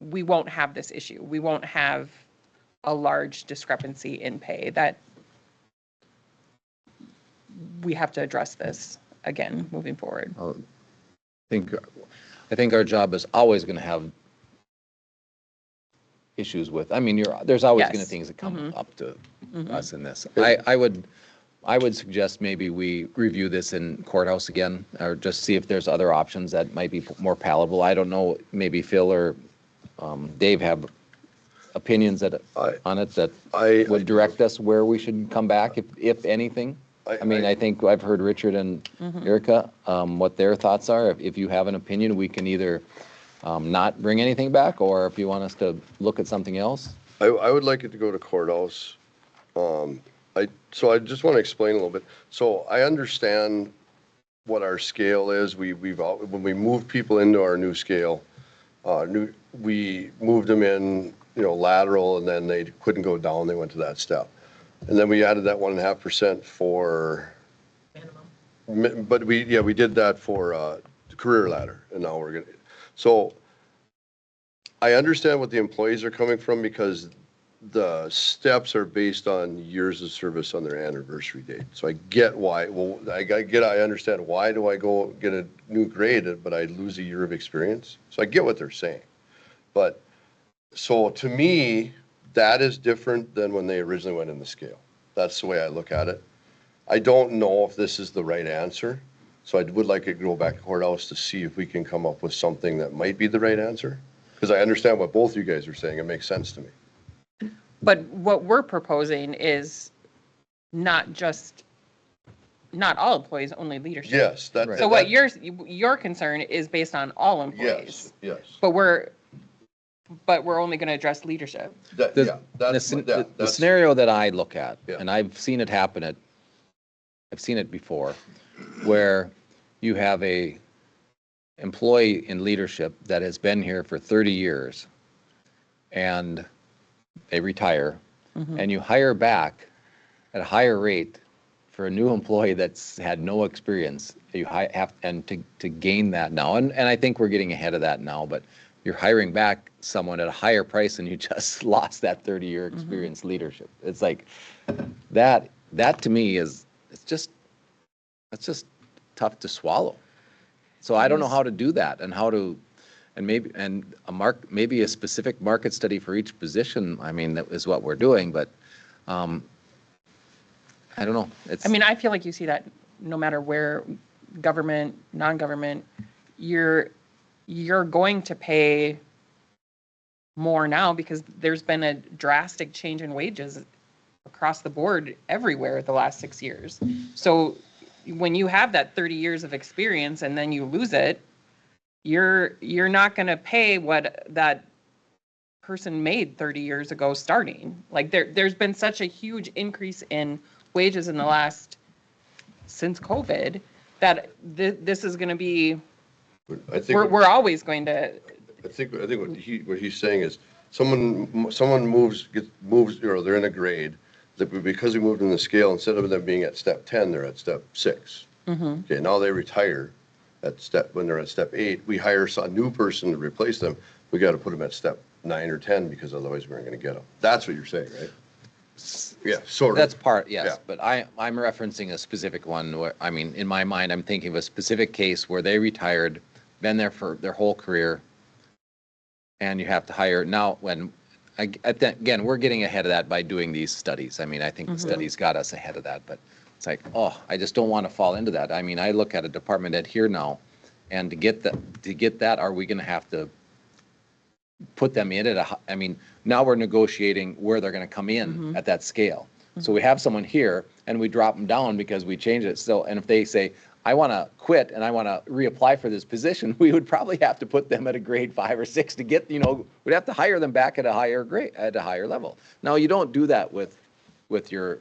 A: we won't have this issue. We won't have a large discrepancy in pay that we have to address this again moving forward.
E: I think our job is always going to have issues with, I mean, there's always going to
A: Yes.
E: things that come
A: Mhm.
E: up to us in this. I would suggest maybe we review this in courthouse again, or just see if there's other options that might be more palatable. I don't know, maybe Phil or Dave have opinions on it that would direct us where we should come back, if anything. I mean, I think I've heard Richard and Erica, what their thoughts are. If you have an opinion, we can either not bring anything back, or if you want us to look at something else.
B: I would like it to go to courthouse. So I just want to explain a little bit. So I understand what our scale is. When we moved people into our new scale, we moved them in, lateral, and then they couldn't go down. They went to that step. And then we added that 1.5% for, but we did that for the career ladder, and now we're gonna, so I understand what the employees are coming from, because the steps are based on years of service on their anniversary date. So I get why, I understand why do I go get a new grade, but I lose a year of experience? So I get what they're saying. But, so to me, that is different than when they originally went in the scale. That's the way I look at it. I don't know if this is the right answer, so I would like to go back to courthouse to see if we can come up with something that might be the right answer. Because I understand what both you guys are saying. It makes sense to me.
A: But what we're proposing is not all employees, only leadership.
B: Yes.
A: So what your concern is based on all employees.
B: Yes.
A: But we're only going to address leadership.
E: The scenario that I look at,
B: Yeah.
E: and I've seen it happen I've seen it before, where you have a employee in leadership that has been here for 30 years and they retire, and you hire back at a higher rate for a new employee that's had no experience. You have to gain that now, and I think we're getting ahead of that now, but you're hiring back someone at a higher price and you just lost that 30-year experience leadership. It's like that to me that's just tough to swallow. So I don't know how to do that, and maybe a specific market study for each position. I mean, that is what we're doing, but I don't know.
A: I mean, I feel like you see that no matter where, government, non-government, you're going to pay more now because there's been a drastic change in wages across the board everywhere the last 6 years. So when you have that 30 years of experience and then you lose it, you're not going to pay what that person made 30 years ago starting. Like there's been such a huge increase in wages in the since COVID that this is going to be, we're always going to.
B: I think what he's saying is someone moves, or they're in a grade that because we moved in the scale, instead of them being at step 10, they're at step 6. Okay, now they retire when they're at step 8. We hire a new person to replace them. We got to put them at step 9 or 10 because otherwise we aren't going to get them. That's what you're saying, right? Yeah, sort of.
E: That's part, yes,
B: Yeah.
E: but I'm referencing a specific one where, I mean, in my mind, I'm thinking of a specific case where they retired, been there for their whole career, and you have to hire, now, again, we're getting ahead of that by doing these studies. I mean, I think the studies got us ahead of that, but it's like, I just don't want to fall into that. I mean, I look at a department head here now, and to get that, are we going to have to put them in I mean, now we're negotiating where they're going to come in at that scale. So we have someone here and we drop them down because we changed it. So, and if they say, I want to quit and I want to reapply for this position, we would probably have to put them at a grade 5 or 6 to get, we'd have to hire them back at a higher grade, at a higher level. Now, you don't do that with your,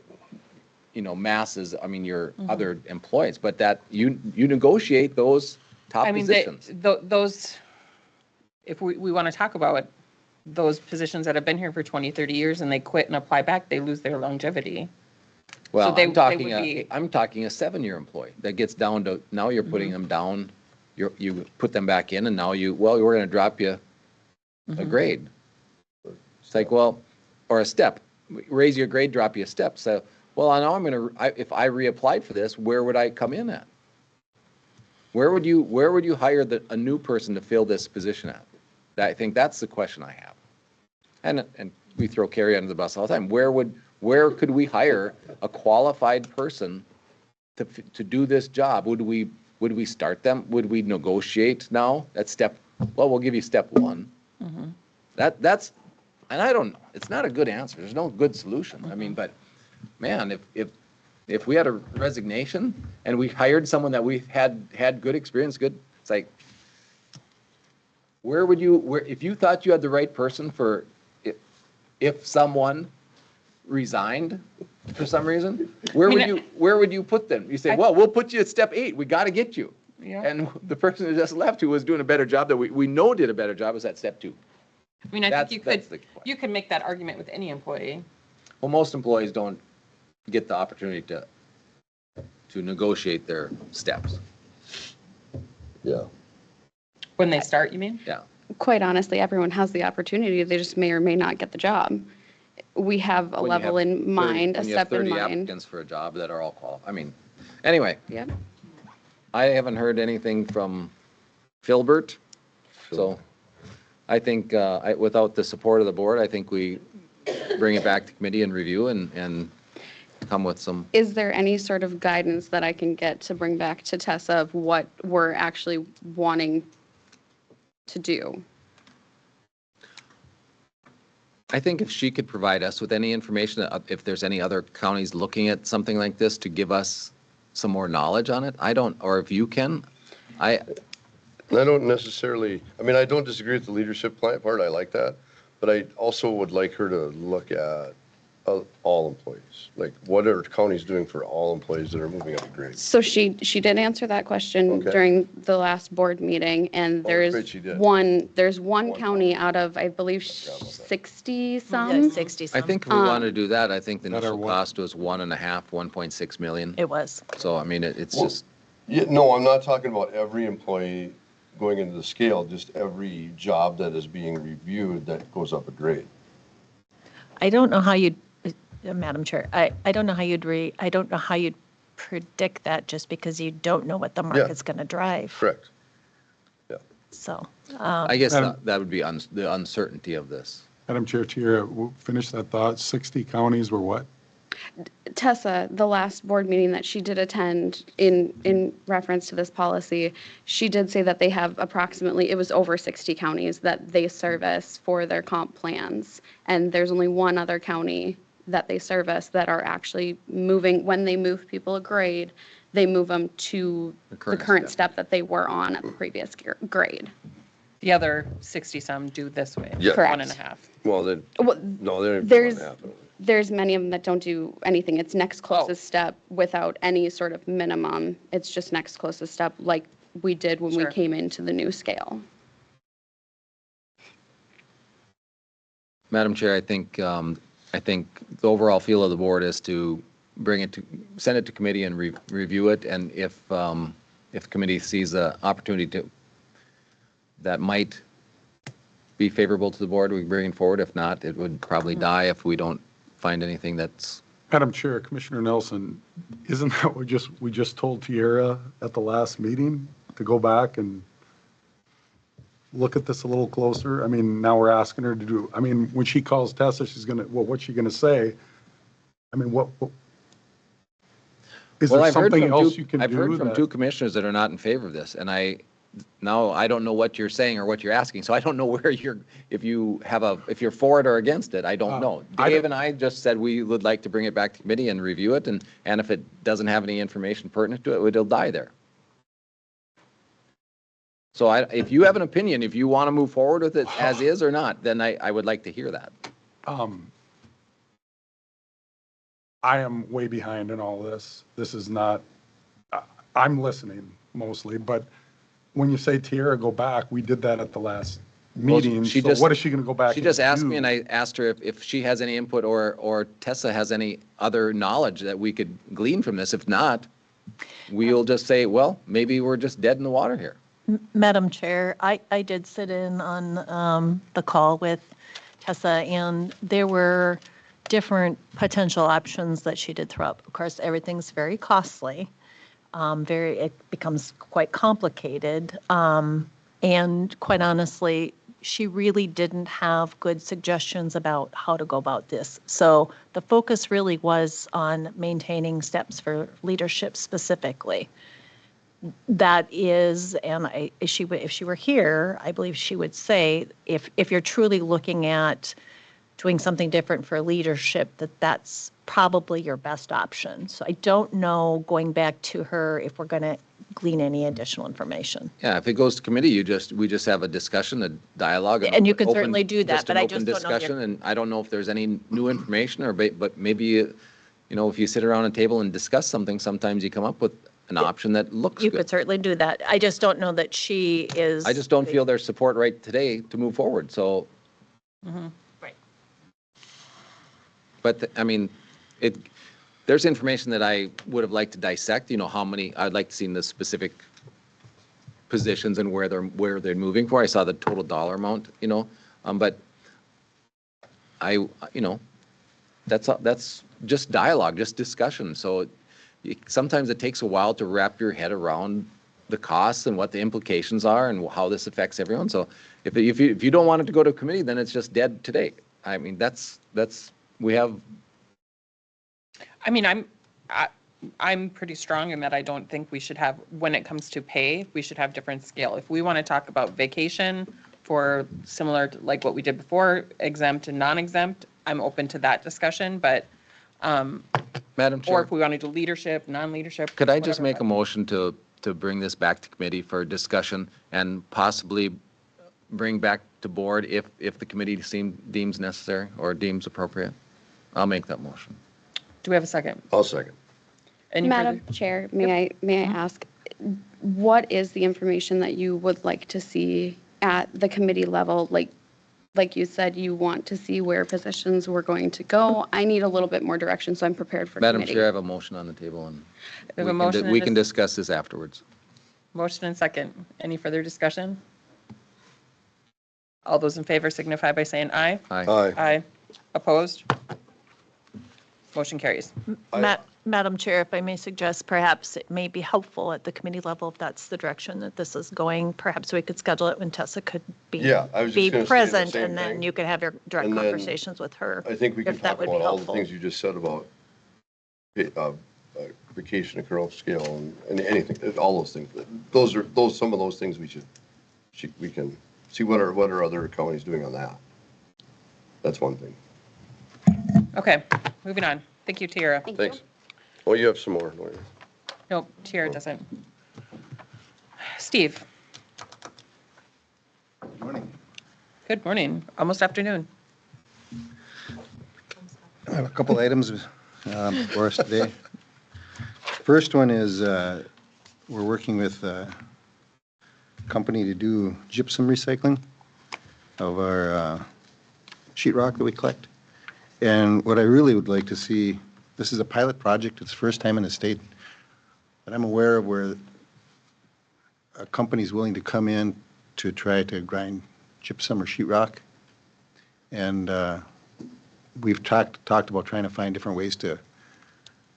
E: masses, I mean, your other employees, but that you negotiate those top
A: I mean,
E: positions.
A: those, if we want to talk about those positions that have been here for 20, 30 years and they quit and apply back, they lose their longevity.
E: Well,
A: they
E: I'm talking
A: would be-
E: I'm talking a 7-year employee that gets down to, now you're putting them down, you put them back in and now we're going to drop you a grade. It's like, well, or a step, raise your grade, drop you a step. So, well, now if I reapplied for this, where would I come in at? Where would you hire a new person to fill this position at? I think that's the question I have. And we throw Carrie under the bus all the time. Where could we hire a qualified person to do this job? Would we start them? Would we negotiate now? We'll give you step 1. That's, and I don't know. It's not a good answer. There's no good solution. I mean, but man, if we had a resignation and we hired someone that we had good experience, it's like, if you thought you had the right person for, if someone resigned for some reason, where would you put them? You say, well, we'll put you at step 8. We got to get you.
A: Yeah.
E: And the person who just left, who was doing a better job, that we know did a better job, was at step 2.
A: I mean, I think
E: That's the point.
A: you could make that argument with any employee.
E: Well, most employees don't get the opportunity to negotiate their steps.
B: Yeah.
A: When they start, you mean?
E: Yeah.
K: Quite honestly, everyone has the opportunity. They just may or may not get the job. We have a
E: When you
K: level
E: have
K: in mind, a
E: when you have
K: step in
E: 30
K: mind.
E: applicants for a job that are all qualified. I mean, anyway,
K: Yep.
E: I haven't heard anything from Philbert, so I think without the support of the board, I think we bring it back to committee and review and come with some.
K: Is there any sort of guidance that I can get to bring back to Tessa of what we're actually wanting to do?
E: I think if she could provide us with any information, if there's any other counties looking at something like this, to give us some more knowledge on it. Or if you can,
B: I don't necessarily, I don't disagree with the leadership part. I like that. But I also would like her to look at all employees. Like, what are counties doing for all employees that are moving up a grade?
K: So she did answer that question
B: Okay.
K: during the last board meeting, and
B: great, she did.
K: there's one county out of, I believe, 60 some.
D: 60
E: I
D: some.
E: think if we want to do that, I think the
C: That are
E: initial
C: what?
E: cost was 1.6 million.
D: It was.
E: So, I mean, it's
B: Well,
E: just,
B: Yeah, no, I'm not talking about every employee going into the scale, just every job that is being reviewed that goes up a grade.
D: I don't know how you'd, Madam Chair, I don't know how I don't know how you'd predict that just because you don't know what the market's going to drive.
B: Correct.
D: So,
E: I guess
C: Madam-
E: that would be the uncertainty of this.
C: Madam Chair, we'll finish that thought. 60 counties were what?
K: Tessa, the last board meeting that she did attend in reference to this policy, she did say that they have approximately, it was over 60 counties that they service for their comp plans. And there's only one other county that they service that are actually moving, when they move people a grade, they move them to the current step that they were on at the previous grade.
A: The other 60 some do this way.
B: Yeah.
K: Correct.
A: 1.5.
B: Well, then,
K: Well,
B: no, they're.
K: there's many of them that don't do anything. It's next closest step without any sort of minimum. It's just next closest step like we did when we
A: Sure.
K: came into the new scale.
E: Madam Chair, I think the overall feel of the board is to send it to committee and review it. And if committee sees an opportunity that might be favorable to the board, we bring it forward. If not, it would probably die if we don't find anything that's.
C: Madam Chair, Commissioner Nelson, isn't that what we just told Tiara at the last meeting to go back and look at this a little closer? I mean, now we're asking her to do, when she calls Tessa, what's she gonna say? I mean, is
E: Well,
C: there
E: I've heard
C: something
E: from
C: else you can do?
E: I've heard from
C: that-
E: 2 commissioners that are not in favor of this, and I now I don't know what you're saying or what you're asking, so I don't know where if you're for it or against it, I don't know. Dave and I just said we would like to bring it back to committee and review it, and if it doesn't have any information pertinent to it, it'll die there. So if you have an opinion, if you want to move forward with it as is or not, then I would like to hear that.
C: I am way behind in all this. This is not, I'm listening mostly, but when you say Tiara, go back, we did that at the last meeting. So what is she going to go back?
E: She just
C: and
E: asked
C: do?
E: me, and I asked her if she has any input or Tessa has any other knowledge that we could glean from this. If not, we'll just say, well, maybe we're just dead in the water here.
D: Madam Chair, I did sit in on the call with Tessa, and there were different potential options that she did throw up. Of course, everything's very costly. It becomes quite complicated. And quite honestly, she really didn't have good suggestions about how to go about this. So the focus really was on maintaining steps for leadership specifically. That is, and if she were here, I believe she would say, if you're truly looking at doing something different for leadership, that's probably your best option. So I don't know, going back to her, if we're going to glean any additional information.
E: Yeah, if it goes to committee, we just have a discussion, a dialogue.
D: And you can certainly do that, but I just don't know.
E: Discussion, and I don't know if there's any new information but maybe, if you sit around a table and discuss something, sometimes you come up with an option that looks
D: You
E: good.
D: could certainly do that. I just don't know that she is.
E: I just don't feel there's support right today to move forward, so.
D: Right.
E: But, there's information that I would have liked to dissect, how many, I'd like to see in the specific positions and where they're moving for. I saw the total dollar amount, but that's just dialogue, just discussion. So sometimes it takes a while to wrap your head around the costs and what the implications are and how this affects everyone. So if you don't want it to go to committee, then it's just dead today. We have.
A: I'm pretty strong in that I don't think we should have, when it comes to pay, we should have different scale. If we want to talk about vacation for similar to like what we did before, exempt and non-exempt, I'm open to that discussion, but,
E: Madam Chair.
A: or if we want to do leadership, non-leadership.
E: Could I just
A: whatever,
E: make a
A: but-
E: motion to bring this back to committee for discussion and possibly bring back to board if the committee deems necessary or deems appropriate? I'll make that motion.
A: Do we have a second?
B: I'll second.
A: Any
K: Madam
A: further-
K: Chair, may I ask, what is the information that you would like to see at the committee level? Like you said, you want to see where positions were going to go. I need a little bit more direction, so I'm prepared for
E: Madam
K: committee.
E: Chair, I have a motion on the table, and
A: We have a motion
E: we
A: and
E: can
A: a-
E: discuss this afterwards.
A: Motion and second. Any further discussion? All those in favor signify by saying aye.
E: Aye.
B: Aye.
A: Aye. Opposed? Motion carries.
D: Madam Chair, if I may suggest, perhaps it may be helpful at the committee level, if that's the direction that this is going, perhaps we could schedule it when Tessa could be
B: Yeah, I was just
D: be
B: gonna say the
D: present,
B: same
D: and then
B: thing.
D: you could have your direct
B: And then
D: conversations with her.
B: I think we can
D: if that
B: talk
D: would be
B: about all the
D: helpful.
B: things you just said about vacation accrual scale and anything, all those things. Some of those things we can see what are other counties doing on that. That's one thing.
A: Okay, moving on. Thank you, Tiara.
K: Thank you.
B: Thanks. Oh, you have some more, don't you?
A: Nope, Tiara doesn't. Steve?
L: Morning.
A: Good morning, almost afternoon.
L: I have a couple items for us today. First one is we're working with a company to do gypsum recycling of our sheetrock that we collect. And what I really would like to see, this is a pilot project, it's the first time in the state that I'm aware of where a company's willing to come in to try to grind gypsum or sheetrock. And we've talked about trying to find different ways to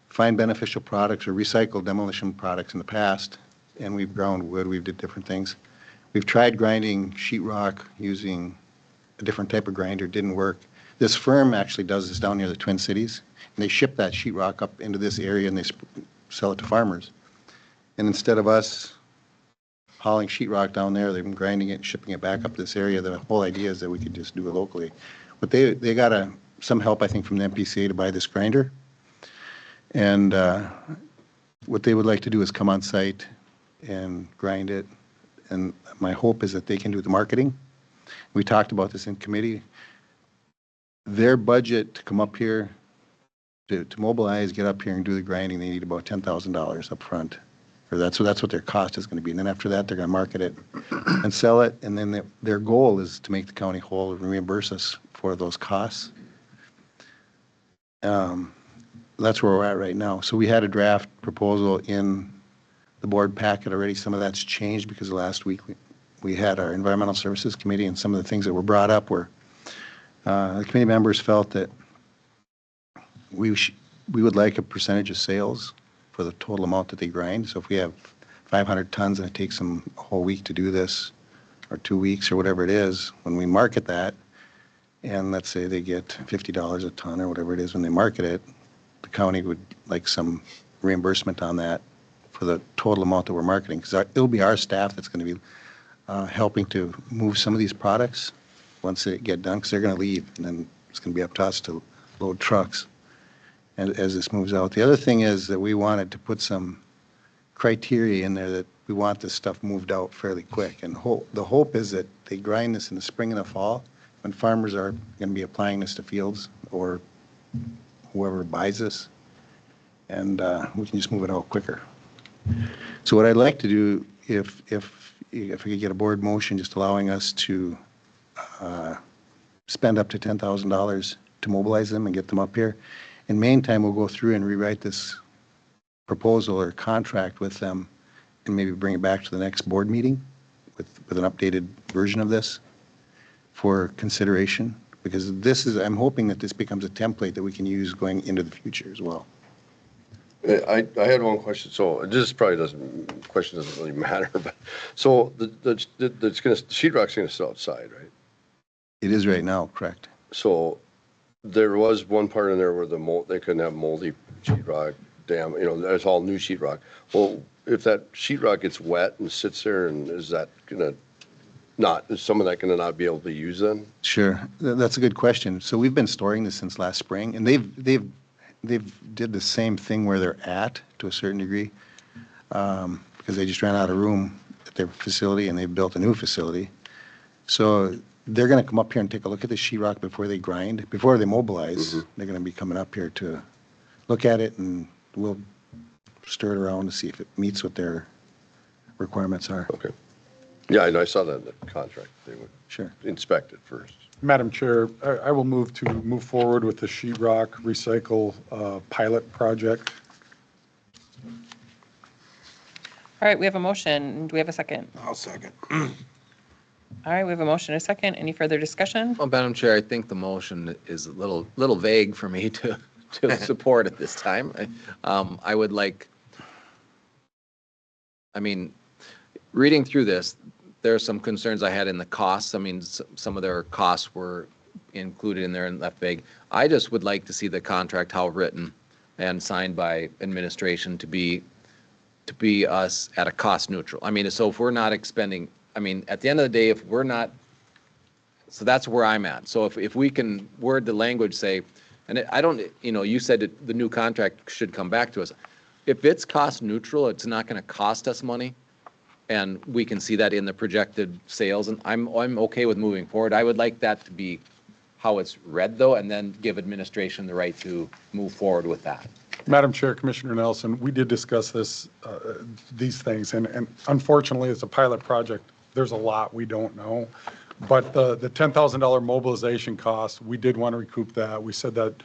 L: find beneficial products or recycle demolition products in the past, and we've ground wood, we've did different things. We've tried grinding sheetrock using a different type of grinder, didn't work. This firm actually does this down near the Twin Cities, and they ship that sheetrock up into this area and they sell it to farmers. And instead of us hauling sheetrock down there. They've been grinding it and shipping it back up this area. The whole idea is that we could just do it locally. But they got some help, I think, from the MPCA to buy this grinder. And what they would like to do is come on site and grind it. And my hope is that they can do the marketing. We talked about this in committee. Their budget to come up here, to mobilize, get up here and do the grinding, they need about $10,000 up front. Or that's what their cost is going to be. And then after that, they're going to market it and sell it. And then their goal is to make the county whole and reimburse us for those costs. That's where we're at right now. So we had a draft proposal in the board packet already. Some of that's changed because last week we had our environmental services committee, and some of the things that were brought up were the committee members felt that we would like a percentage of sales for the total amount that they grind. So if we have 500 tons and it takes them a whole week to do this, or 2 weeks or whatever it is, when we market that, and let's say they get $50 a ton or whatever it is when they market it, the county would like some reimbursement on that for the total amount that we're marketing. Because it'll be our staff that's going to be helping to move some of these products once they get done, because they're going to leave, and then it's going to be up to us to load trucks as this moves out. The other thing is that we wanted to put some criteria in there that we want this stuff moved out fairly quick. And the hope is that they grind this in the spring and the fall when farmers are going to be applying this to fields or whoever buys this, and we can just move it out quicker. So what I'd like to do, if we could get a board motion just allowing us to spend up to $10,000 to mobilize them and get them up here. In meantime, we'll go through and rewrite this proposal or contract with them and maybe bring it back to the next board meeting with an updated version of this for consideration. Because I'm hoping that this becomes a template that we can use going into the future as well.
B: I had one question. So this probably doesn't really matter, but so the sheetrock's going to sit outside, right?
L: It is right now, correct.
B: So there was one part in there where they couldn't have moldy sheetrock, that's all new sheetrock. Well, if that sheetrock gets wet and sits there, and is some of that going to not be able to use then?
L: Sure, that's a good question. So we've been storing this since last spring, and they've did the same thing where they're at to a certain degree, because they just ran out of room at their facility and they built a new facility. So they're going to come up here and take a look at the sheetrock before they grind, before they mobilize. Mm-hmm. They're going to be coming up here to look at it, and we'll stir it around to see if it meets what their requirements are.
B: Okay. Yeah, I saw that in the contract. They would inspect it first.
C: Madam Chair, I will move forward with the sheetrock recycle pilot project.
A: All right, we have a motion. Do we have a second?
F: I'll second.
A: All right, we have a motion and a second. Any further discussion?
E: Well, Madam Chair, I think the motion is a little vague for me to support at this time. I would like, reading through this, there are some concerns I had in the costs. Some of their costs were included in there and left vague. I just would like to see the contract, how written and signed by administration to be us at a cost neutral. So if we're not expending, at the end of the day, if we're not, so that's where I'm at. So if we can word the language, say, and I don't, you said that the new contract should come back to us. If it's cost neutral, it's not going to cost us money. And we can see that in the projected sales, and I'm okay with moving forward. I would like that to be how it's read, though, and then give administration the right to move forward with that.
C: Madam Chair, Commissioner Nelson, we did discuss these things, and unfortunately, it's a pilot project. There's a lot we don't know, but the $10,000 mobilization cost, we did want to recoup that. We said that,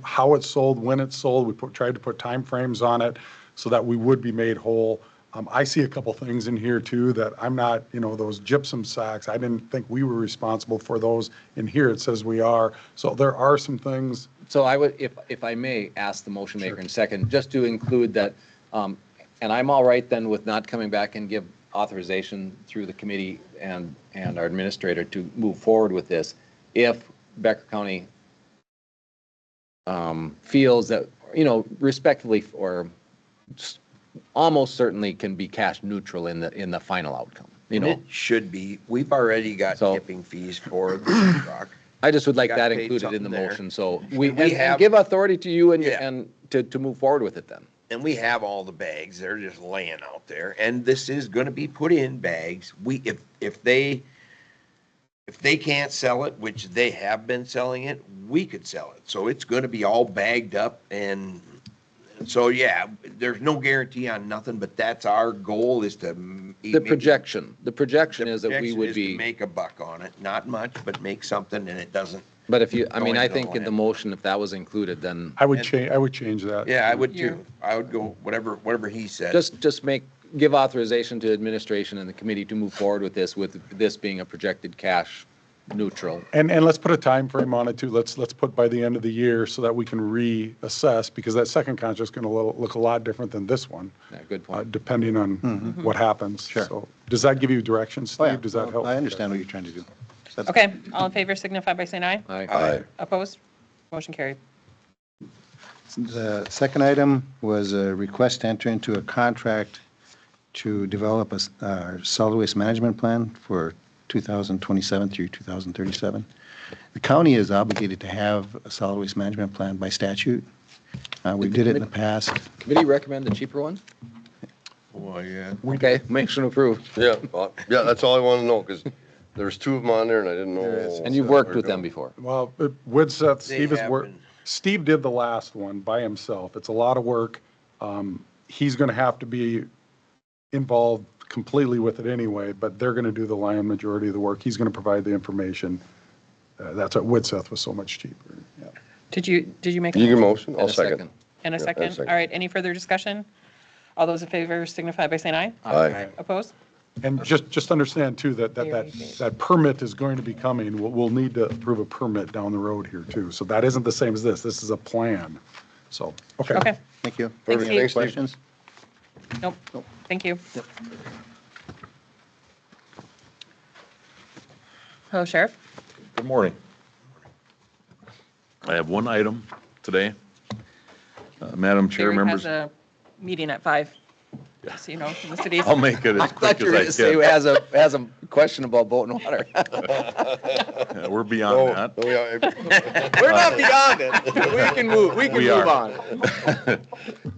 C: how it's sold, when it's sold, we tried to put timeframes on it so that we would be made whole. I see a couple things in here too that I'm not, those gypsum sacks, I didn't think we were responsible for those. In here it says we are. So there are some things.
E: So I would, if I may ask the motion maker in a second, just to include that, and I'm all right then with not coming back and give authorization through the committee and our administrator to move forward with this, if Becker County feels that, respectively or almost certainly can be cash neutral in the final outcome, you
F: And
E: know?
F: it should be. We've already got
E: So-
F: tipping fees for the sheetrock.
E: I just would like
F: Got
E: that
F: paid
E: included in
F: something
E: the
F: there.
E: motion, so
F: And we
E: and
F: have-
E: give authority to you
F: Yeah.
E: and to move forward with it then.
F: And we have all the bags. They're just laying out there. And this is gonna be put in bags. If they can't sell it, which they have been selling it, we could sell it. So it's gonna be all bagged up and so, yeah, there's no guarantee on nothing, but that's our goal is to.
E: The projection is that we would be,
F: Make a buck on it, not much, but make something and it doesn't.
E: but if you, I mean,
F: Going
E: I
F: to
E: think in the
F: land.
E: motion, if that was included, then
C: I would change that.
F: Yeah, I would
A: Yeah.
F: too. I would go whatever he said.
E: just give authorization to administration and the committee to move forward with this being a projected cash neutral.
C: And let's put a time frame on it too. Let's put by the end of the year so that we can reassess, because that second contract's going to look a lot different than this one,
E: Yeah, good point.
C: depending on what happens.
L: Sure.
C: So does that give you direction,
L: Oh, yeah.
C: Steve? Does that help?
L: I understand what you're trying to do. That's-
A: Okay, all in favor signify by saying aye.
B: Aye.
A: Opposed? Motion carried.
L: The second item was a request to enter into a contract to develop a solid waste management plan for 2027 through 2037. The county is obligated to have a solid waste management plan by statute. We did it in the past.
E: Committee recommend the cheaper one?
F: Oh, yeah.
E: Okay, motion approved.
B: Yeah, yeah, that's all I want to know, because there's two of them on there and I didn't know.
E: And you've worked with them before.
C: Well, Widseth,
F: They
C: Steve has
F: have
C: worked,
F: been.
C: Steve did the last one by himself. It's a lot of work. He's going to have to be involved completely with it anyway, but they're going to do the lion majority of the work. He's going to provide the information. That's what Widseth was so much cheaper. Yeah.
A: Did you make?
B: You can motion, I'll
E: And a
B: second.
A: And a
B: Yeah,
A: second?
B: second.
A: All right, any further discussion? All those in favor signify by saying aye.
B: Aye.
A: Opposed?
C: And just understand too, that permit is going to be coming. We'll need to approve a permit down the road here too. So that isn't the same as this. This is a plan. So, okay.
A: Okay,
L: Thank you.
A: Thanks,
B: Perfect.
A: Steve.
B: Thanks, Steve.
L: Questions?
A: nope, thank you. Hello, Sheriff.
G: Good morning. I have one item today. Madam Chair,
A: Barry
G: members,
A: has a meeting at 5, so you know, in the city.
G: I'll make it
E: I
G: as
E: thought
G: quick
E: you were going to
G: as
E: say
G: I
E: has a question about boat and water.
G: can. We're
B: Oh,
G: beyond that.
B: no, yeah,
E: We're not beyond it. We can move
G: We
E: move
G: are.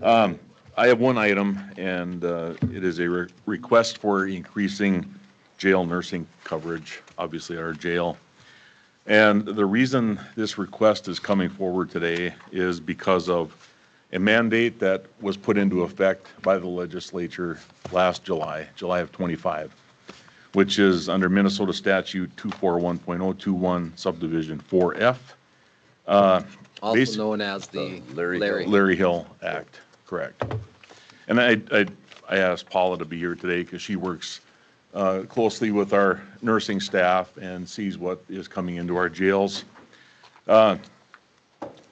E: on.
G: I have one item, and it is a request for increasing jail nursing coverage, obviously our jail. And the reason this request is coming forward today is because of a mandate that was put into effect by the legislature last July of 25, which is under Minnesota statute 241.021 subdivision 4F.
E: Also
G: Basi-
E: known as the
B: Larry
E: Larry.
G: Larry Hill Act, correct. And I asked Paula to be here today because she works closely with our nursing staff and sees what is coming into our jails.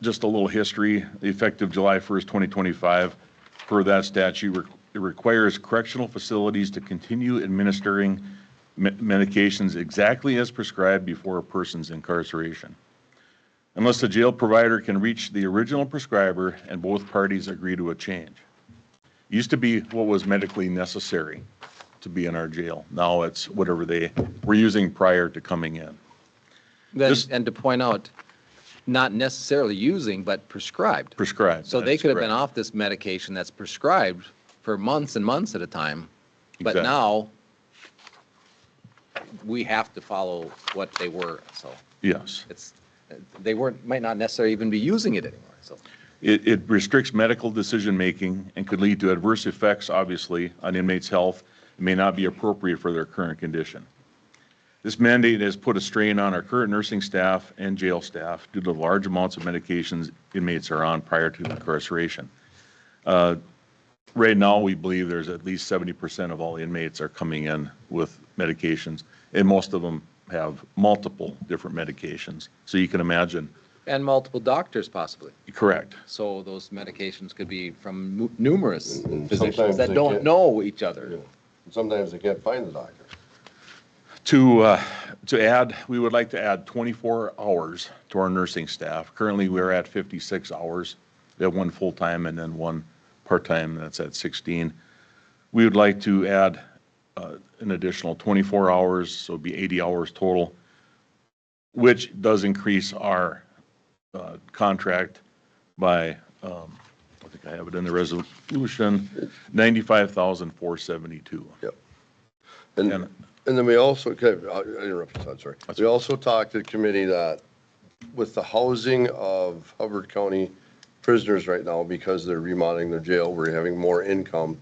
G: Just a little history, effective July 1st, 2025, per that statute, it requires correctional facilities to continue administering medications exactly as prescribed before a person's incarceration, unless the jail provider can reach the original prescriber and both parties agree to a change. Used to be what was medically necessary to be in our jail. Now it's whatever they were using prior to coming in.
E: Then,
G: This-
E: and to point out, not necessarily using, but prescribed.
G: Prescribed.
E: So they
G: that's
E: could have been
G: correct.
E: off this medication that's prescribed for months and months at a time. But
G: Exactly.
E: now, we have to follow what they were, so
G: Yes.
E: it's, they might not necessarily even be using it anymore, so.
G: It restricts medical decision-making and could lead to adverse effects, obviously, on inmates' health. It may not be appropriate for their current condition. This mandate has put a strain on our current nursing staff and jail staff due to the large amounts of medications inmates are on prior to incarceration. Right now, we believe there's at least 70% of all inmates are coming in with medications, and most of them have multiple different medications. So you can imagine.
E: And multiple doctors possibly.
G: Correct.
E: So those medications could be from numerous
B: And
E: physicians
B: sometimes
E: that
B: they
E: don't
B: can't-
E: know each other.
B: Sometimes they can't find the doctor.
G: To add, we would like to add 24 hours to our nursing staff. Currently, we're at 56 hours. We have one full-time and then one part-time, that's at 16. We would like to add an additional 24 hours, so it'd be 80 hours total, which does increase our contract by, I think I have it in the resolution, $95,472.
B: Yep. And then we also, okay, I'll interrupt you, Todd, sorry. We also talked to the committee that with the housing of Hubbard County prisoners right now, because they're remodeling their jail, we're having more income.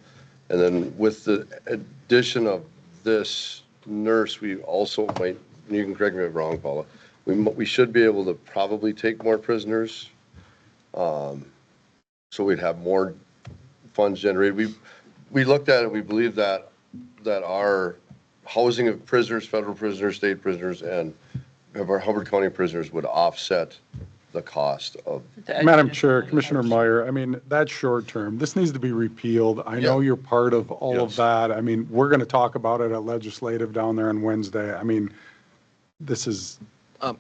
B: And then with the addition of this nurse, we also might, you can correct me if I'm wrong, Paula, we should be able to probably take more prisoners. So we'd have more funds generated. We looked at it, we believe that our housing of prisoners, federal prisoners, state prisoners, and of our Hubbard County prisoners would offset the cost of.
C: Madam Chair, Commissioner Meyer, I mean, that's short term. This needs to be repealed. I know you're part of all of that. I mean, we're going to talk about it at legislative down there on Wednesday. I mean, this is,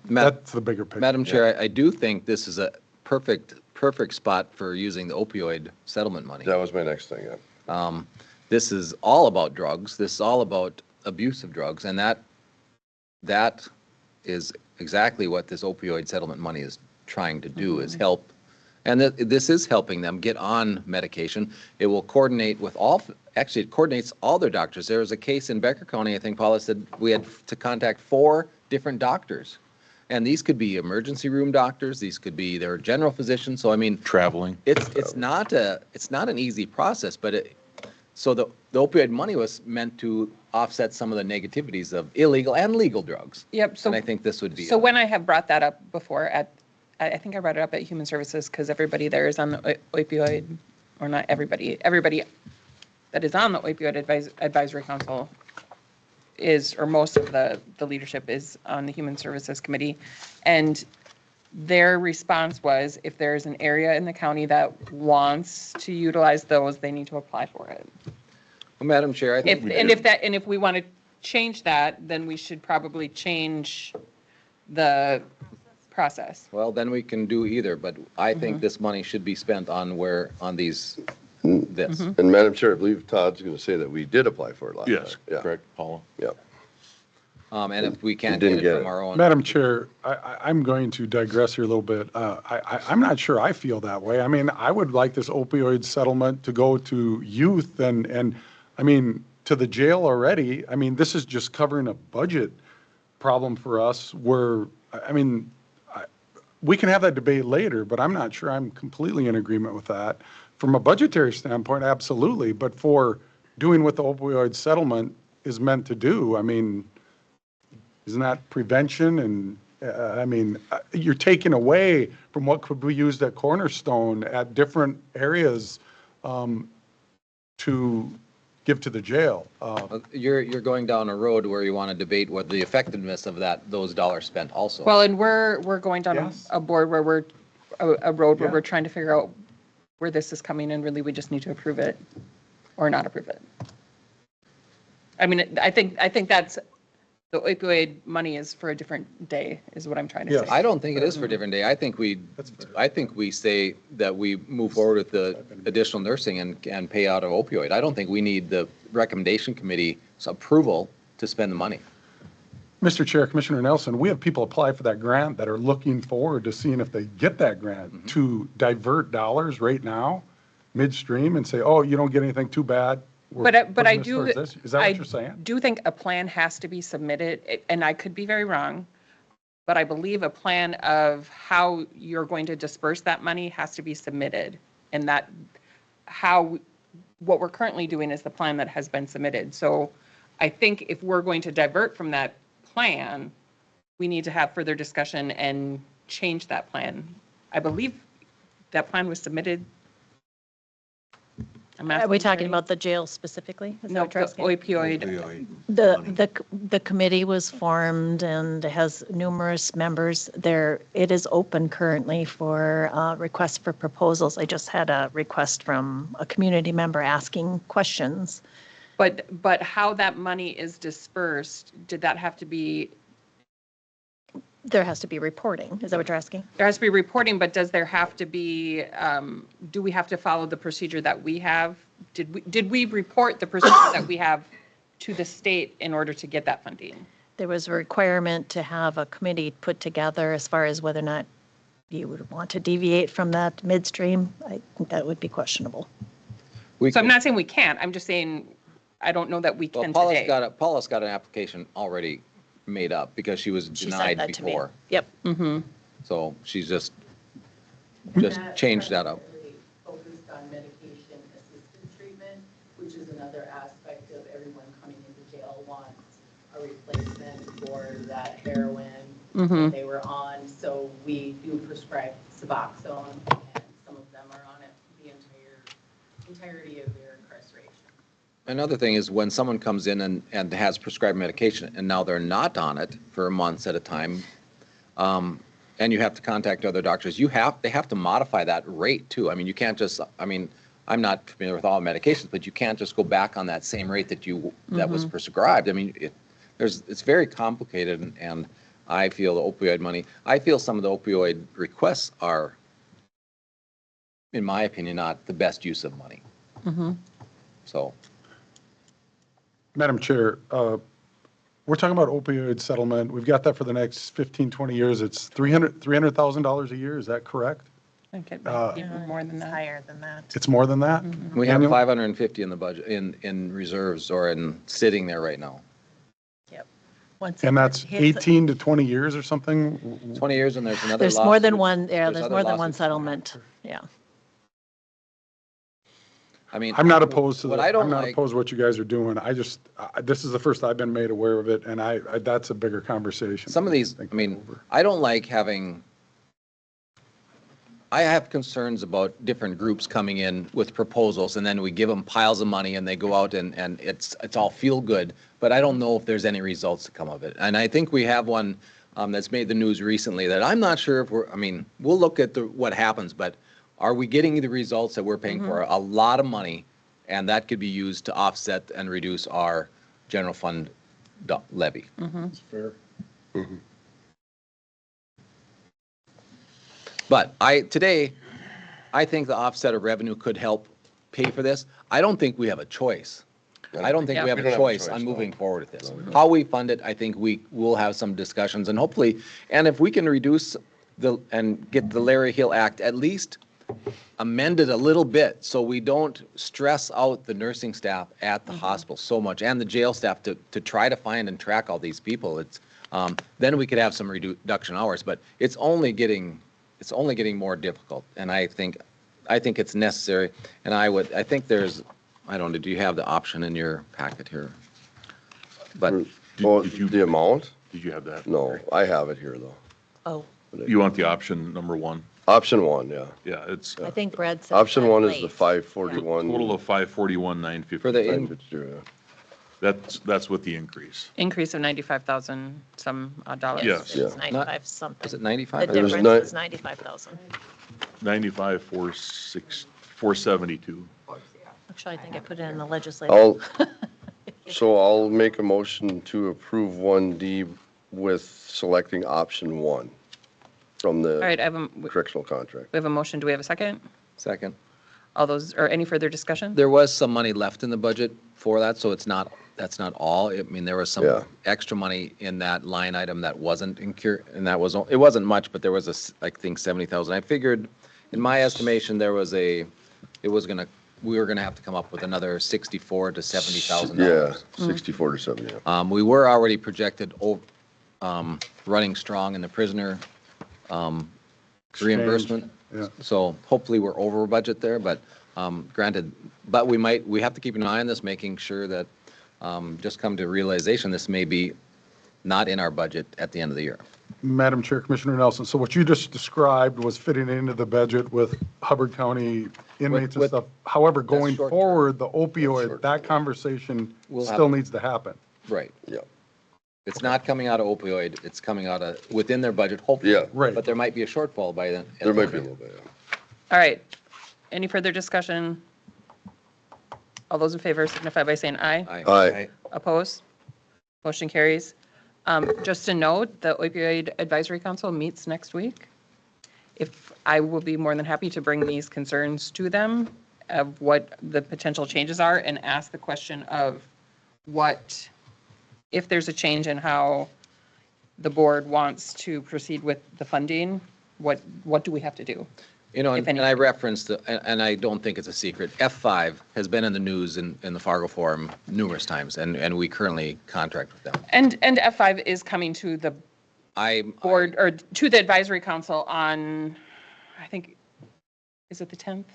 C: that's the bigger picture.
E: Madam Chair, I do think this is a perfect spot for using the opioid settlement money.
B: That was my next thing, yeah.
E: This is all about drugs. This is all about abuse of drugs, and that is exactly what this opioid settlement money is trying to do, is help. And this is helping them get on medication. It will coordinate with actually it coordinates all their doctors. There was a case in Becker County, I think Paula said we had to contact 4 different doctors. And these could be emergency room doctors, these could be their general physicians. So I mean,
G: Traveling.
E: it's not an easy process, but so the opioid money was meant to offset some of the negativities of illegal and legal drugs.
A: Yep. So
E: And I think this would be.
A: So when I have brought that up before I think I brought it up at Human Services because everybody there is on the opioid, or not everybody that is on the opioid advisory council is, or most of the leadership is on the Human Services Committee. And their response was, if there's an area in the county that wants to utilize those, they need to apply for it.
E: Well, Madam Chair, I think
A: If we want to change that, then we should probably change the process.
E: Well, then we can do either, but I think this money should be spent on this.
B: And Madam Chair, I believe Todd's going to say that we did apply for it last time.
G: Yes, correct, Paula.
B: Yeah.
E: And if we can't
B: didn't
E: get
B: get
E: it
B: it.
E: from our own.
C: Madam Chair, I'm going to digress here a little bit. I'm not sure I feel that way. I mean, I would like this opioid settlement to go to youth and I mean, to the jail already. I mean, this is just covering a budget problem for us where, I mean, we can have that debate later, but I'm not sure I'm completely in agreement with that. From a budgetary standpoint, absolutely, but for doing what the opioid settlement is meant to do, I mean, isn't that prevention? And I mean, you're taking away from what could be used at Cornerstone at different areas to give to the jail.
E: You're going down a road where you want to debate what the effectiveness of those dollars spent also.
A: Well, and we're going down
C: Yes.
A: a board where a road where
C: Yeah.
A: we're trying to figure out where this is coming, and really we just need to approve it or not approve it. I mean, I think that's, the opioid money is for a different day, is what I'm trying to
C: Yes.
A: say.
E: I don't think it is for a different day. I think we say that we move forward with the additional nursing and pay out of opioid. I don't think we need the recommendation committee's approval to spend the money.
C: Mr. Chair, Commissioner Nelson, we have people apply for that grant that are looking forward to seeing if they get that grant to divert dollars right now midstream and say, oh, you don't get anything, too bad. We're
A: But I
C: putting this
A: do,
C: towards this. Is that
A: I
C: what you're saying?
A: do think a plan has to be submitted, and I could be very wrong, but I believe a plan of how you're going to disperse that money has to be submitted. And what we're currently doing is the plan that has been submitted. So I think if we're going to divert from that plan, we need to have further discussion and change that plan. I believe that plan was submitted.
D: Are we talking about the jail specifically? Is that
A: No,
D: what you're
A: the
D: asking?
A: opioid.
D: The committee was formed and has numerous members there. It is open currently for requests for proposals. I just had a request from a community member asking questions.
A: But how that money is dispersed, did that have to be
D: There has to be reporting. Is that what you're asking?
A: There has to be reporting, but does there have to be, do we have to follow the procedure that we have? Did we report the procedure that we have to the state in order to get that funding?
D: There was a requirement to have a committee put together as far as whether or not you would want to deviate from that midstream. I think that would be questionable.
A: So I'm not saying we can't, I'm just saying, I don't know that we
E: Well,
A: can
E: Paula's
A: today.
E: Paula's got an application already made up because she was
D: She sent
E: denied
D: that to me.
E: before.
D: Yep.
E: So she's just changed that up.
M: Focused on medication assisted treatment, which is another aspect of everyone coming into jail wants a replacement for that heroin that they were on. So we do prescribe Suboxone, and some of them are on it the entirety of their incarceration.
E: Another thing is when someone comes in and has prescribed medication and now they're not on it for months at a time, and you have to contact other doctors, they have to modify that rate too. I mean, you can't just, I mean, I'm not familiar with all medications, but you can't just go back on that same rate that was prescribed. I mean, it's very complicated, and I feel the opioid money, I feel some of the opioid requests are, in my opinion, not the best use of money. So.
C: Madam Chair, we're talking about opioid settlement. We've got that for the next 15, 20 years. It's $300,000 a year. Is that correct?
A: I think it might be more than that.
D: Higher than that.
C: It's more than that?
E: We have
C: Annual?
E: 550 in the budget, in reserves or in sitting there right now.
D: Yep. Once
C: And
D: it
C: that's
D: hits-
C: 18 to 20 years or something?
E: 20 years and there's another
D: There's more than
E: lawsuit.
D: one, yeah, there's
E: other
D: more than one
E: lawsuits.
D: settlement. Yeah.
E: I mean.
C: I'm not opposed to
E: What
C: that.
E: I don't
C: I'm not
E: like-
C: opposed to what you guys are doing. I just, this is the first I've been made aware of it, and that's a bigger conversation.
E: Some of these, I mean, I don't like having, I have concerns about different groups coming in with proposals and then we give them piles of money and they go out and it's all feel good, but I don't know if there's any results to come of it. And I think we have one that's made the news recently that I'm not sure if I mean, we'll look at what happens, but are we getting the results that we're paying for? A lot of money, and that could be used to offset and reduce our general fund levy.
C: That's fair.
E: But today, I think the offset of revenue could help pay for this. I don't think we have a choice. I don't think we have
B: We
E: a
B: don't have a
E: choice
B: choice,
E: on
B: no.
E: moving forward with this. How we fund it, I think we will have some discussions and hopefully, and if we can reduce and get the Larry Hill Act at least amended a little bit so we don't stress out the nursing staff at the hospital so much and the jail staff to try to find and track all these people. Then we could have some reduction hours, but it's only getting more difficult. And I think it's necessary. And I think there's, I don't know, do you have the option in your packet here? But
B: Oh,
G: did you-
B: the amount?
G: Did you have that?
B: No, I have it here though.
D: Oh,
G: You want the option number one?
B: Option one, yeah.
G: Yeah, it's
D: I think Brad said.
B: Option
D: that
B: one is
D: late.
B: the 541.
G: total of 541,950.
E: for the,
G: That's with the increase.
A: Increase of 95,000 some odd dollars.
G: Yes.
D: It was
B: Yeah.
D: 95 something.
E: is it
D: The
E: 95?
B: It was
D: difference is 95,000.
G: 472.
D: Actually, I think I put it in the legislative.
B: I'll make a motion to approve 1D with selecting option one from
A: All right,
B: the correctional contract.
A: we have a motion. Do we have a second?
E: Second.
A: All those, or any further discussion?
E: There was some money left in the budget for that, so that's not all. I mean, there was some
B: Yeah.
E: extra money in that line item that wasn't incurred, and it wasn't much, but there was I think 70,000. I figured, in my estimation, we were gonna have to come up with another $64,000 to $70,000.
B: Yeah, 64 to 70, yeah.
E: We were already projected running strong in the prisoner reimbursement.
C: Yeah.
E: So hopefully we're over budget there, but granted, but we have to keep an eye on this, making sure that just come to realization, this may be not in our budget at the end of the year.
C: Madam Chair, Commissioner Nelson, so what you just described was fitting into the budget with Hubbard County inmates and
E: With-
C: stuff. However, going
E: short term.
C: forward, the
B: That's
C: opioid,
B: short
C: that
B: term.
C: conversation
E: We'll have-
C: still needs to happen.
E: Right.
B: Yeah.
E: It's not coming out of opioid, it's coming out of, within their budget, hopefully.
B: Yeah.
C: Right.
E: But there might be a shortfall by then.
B: There might be a little bit, yeah.
A: All right. Any further discussion? All those in favor signify by saying aye.
E: Aye.
B: Aye.
A: Opposed? Motion carries. Just a note, the opioid advisory council meets next week. If I will be more than happy to bring these concerns to them of what the potential changes are and ask the question of what, if there's a change in how the board wants to proceed with the funding, what do we have to do?
E: You know,
A: If
E: and I
A: anything.
E: referenced, and I don't think it's a secret, F5 has been in the news in the Fargo Forum numerous times, and we currently contract with them.
A: And F5 is coming to the board, or to the advisory council on, I think, is it the 10th?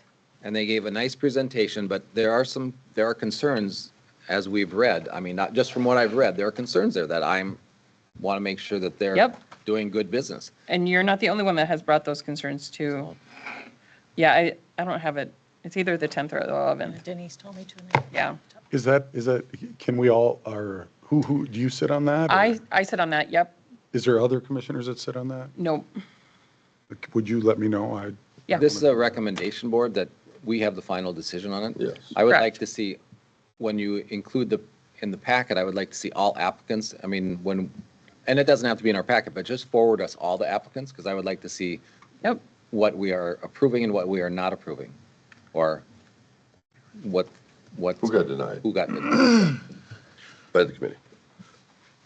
E: And they gave a nice presentation, but there are concerns, as we've read, I mean, not just from what I've read, there are concerns there that want to make sure that they're
A: Yep.
E: doing good business.
A: And you're not the only one that has brought those concerns to. Yeah, I don't have it. It's either the 10th or the 11th.
D: Denise told me to.
A: Yeah.
C: Is that, can we all, or who, do you sit on that? or
A: I sit on that, yep.
C: Is there other commissioners that sit on that?
A: No,
C: Would you let me know?
A: yeah.
E: This is a recommendation board that we have the final decision on it.
B: Yes.
E: I would
A: Correct.
E: like to see, when you include in the packet, I would like to see all applicants. I mean, and it doesn't have to be in our packet, but just forward us all the applicants, because I would like to see
A: Yep.
E: what we are approving and what we are not approving, or what.
B: Who got denied
E: Who got denied.
B: by the committee?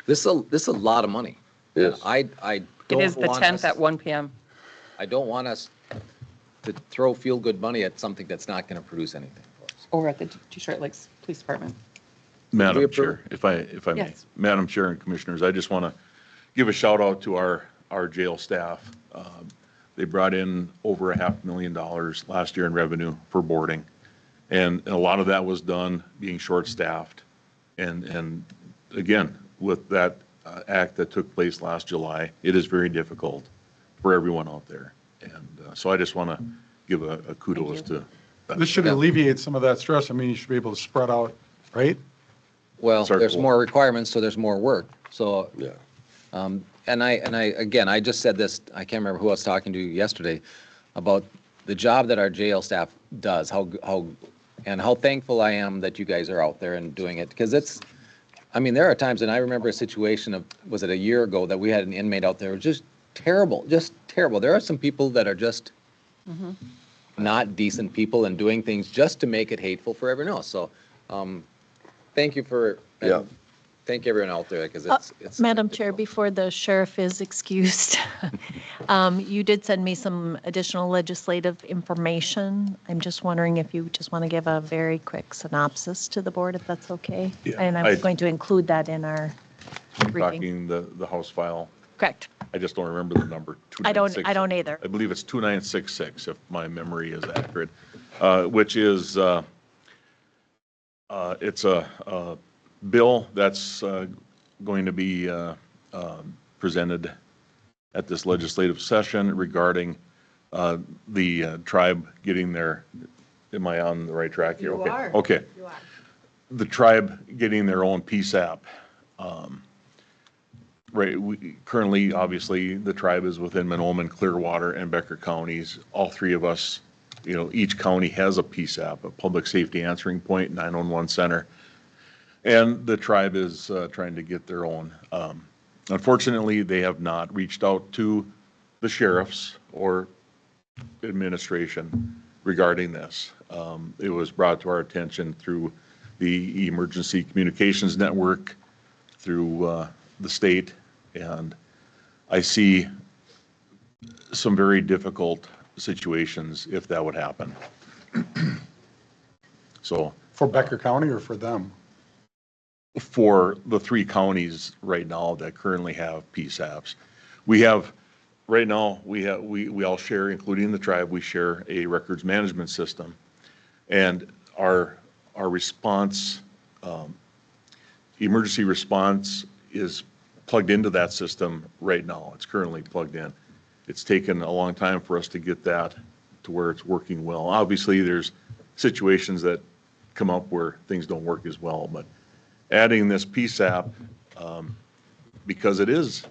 E: This is a lot of money.
B: Yes.
E: I
A: It
E: don't
A: is the
E: want
A: 10th
E: us-
A: at 1 PM.
E: I don't want us to throw feel-good money at something that's not going to produce anything for us.
A: Over at the Detroit Lakes Police Department.
E: we
G: Madam
E: approve?
G: Chair, if I may.
A: Yes.
G: Madam Chair and Commissioners, I just want to give a shout out to our jail staff. They brought in over $500,000 last year in revenue for boarding. And a lot of that was done being short-staffed. And again, with that act that took place last July, it is very difficult for everyone out there. And so I just want to give a kudos to.
C: This should alleviate some of that stress. I mean, you should be able to spread out, right?
E: Well,
G: That's our
E: there's
G: goal.
E: more requirements, so there's more work. So,
B: Yeah.
E: and I just said this, I can't remember who I was talking to yesterday, about the job that our jail staff does, how thankful I am that you guys are out there and doing it. Because I mean, there are times, and I remember a situation of, was it a year ago, that we had an inmate out there, just terrible, just terrible. There are some people that are just not decent people and doing things just to make it hateful for everyone else. So, thank you for,
B: Yeah.
E: thank everyone out there, because it's.
D: Madam Chair, before the sheriff is excused, you did send me some additional legislative information. I'm just wondering if you just want to give a very quick synopsis to the board, if that's okay?
G: Yeah,
D: And I'm going to include that in our briefing.
G: Talking the House file.
D: Correct.
G: I just don't remember the number.
D: I
G: 296.
D: don't either.
G: I believe it's 2966, if my memory is accurate, which is, it's a bill that's going to be presented at this legislative session regarding the tribe getting their, am I on the right track here?
I: You
G: Okay.
I: are.
G: Okay.
I: You are.
G: The tribe getting their own PSAP. Right, currently, obviously, the tribe is within Monoman, Clearwater, and Becker counties. All three of us, each county has a PSAP, a Public Safety Answering Point, 911 Center. And the tribe is trying to get their own. Unfortunately, they have not reached out to the sheriffs or administration regarding this. It was brought to our attention through the Emergency Communications Network, through the state, and I see some very difficult situations if that would happen. So
C: For Becker County or for them?
G: for the three counties right now that currently have PSAPs, we have, right now, we all share, including the tribe, we share a records management system. And our response, emergency response is plugged into that system right now. It's currently plugged in. It's taken a long time for us to get that to where it's working well. Obviously, there's situations that come up where things don't work as well, but adding this PSAP, because it is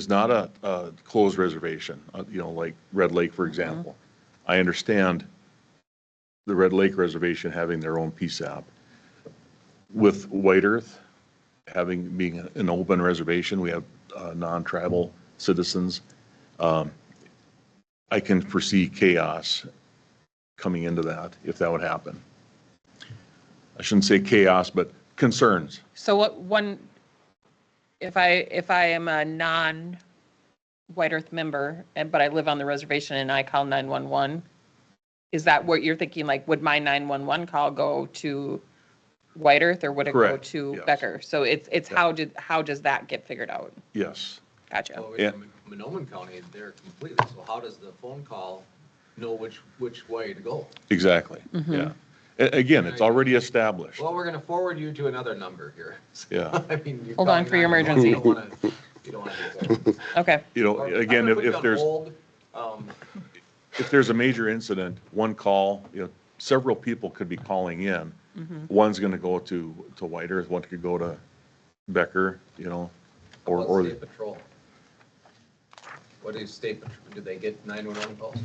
G: not a closed reservation, like Red Lake, for example. I understand the Red Lake Reservation having their own PSAP. With White Earth being an open reservation, we have non-tribal citizens. I can foresee chaos coming into that if that would happen. I shouldn't say chaos, but concerns.
A: So if I am a non-White Earth member, but I live on the reservation and I call 911, is that what you're thinking? Like, would my 911 call go to White Earth or would it go
G: Correct,
A: to
G: yes.
A: Becker? So it's how does that get figured out?
G: Yes.
A: Gotcha.
E: Well,
G: Yeah.
E: in Monoman County, they're completely, so how does the phone call know which way to go?
G: Exactly, yeah. Again, it's already established.
E: Well, we're gonna forward you to another number here.
G: Yeah.
E: I mean, you're
A: Hold on
E: calling
A: for your
E: 911,
A: emergency.
E: You don't wanna do that.
A: Okay.
G: You know,
E: Or I'm
G: again,
E: gonna put you
G: if
E: on
G: there's,
E: hold.
G: if there's a major incident, one call, several people could be calling in. One's gonna go to White Earth, one could go to Becker, or
E: State Patrol. What is State Patrol, do they get 911 calls?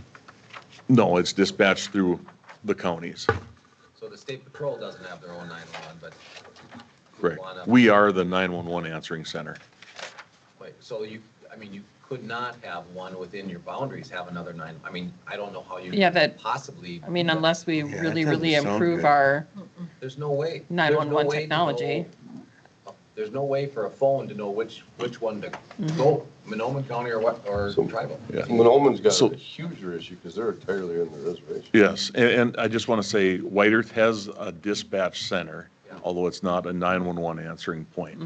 G: no, it's dispatched through the counties.
E: So the State Patrol doesn't have their own 911, but.
G: Correct. We are the 911 answering center.
E: Wait, so you could not have one within your boundaries, have another I don't know how you.
A: Yeah, that-
E: Possibly.
A: I mean, unless we
F: Yeah,
A: really,
F: that
A: really
F: doesn't sound
A: improve
F: good.
A: our,
E: There's no way.
A: 911
E: There's no way to
A: technology.
E: know- There's no way for a phone to know which one to go, Monoman County or what, or tribal.
G: Yeah.
B: Monoman's got
G: So-
B: a huger issue because they're entirely on the reservation.
G: Yes, and I just want to say, White Earth has a dispatch center,
E: Yeah.
G: although it's not a 911 answering point.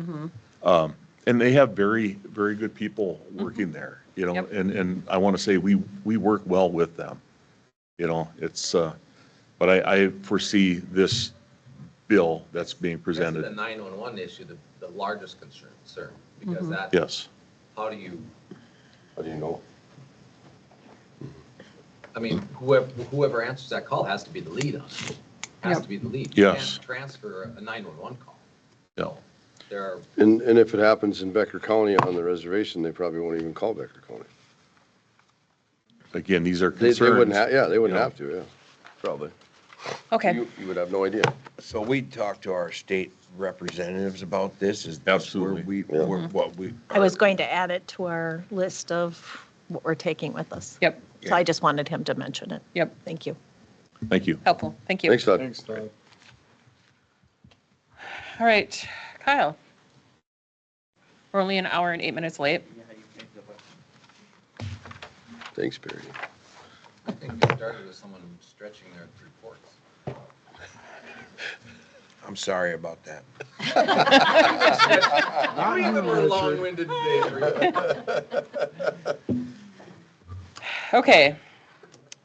G: And they have very, very good people working there,
A: Yep.
G: and I want to say we work well with them. It's, but I foresee this bill that's being
E: That's
G: presented.
E: the 911 issue, the largest concern, because that.
G: Yes,
E: How do you,
B: How do you know?
E: whoever answers that call has to be the lead on it. Has
A: Yep.
E: to be the lead.
G: Yes.
E: You can't transfer a 911 call.
G: yeah.
E: There are,
B: And if it happens in Becker County on the reservation, they probably won't even call Becker County.
G: Again, these are
B: They wouldn't
G: concerns.
B: have, yeah, they wouldn't
G: Yeah.
B: have to, yeah, probably.
A: okay.
B: You would have no idea.
F: So we talked to our state representatives about this, is this where
G: Absolutely.
F: what we.
D: I was going to add it to our list of what we're taking with us.
A: Yep,
D: So I just wanted him to mention it.
A: yep.
D: Thank you.
G: Thank you.
A: Helpful. Thank you.
B: Thanks, Todd.
C: Thanks, Todd.
A: All right, Kyle. We're only an hour and 8 minutes late.
B: Thanks, Barry.
E: I think it started with someone stretching their reports.
F: I'm sorry about that.
E: You even were long-winded today.
A: Okay.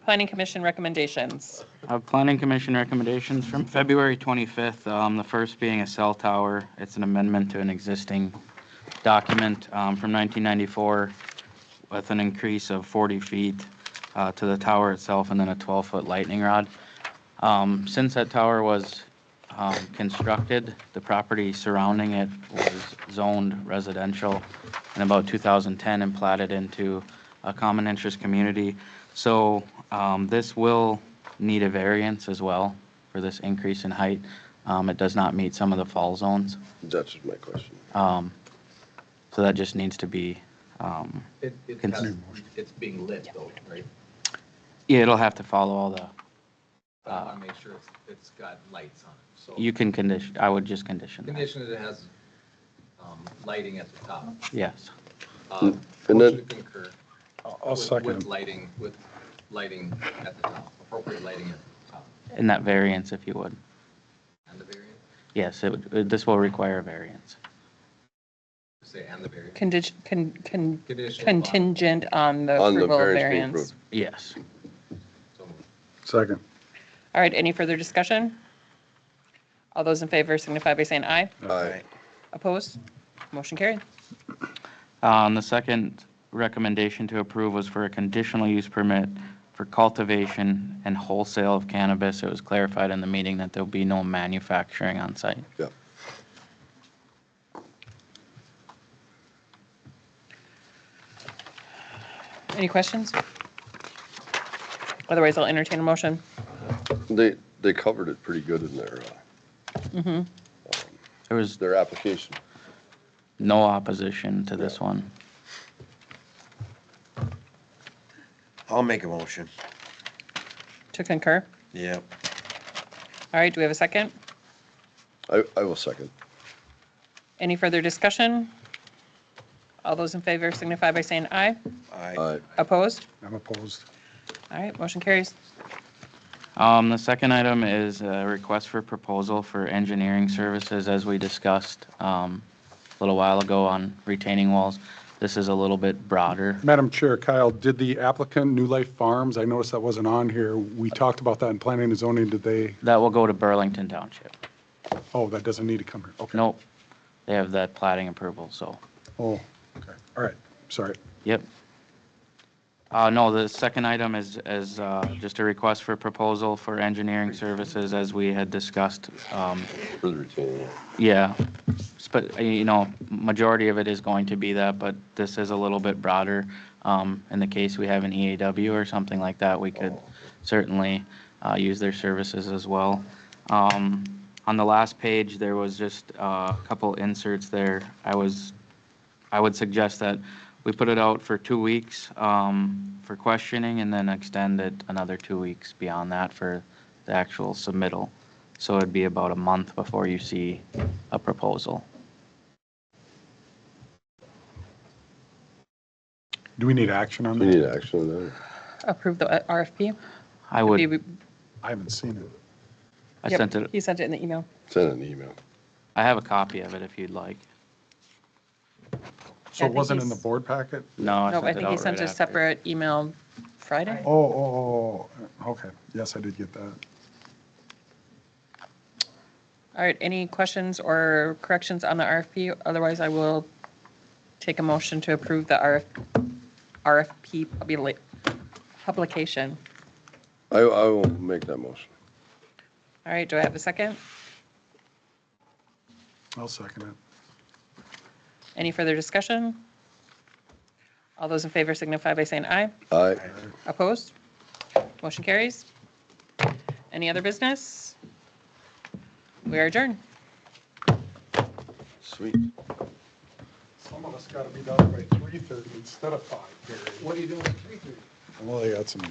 A: Planning Commission recommendations.
N: Planning Commission recommendations from February 25th, the first being a cell tower. It's an amendment to an existing document from 1994 with an increase of 40 feet to the tower itself and then a 12-foot lightning rod. Since that tower was constructed, the property surrounding it was zoned residential in about 2010 and platted into a common interest community. So this will need a variance as well for this increase in height. It does not meet some of the fall zones.
B: That's just my question.
N: So that just needs to be,
E: It's being lit though, right?
N: yeah, it'll have to follow all the,
E: But I want to make sure it's got lights on it. So
N: you can condition, I would just condition that.
E: condition that it has lighting at the top.
N: Yes.
B: And
E: Motion
B: then-
E: to concur.
C: I'll second
E: With
C: it.
E: lighting at the top, appropriate lighting at the top.
N: And that variance, if you would.
E: And the variance?
N: Yes, this will require a variance.
E: Say and the variance.
A: Contingent
E: Conditional
A: on the
B: On the
A: approval of
B: variance being
A: variance.
B: approved.
N: Yes.
E: So moved.
C: Second.
A: All right, any further discussion? All those in favor signify by saying aye.
B: Aye.
A: Opposed? Motion carried.
N: The second recommendation to approve was for a conditional use permit for cultivation and wholesale of cannabis. It was clarified in the meeting that there'll be no manufacturing on site.
B: Yeah.
A: Any questions? Otherwise, I'll entertain a motion.
B: They covered it pretty good in
N: There was,
B: their application.
N: No opposition to this one.
F: I'll make a motion.
A: To concur?
F: Yeah.
A: All right, do we have a second?
B: I will second.
A: Any further discussion? All those in favor signify by saying aye.
F: Aye.
A: Opposed?
C: I'm opposed.
A: All right, motion carries.
N: The second item is a request for proposal for engineering services, as we discussed a little while ago on retaining walls. This is a little bit broader.
C: Madam Chair, Kyle, did the applicant, New Life Farms, I noticed that wasn't on here. We talked about that in planning and zoning. Did they,
N: That will go to Burlington Township.
C: oh, that doesn't need to come here. Okay.
N: Nope, they have that plating approval, so,
C: Oh, okay. All right. Sorry.
N: yep. No, the second item is just a request for proposal for engineering services, as we had discussed.
B: For the retaining wall.
N: Yeah, but, majority of it is going to be that, but this is a little bit broader. In the case we have an EAW or something like that, we could certainly use their services as well. On the last page, there was just a couple inserts there. I would suggest that we put it out for 2 weeks for questioning, and then extend it another 2 weeks beyond that for the actual submittal. So it'd be about a month before you see a proposal.
C: Do we need action on
B: We
C: that?
B: need action on that.
A: Approve the RFP?
N: I would,
C: I haven't seen it.
N: I
A: Yep,
N: sent it,
A: he sent it in the email.
B: Send an email.
N: I have a copy of it if you'd like.
C: So
A: I
C: it
A: think
C: wasn't in
A: he's-
C: the board packet?
N: No, I
A: No,
N: sent
A: I
N: it
A: think he
N: out
A: sent
N: right
A: a
N: after.
A: separate email Friday.
C: Oh, okay. Yes, I did get that.
A: All right, any questions or corrections on the RFP? Otherwise, I will take a motion to approve the RFP publication.
B: I will make that motion.
A: All right, do I have a second?
C: I'll second it.
A: Any further discussion? All those in favor signify by saying aye.
B: Aye.
A: Opposed? Motion carries. Any other business? We are adjourned.
B: Sweet.
C: Some of us got to be done by 3:30 instead of 5. What are you doing at 3:30? Well, they got some